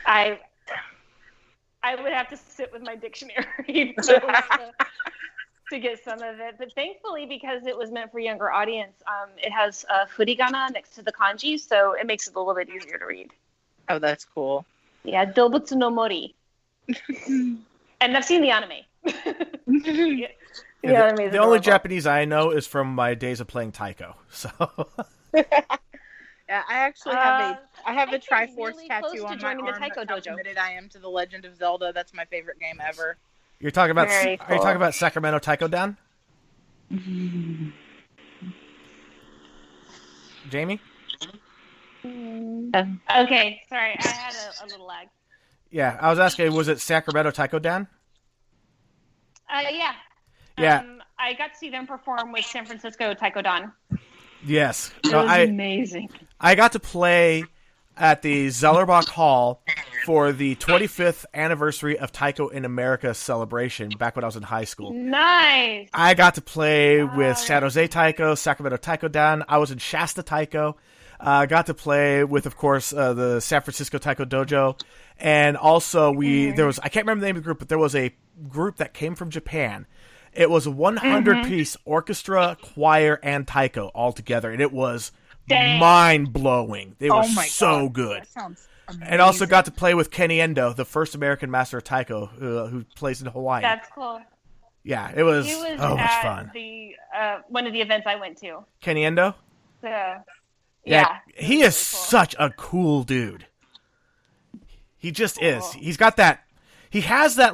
I would have to sit with my dictionary to get some of it, but thankfully, because it was meant for a younger audience, it has furigana next to the kanji, so it makes it a little bit easier to read. Oh, that's cool. Yeah, Dobutsu no Mori. And I've seen the anime. The only Japanese I know is from my days of playing Taiko. So. Yeah, I actually have a Triforce really tattoo on my arm. The Taiko That's how committed I am to The Legend of Zelda. That's my favorite game ever. You're talking about? Very cool. Are you talking about Sacramento Taiko Dan? Jamie? Okay, sorry, I had a little lag. Yeah, I was asking, was it Sacramento Taiko Dan? Yeah. Yeah. I got to see them perform with San Francisco Taiko Dan. Yes. It was amazing. I got to play at the Zellerbach Hall for the 25th anniversary of Taiko in America celebration back when I was in high school. Nice. I got to play with San Jose Taiko, Sacramento Taiko Dan. I was in Shasta Taiko. Got to play with, of course, the San Francisco Taiko Dojo. And also there was, I can't remember the name of the group, but there was a group that came from Japan. It was a 100-piece orchestra, choir, and taiko all together, and it was mind-blowing. They were so good. That sounds amazing. And also got to play with Kenny Endo, the first American master of taiko who plays in Hawaii. That's cool. Yeah, it was much fun. The one of the events I went to. Kenny Endo? So, yeah. He is such a cool dude. He just is. He's got that. He has that,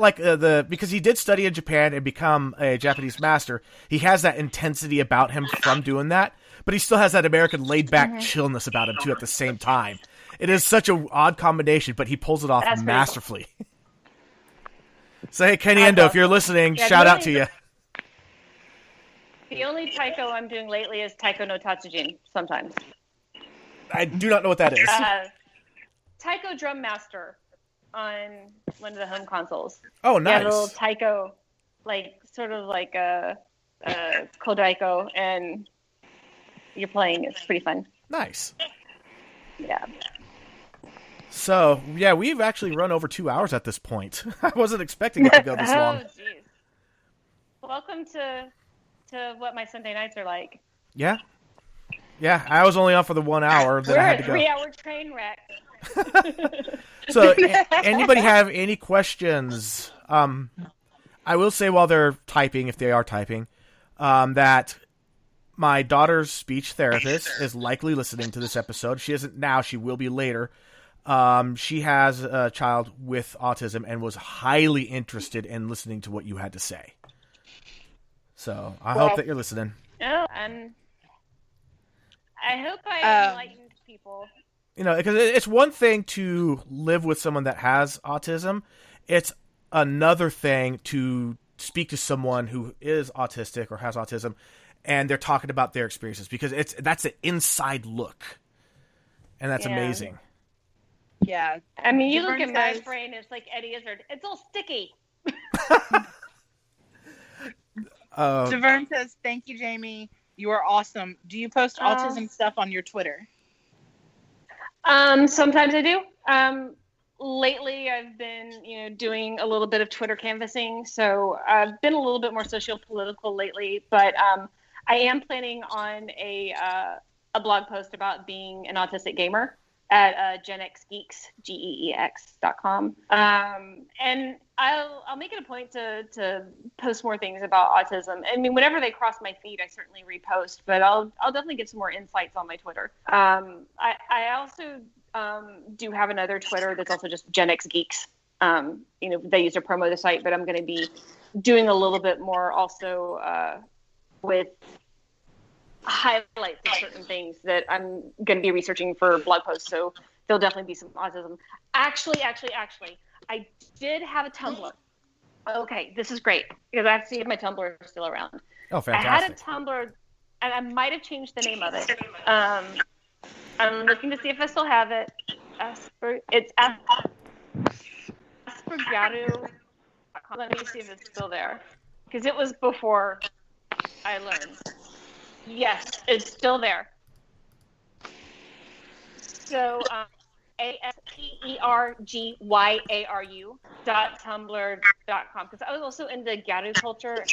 because he did study in Japan and become a Japanese master, he has that intensity about him from doing that, but he still has that American laid-back chillness about him, too, at the same time. It is such an odd combination, but he pulls it off masterfully. Cool. So, hey, Kenny Endo, if you're listening, shout out to you. The only taiko I'm doing lately is Taiko no Tatsujin, sometimes. I do not know what that is. Taiko Drum Master on one of the home consoles. Oh, nice. Yeah, a little taiko, sort of like a kodaiko, and you're playing. It's pretty fun. Nice. Yeah. So, yeah, we've actually run over 2 hours at this point. I wasn't expecting it to go this long. Oh, jeez. Welcome to what my Sunday nights are like. Yeah. Yeah, I was only on for the 1 hour. Then I had to go. We're a 3-hour train wreck. So, anybody have any questions? I will say while they're typing, if they are typing, that my daughter's speech therapist is likely listening to this episode. She isn't now. She will be later. She has a child with autism and was highly interested in listening to what you had to say. So, I hope that you're listening. Oh, and I hope I enlightened people. You know, because it's one thing to live with someone that has autism. It's another thing to speak to someone who is autistic or has autism, and they're talking about their experiences, because that's an inside look, and that's amazing. Yeah. I mean, you look at my brain, it's like Eddie Izzard. It's all sticky. Javerne says, "Thank you, Jamie. You are awesome. Do you post autism stuff on your Twitter?" Sometimes I do. Lately, I've been, doing a little bit of Twitter canvassing, so I've been a little bit more socio-political lately. But I am planning on a blog post about being an autistic gamer. at GenXGeeks, GEEX.com. And I'll make it a point to post more things about autism. I mean, whenever they cross my feed, I certainly repost, but I'll definitely get some more insights on my Twitter. I also do have another Twitter that's also just GenXGeeks. They use to promo the site, but I'm going to be doing a little bit more also with highlights of certain things that I'm going to be researching for blog posts. So there'll definitely be some autism. Actually, I did have a Tumblr. Okay, this is great because I have to see if my Tumblr is still around. Oh, fantastic. I had a Tumblr, and I might have changed the name of it. I'm looking to see if I still have it. It's Aspergaru. Let me see if it's still there because it was before I learned. Yes, it's still there. So, ASPERGYARU.tumblr.com, because I was also into Garu culture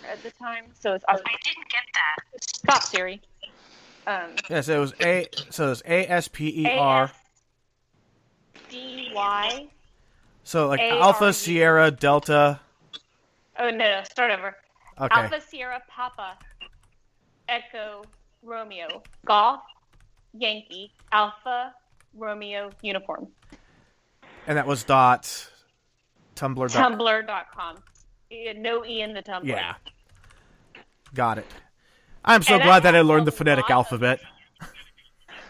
at the time. So it's. I didn't get that. Stop, Siri. Yeah, so it was ASPER. DY. So like Alpha Sierra Delta. Oh no! Start over. Okay. Alpha Sierra Papa Echo Romeo Golf Yankee Alpha Romeo Uniform. And that was Tumblr. Tumblr.com. No E in the Tumblr. Yeah. Got it. I'm so glad that I learned the phonetic alphabet.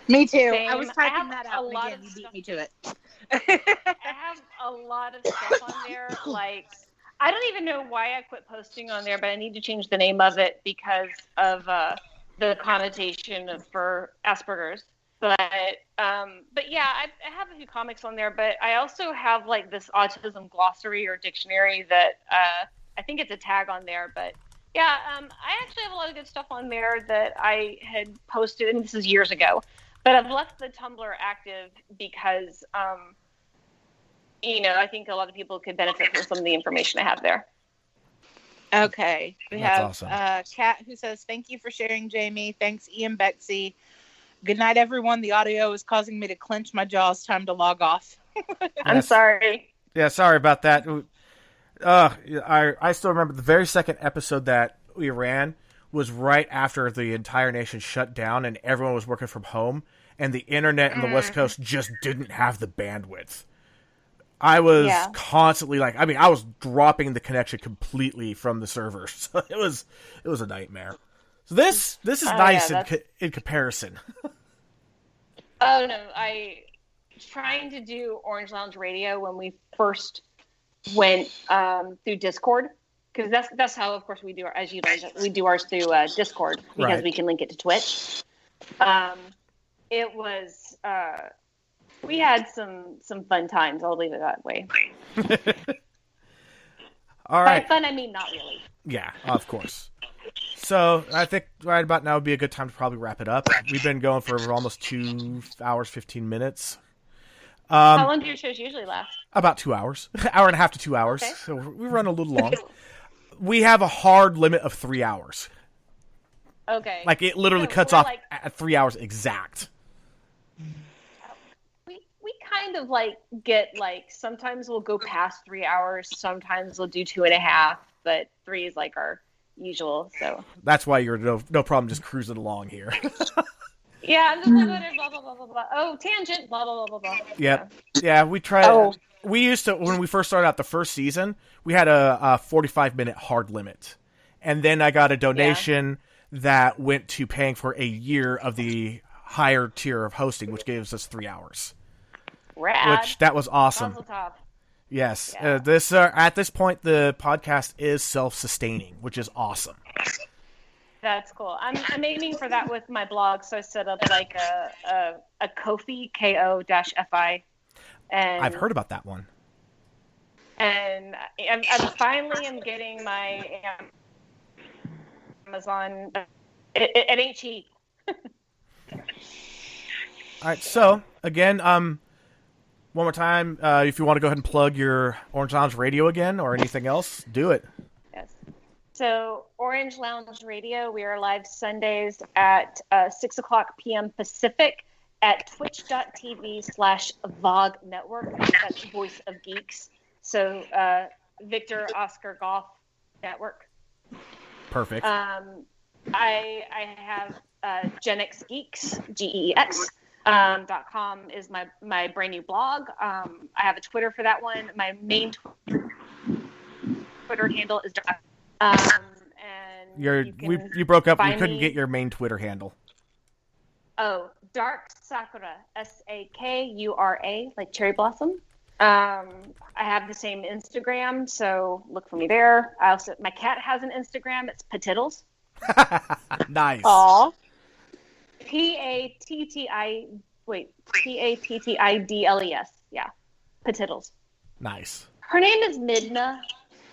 Me too. Same. I was typing that out again. You beat me to it. I have a lot of stuff on there. Like, I don't even know why I quit posting on there, but I need to change the name of it because of the connotation for Asperger's. But yeah, I have a few comics on there, but I also have like this autism glossary or dictionary that I think it's a tag on there. But yeah, I actually have a lot of good stuff on there that I had posted, and this is years ago. But I've left the Tumblr active because, I think a lot of people could benefit from some of the information I have there. Okay. We That's have awesome. Kat who says, thank you for sharing, Jamie. Thanks, Ian Betsy. Good night, everyone. The audio is causing me to clench my jaws. Time to log off. I'm sorry. Yeah, sorry about that. I still remember the very second episode that we ran was right after the entire nation shut down and everyone was working from home, and the internet in the West Coast just didn't have the bandwidth. I was constantly I was dropping the connection completely from the server. So it was a nightmare. So this is nice in comparison. Oh no, trying to do Orange Lounge Radio when we first went through Discord, because that's how, of course, we do as you learned, we do ours through Discord because we can link it to Twitch. It was we had some fun times. I'll leave it that way. All right. By fun, I mean not really. Yeah, of course. So I think right about now would be a good time to probably wrap it up. We've been going for almost 2 hours, 15 minutes. How long do your shows usually last? About 2 hours. Hour and a half to 2 hours. Okay. So we run a little long. We have a hard limit of 3 hours. Okay. Like, it literally cuts off at 3 hours exact. We kind of get sometimes we'll go past 3 hours, sometimes we'll do 2.5, but 3 is our usual. So that's why you're no problem just cruising along here. Yeah, I'm just blah blah blah blah blah. Oh, tangent, blah blah blah blah blah. Yep. Yeah, we tried. Oh. We used to, when we first started out the first season, we had a 45-minute hard limit, and then I got a donation that went to paying for a year of the higher tier of hosting, which gave us 3 hours. Rad. That was awesome. Yes. Yeah. At this point, the podcast is self-sustaining, which is awesome. That's cool. I'm aiming for that with my blog, so I set up a Ko-fi, Ko-fi. And I've heard about that one. And I'm finally getting my Amazon. It ain't cheap. All right. So again, one more time, if you want to go ahead and plug your Orange Lounge Radio again or anything else, do it. Yes. So Orange Lounge Radio, we are live Sundays at 6:00 p.m. Pacific, at twitch.tv/VOG Network. That's Voice of Geeks. So Victor Oscar Golf Network. Perfect. I have Gen X Geeks, GEX. .com is my brand new blog. I have a Twitter for that one. My main Twitter handle is and you broke up. We couldn't get your main Twitter handle. Oh, Dark Sakura, Sakura, like cherry blossom. I have the same Instagram, so look for me there. My cat has an Instagram. It's Patiddles. Nice. Aw. Patiddles. Yeah, Patiddles. Nice. Her name is Midna.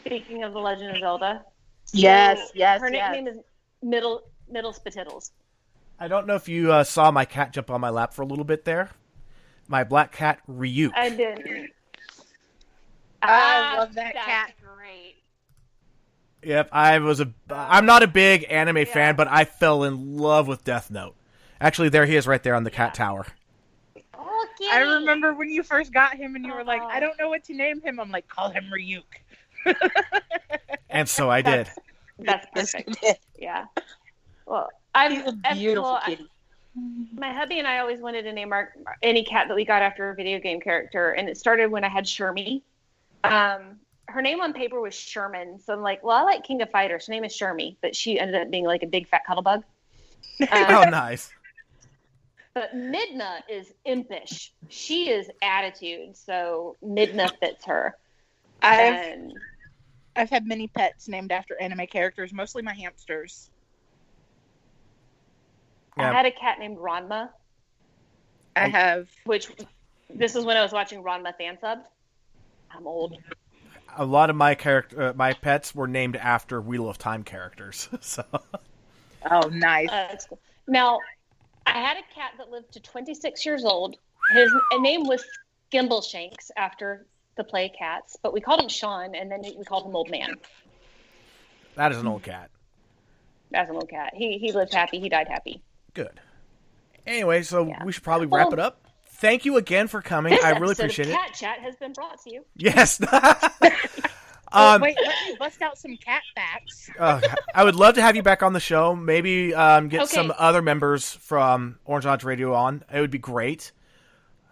Speaking of The Legend of Zelda. Yes. Her nickname is Middle Spatiddles. I don't know if you saw my cat jump on my lap for a little bit there. My black cat, Ryuk. I did. I love that cat. Great. Yep, I'm not a big anime fan, but I fell in love with Death Note. Actually, there he is right there on the cat tower. Oh, I remember when you first got him and you were like, I don't know what to name him. I'm like, call him Ryuk. And so I did. That's perfect. Yeah. Well, He's a beautiful kitty. My hubby and I always wanted to name any cat that we got after a video game character, and it started when I had Shermie. Her name on paper was Sherman, so I'm like, well, I like King of Fighters. Her name is Shermie, but she ended up being like a big fat cuddle bug. Oh, nice. But Midna is impish. She is attitude, so Midna fits her. I've had many pets named after anime characters, mostly my hamsters. Yeah. I had a cat named Ranma. I have. This is when I was watching Ranma fan subs. I'm old. A lot of my pets were named after Wheel of Time characters. So. Oh, nice. That's cool. Now, I had a cat that lived to 26 years old. His name was Skimbleshanks after the play cats, but we called him Sean, and then we called him Old Man. That is an old cat. That's an old cat. He lived happy. He died happy. Good. Anyway, so we should probably wrap it up. Thank you again for coming. I really appreciate it. Cat Chat has been brought to you. Yes. Wait, let me bust out some cat facts. I would love to have you back on the show. Maybe get some other members from Orange Lodge Radio on. It would be great.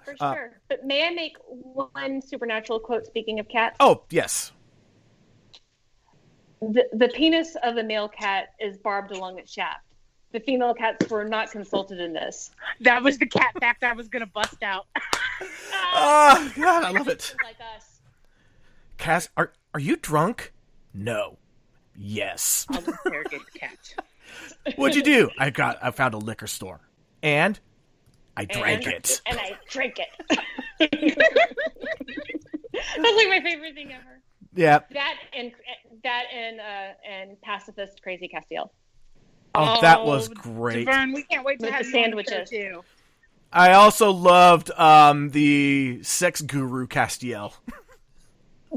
For sure. But may I make one supernatural quote speaking of cats? Oh, yes. The penis of a male cat is barbed along its shaft. The female cats were not consulted in this. That was the cat fact I was going to bust out. Oh, God, I love it. Like us. Cass, are you drunk? No. Yes. I'll interrogate the cat. What'd you do? I found a liquor store. And I drank it. And I drank it. That's like my favorite thing ever. Yeah. That and pacifist Crazy Castiel. Oh, that was great. Javern, we can't wait to have the sandwiches too. I also loved the sex guru Castiel.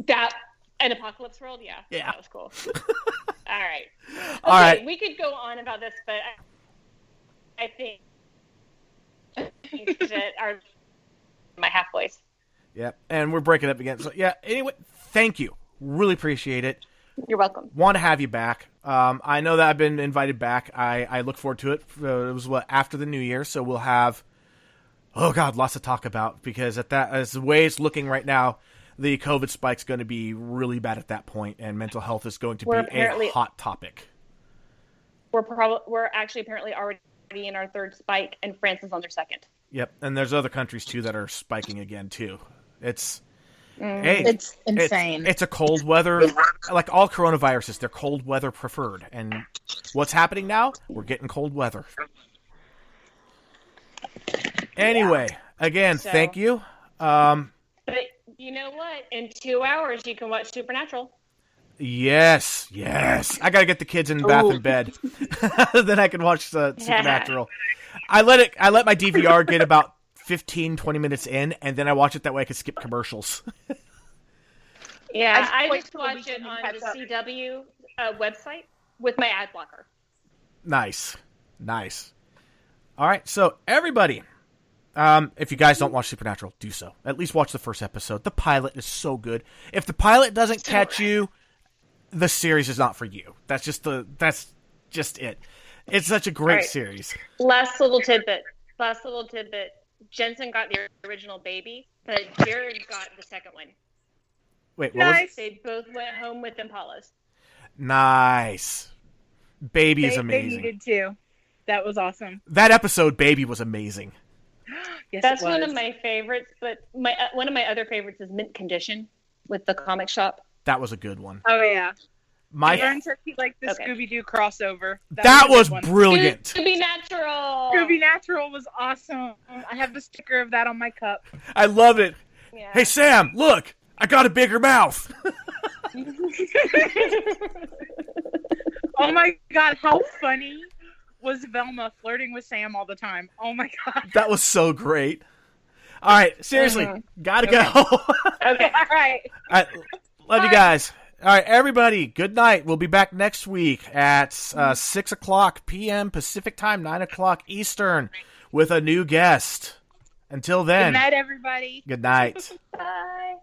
That an Apocalypse World, yeah. Yeah. That was cool. All right. Okay, All right. We could go on about this, but I think that my half voice. Yep, and we're breaking up again. So yeah. Anyway, thank you. Really appreciate it. You're welcome. Want to have you back. I know that I've been invited back. I look forward to it. It was after the New Year, so we'll have lots to talk about because as the way it's looking right now, the COVID spike's going to be really bad at that point, and mental health is going to be a hot topic. We're actually apparently already in our third spike, and France is on their second. Yep, and there's other countries too that are spiking again too. It's insane. It's a cold weather, like all coronaviruses, they're cold weather preferred. And what's happening now? We're getting cold weather. Anyway, again, thank you. But you know what? In 2 hours, you can watch Supernatural. Yes. I gotta get the kids in the bath and bed. Then I can watch Supernatural. I let my DVR get about 15, 20 minutes in, and then I watch it that way I can skip commercials. Yeah, I just watch it on the CW website with my ad blocker. Nice. All right, so everybody, If you guys don't watch Supernatural, do so. At least watch the first episode. The pilot is so good. If the pilot doesn't catch you, the series is not for you. That's just it. It's such a great series. Last little tidbit. Jensen got the original baby, but Jared got the second one. Wait, what was it? They both went home with impalas. Nice. Baby is amazing. They needed to. That was awesome. That episode, Baby, was amazing. Yes, That's one of my favorites, but one of my other favorites is Mint Condition with the comic shop. That was a good one. Oh, yeah. My Vern Turkey liked the Scooby-Doo crossover. That was brilliant. Scooby Natural. Scooby Natural was awesome. I have the sticker of that on my cup. I love it. Yeah. Hey, Sam, look. I got a bigger mouth. Oh, my God. How funny was Velma flirting with Sam all the time? Oh, my God. That was so great. All right. Seriously. Gotta go. Okay. All right. Love you guys. All right, everybody, good night. We'll be back next week at 6 o'clock p.m. Pacific time, 9 o'clock Eastern, with a new guest. Until then. Good night, everybody. Good night. Bye.